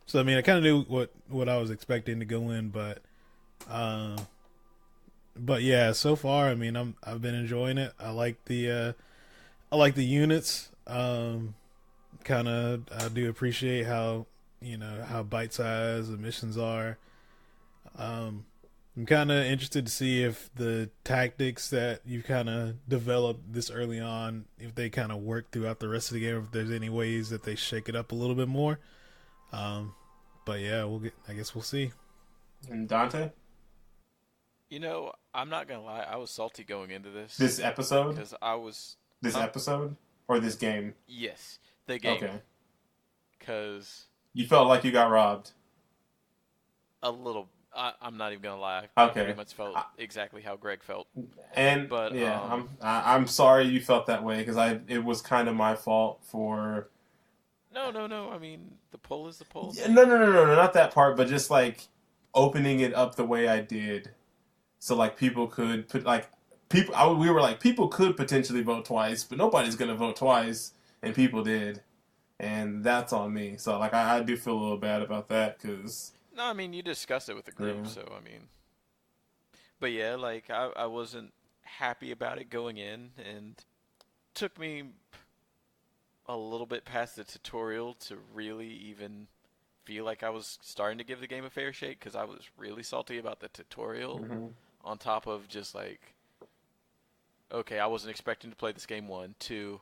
S2: So I mean, I kind of knew what I was expecting to go in, but yeah, so far, I mean, I've been enjoying it. I like the units. I do appreciate how bite sized the missions are. I'm kind of interested to see if the tactics that you've kind of developed this early on, if they kind of work throughout the rest of the game, if there's any ways that they shake it up a little bit more. But yeah, I guess we'll see.
S1: And Dante?
S3: I'm not gonna lie. I was salty going into this.
S1: This episode?
S3: Because I was...
S1: This episode? Or this game?
S3: Yes, the game.
S1: Okay.
S3: Because...
S1: You felt like you got robbed?
S3: A little. I'm not even gonna lie.
S1: I
S3: pretty much felt exactly how Greg felt.
S1: But I'm sorry you felt that way because it was kind of my fault for
S3: No. I mean, the poll is the poll.
S1: Yeah, no, not that part, but just like opening it up the way I did, so like people could put like we were like people could potentially vote twice, but nobody's gonna vote twice, and people did, and that's on me. So like I do feel a little bad about that because
S3: No, I mean, you discussed it with the group,
S1: yeah.
S3: so I mean, but yeah, like I wasn't happy about it going in, and took me a little bit past the tutorial to really even feel like I was starting to give the game a fair shake because I was really salty about the tutorial
S1: Mm-hmm.
S3: on top of just like, okay, I wasn't expecting to play this game. One, two,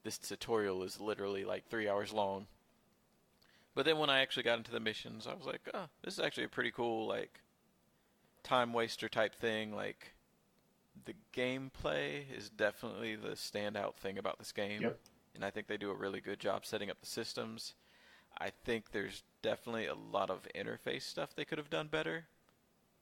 S3: this tutorial is literally like 3 hours long. But then when I actually got into the missions, I was like, oh, this is actually a pretty cool like time waster type thing. Like the gameplay is definitely the standout thing about this game.
S1: Yep.
S3: And I think they do a really good job setting up the systems. I think there's definitely a lot of interface stuff they could have done better.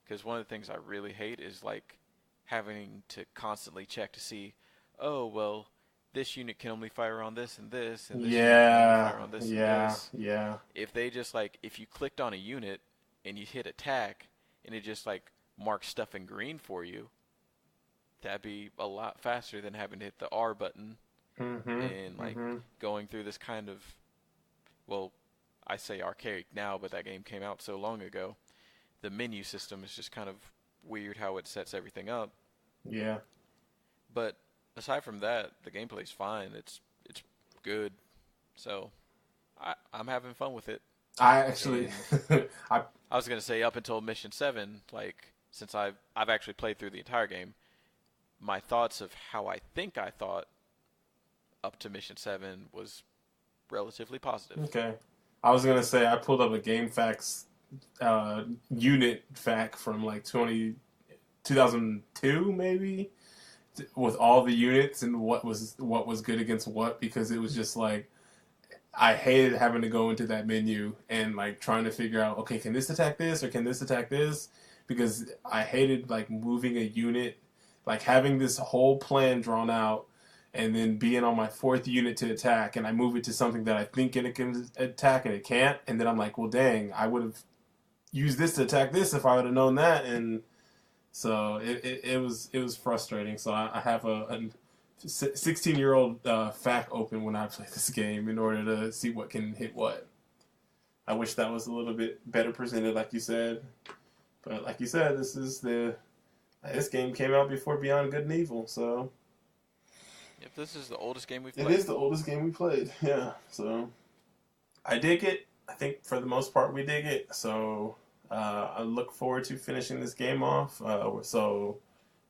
S3: Because one of the things I really hate is like having to constantly check to see, oh, well, this unit can only fire on this and this, and this unit can only fire on this and this.
S1: Yeah.
S3: If they just like, if you clicked on a unit and you hit attack and it just like marks stuff in green for you, that'd be a lot faster than having to hit the R button and like going through this kind of, well, I say archaic now, but that game came out so long ago. The menu system is just kind of weird how it sets everything up.
S1: Yeah.
S3: But aside from that, the gameplay's fine. It's good. So I'm having fun with it.
S1: I actually,
S3: I was gonna say up until mission 7, like since I've actually played through the entire game, my thoughts of how I think I thought up to mission 7 was relatively positive.
S1: Okay. I was gonna say I pulled up a GameFAQs unit fact from like 2002 maybe, with all the units and what was good against what, because it was just like I hated having to go into that menu and like trying to figure out, okay, can this attack this or can this attack this, because I hated like moving a unit, like having this whole plan drawn out and then being on my 4th unit to attack, and I move it to something that I think it can attack and it can't, and then I'm like, well, dang, I would have used this to attack this if I would have known that, and so it was frustrating. So I have a 16-year-old fact open when I play this game in order to see what can hit what. I wish that was a little bit better presented, like you said, but like you said, this game came out before Beyond Good and Evil, so.
S3: If this is the oldest game we've played.
S1: It is the oldest game we played, yeah. So, I dig it. I think for the most part we dig it. So, I look forward to finishing this game off. So,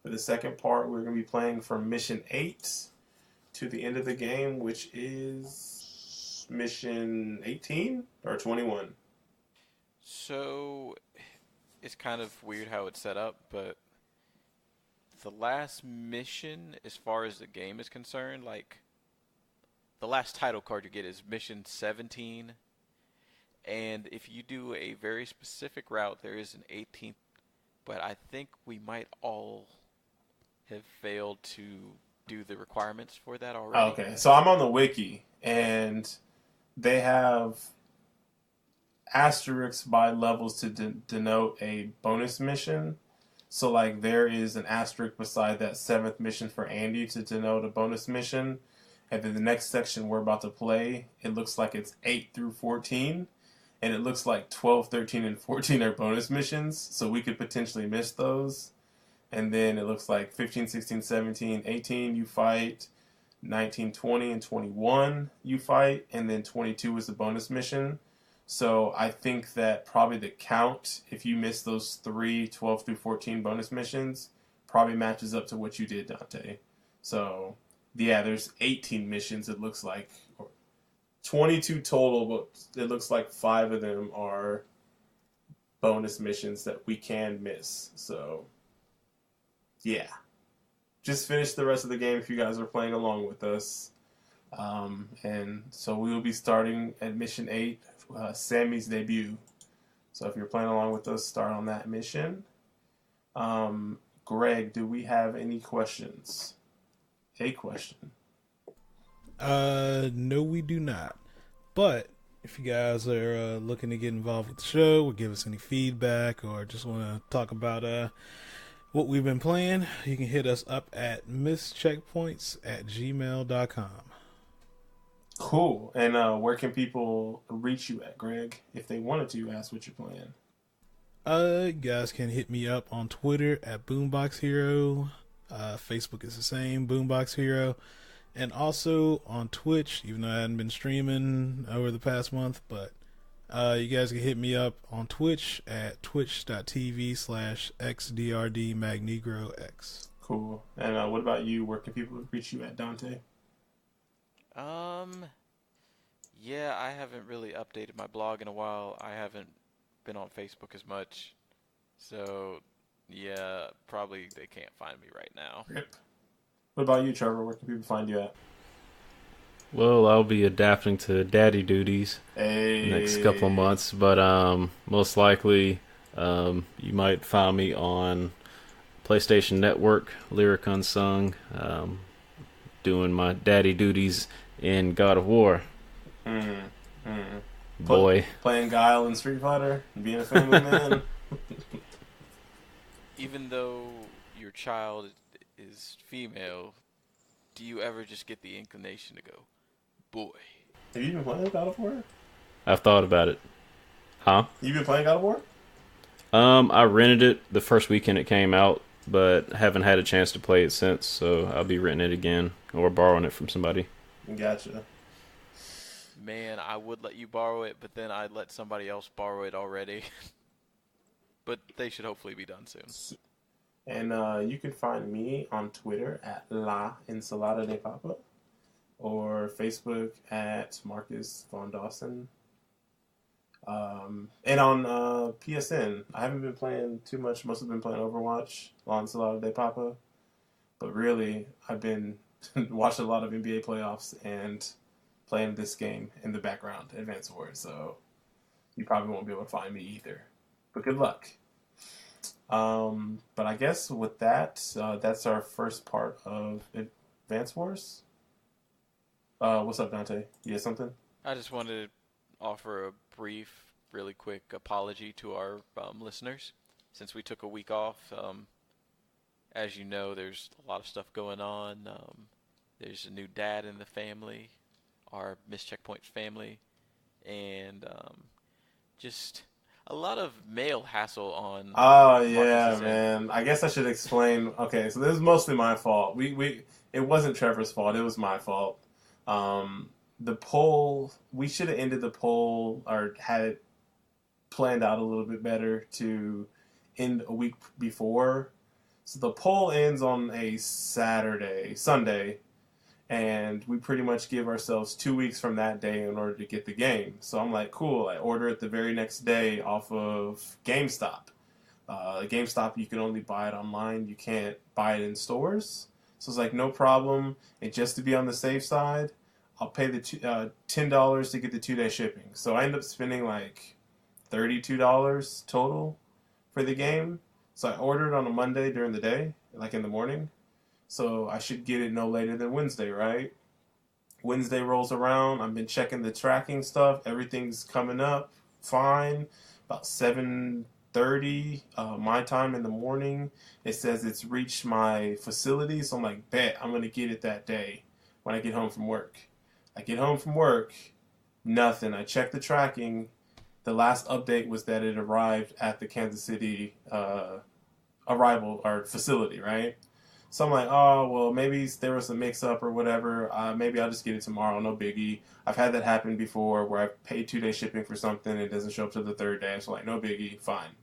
S1: for the second part, we're going to be playing from Mission 8 to the end of the game, which is Mission 18 or 21.
S3: So, it's kind of weird how it's set up, but the last mission, as far as the game is concerned, like, the last title card you get is Mission 17. And if you do a very specific route, there is an 18th. But I think we might all have failed to do the requirements for that already.
S1: Okay, so I'm on the wiki, and they have asterisks by levels to denote a bonus mission. So, like, there is an asterisk beside that 7th mission for Andy to denote a bonus mission. And then the next section we're about to play, it looks like it's 8 through 14. And it looks like 12, 13, and 14 are bonus missions. So we could potentially miss those. And then it looks like 15, 16, 17, 18 you fight. 19, 20, and 21 you fight. And then 22 is the bonus mission. So I think that probably the count, if you miss those 3, 12 through 14 bonus missions, probably matches up to what you did, Dante. So, yeah, there's 18 missions, it looks like. 22 total, but it looks like 5 of them are bonus missions that we can miss. So, yeah. Just finish the rest of the game if you guys are playing along with us. And so we will be starting at Mission 8, Sammy's debut. So if you're playing along with us, start on that mission. Greg, do we have any questions? A question.
S2: No, we do not. But if you guys are looking to get involved with the show or give us any feedback or just want to talk about what we've been playing, you can hit us up at misscheckpoints@gmail.com.
S1: Cool. And where can people reach you at, Greg, if they wanted to ask what you're playing?
S2: You guys can hit me up on Twitter at Boombox Hero. Facebook is the same, Boombox Hero. And also on Twitch, even though I hadn't been streaming over the past month, but you guys can hit me up on Twitch at twitch.tv/xdrdmagnegrox.
S1: Cool. And what about you? Where can people reach you at, Dante?
S3: Yeah, I haven't really updated my blog in a while. I haven't been on Facebook as much. So, yeah, probably they can't find me right now.
S1: Rip. What about you, Trevor? Where can people find you at?
S4: Well, I'll be adapting to daddy duties next couple of months, but most likely you might find me on PlayStation Network, Lyric Unsung, doing my daddy duties in God of War. Boy.
S1: Playing Guile in Street Fighter and being a family man.
S3: Even though your child is female, do you ever just get the inclination to go, boy?
S1: Have you been playing God of War?
S4: I've thought about it. Huh?
S1: You been playing God of War?
S4: I rented it the first weekend it came out, but haven't had a chance to play it since, so I'll be renting it again or borrowing it from somebody.
S1: Gotcha.
S3: Man, I would let you borrow it, but then I'd let somebody else borrow it already. But they should hopefully be done soon.
S1: And you can find me on Twitter at La Ensalada de Papa or Facebook at Marcus Von Dawson. And on PSN, I haven't been playing too much. Mostly been playing Overwatch, La Ensalada de Papa. But really, I've been watching a lot of NBA playoffs and playing this game in the background, Advance Wars. So you probably won't be able to find me either. But good luck. But I guess with that, that's our first part of Advance Wars. What's up, Dante? You have something?
S3: I just wanted to offer a brief, really quick apology to our listeners. Since we took a week off, as you know, there's a lot of stuff going on. There's a new dad in the family, our Miss Checkpoint family, and just a lot of mail hassle on.
S1: Oh yeah, man. I guess I should explain. Okay, so this is mostly my fault. It wasn't Trevor's fault. It was my fault. The poll, we should have ended the poll or had it planned out a little bit better to end a week before. So the poll ends on a Sunday, and we pretty much give ourselves 2 weeks from that day in order to get the game. So I'm like, cool, I order it the very next day off of GameStop. GameStop, you can only buy it online. You can't buy it in stores. So it's like, no problem. And just to be on the safe side, I'll pay the $10 to get the 2-day shipping. So I end up spending like $32 total for the game. So I ordered on a Monday during the day, like in the morning. So I should get it no later than Wednesday, right? Wednesday rolls around. I've been checking the tracking stuff. Everything's coming up fine. About 7:30 my time in the morning. It says it's reached my facility. So I'm like, bet I'm going to get it that day when I get home from work. I get home from work, nothing. I check the tracking. The last update was that it arrived at the Kansas City arrival or facility, right? So I'm like, oh, well, maybe there was a mix-up or whatever. Maybe I'll just get it tomorrow, no biggie. I've had that happen before where I've paid 2-day shipping for something and it doesn't show up till the third day. So like, no biggie, fine.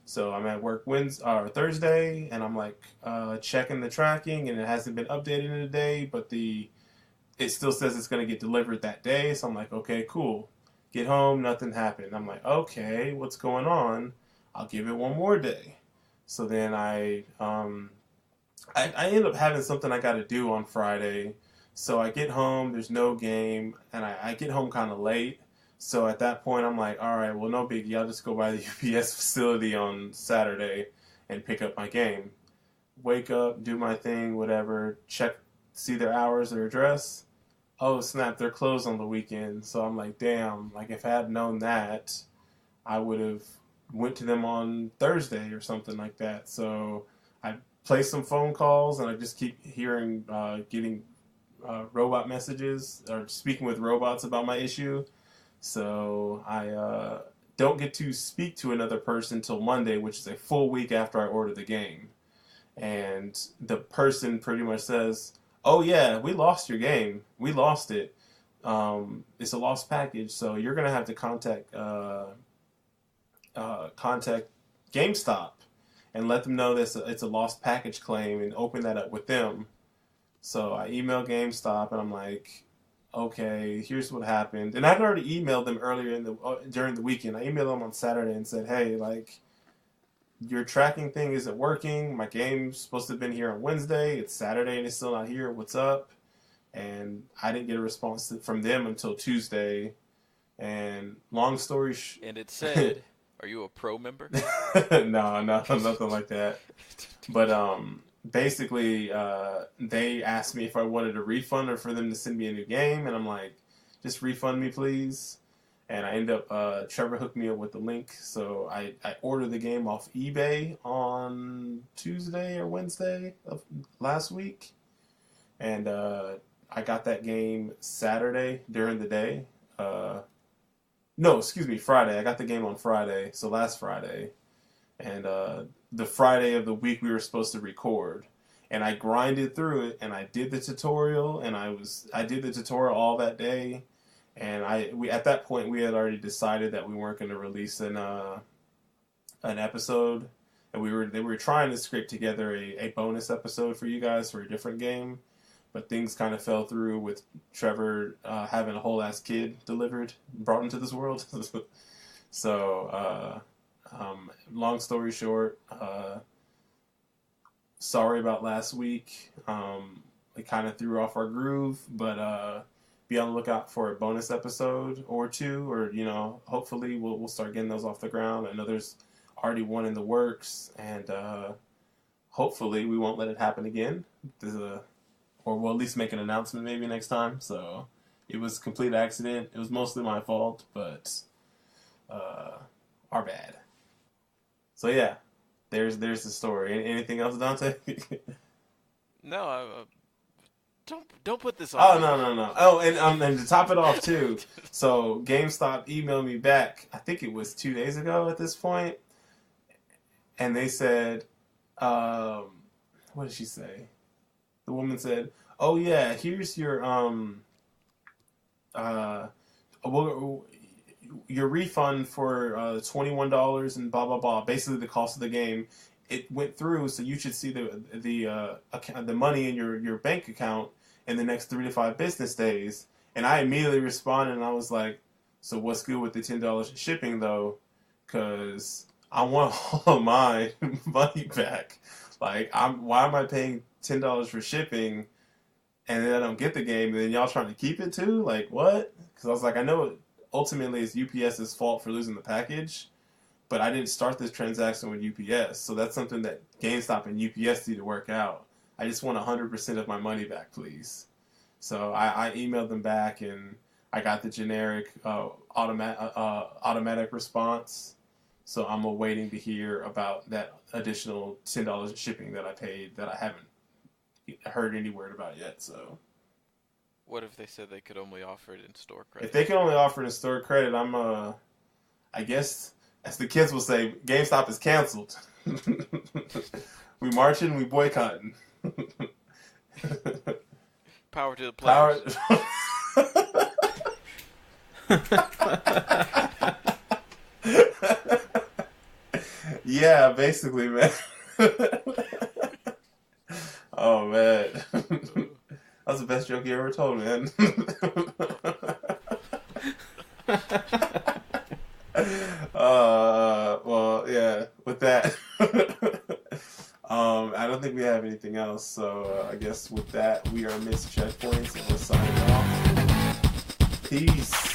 S1: So I'm at work Thursday, and I'm like checking the tracking, and it hasn't been updated in a day, but it still says it's going to get delivered that day. So I'm like, okay, cool. Get home, nothing happened. I'm like, okay, what's going on? I'll give it one more day. So then I end up having something I got to do on Friday. So I get home, there's no game, and I get home kind of late. So at that point, I'm like, all right, well, no biggie. I'll just go by the UPS facility on Saturday and pick up my game. Wake up, do my thing, whatever, check, see their hours, their address. oh snap, they're closed on the weekend. So I'm like, damn, like if I had known that, I would have went to them on Thursday or something like that. So I placed some phone calls, and I just keep hearing, getting robot messages or speaking with robots about my issue. So I don't get to speak to another person till Monday, which is a full week after I order the game. And the person pretty much says, "Oh yeah, we lost your game. We lost it. It's a lost package, so you're gonna have to contact GameStop and let them know that it's a lost package claim and open that up with them." So I emailed GameStop, and I'm like, "Okay, here's what happened." And I'd already emailed them earlier during the weekend. I emailed them on Saturday and said, "Hey, like, your tracking thing isn't working. My game's supposed to have been here on Wednesday. It's Saturday and it's still not here. What's up?" And I didn't get a response from them until Tuesday. And long story
S3: And it said, "Are you a pro member?"
S1: no, nothing like that. But basically, they asked me if I wanted a refund or for them to send me a new game, and I'm like, just refund me, please. And I end up, Trevor hooked me up with the link, so I ordered the game off eBay on Tuesday or Wednesday of last week, and I got that game Saturday during the day. No, excuse me, Friday. I got the game on Friday, so last Friday. And the Friday of the week we were supposed to record. And I grinded through it, and I did the tutorial, and I did the tutorial all that day. And we at that point we had already decided that we weren't going to release an episode, and they were trying to scrape together a bonus episode for you guys for a different game, but things kind of fell through with Trevor having a whole ass kid brought into this world. So long story short, sorry about last week. It kind of threw off our groove, but be on the lookout for a bonus episode or two, or hopefully we'll start getting those off the ground. I know there's already one in the works, and hopefully we won't let it happen again. Or we'll at least make an announcement maybe next time. So it was a complete accident. It was mostly my fault, but our bad. So yeah, there's the story. Anything else, Dante?
S3: No, don't put this on.
S1: Oh, no. Oh, and to top it off too, so GameStop emailed me back, I think it was 2 days ago at this point, and they said, what did she say? The woman said, "Oh yeah, here's your your refund for $21 and blah blah blah. Basically, the cost of the game. It went through, so you should see the money in your bank account in the next 3 to 5 business days." And I immediately responded, and I was like, "So what's good with the $10 shipping though? Because I want all of my money back. Like, why am I paying $10 for shipping, and then I don't get the game, and then y'all trying to keep it too? Like, what?" Because I was like, I know ultimately it's UPS's fault for losing the package, but I didn't start this transaction with UPS, so that's something that GameStop and UPS need to work out. I just want 100% of my money back, please. So I emailed them back, and I got the generic automatic response. So I'm awaiting to hear about that additional $10 shipping that I paid that I haven't heard any word about yet. So
S3: What if they said they could only offer it in store credit?
S1: if they can only offer it in store credit, I guess, as the kids will say, GameStop is canceled. We marching, we boycotting.
S3: Power to the players.
S1: Yeah, basically, man. Oh, man. That's the best joke you ever told, man. Well, yeah, with that, I don't think we have anything else, so I guess with that, we are Miss Checkpoints, and we're signing off. Peace.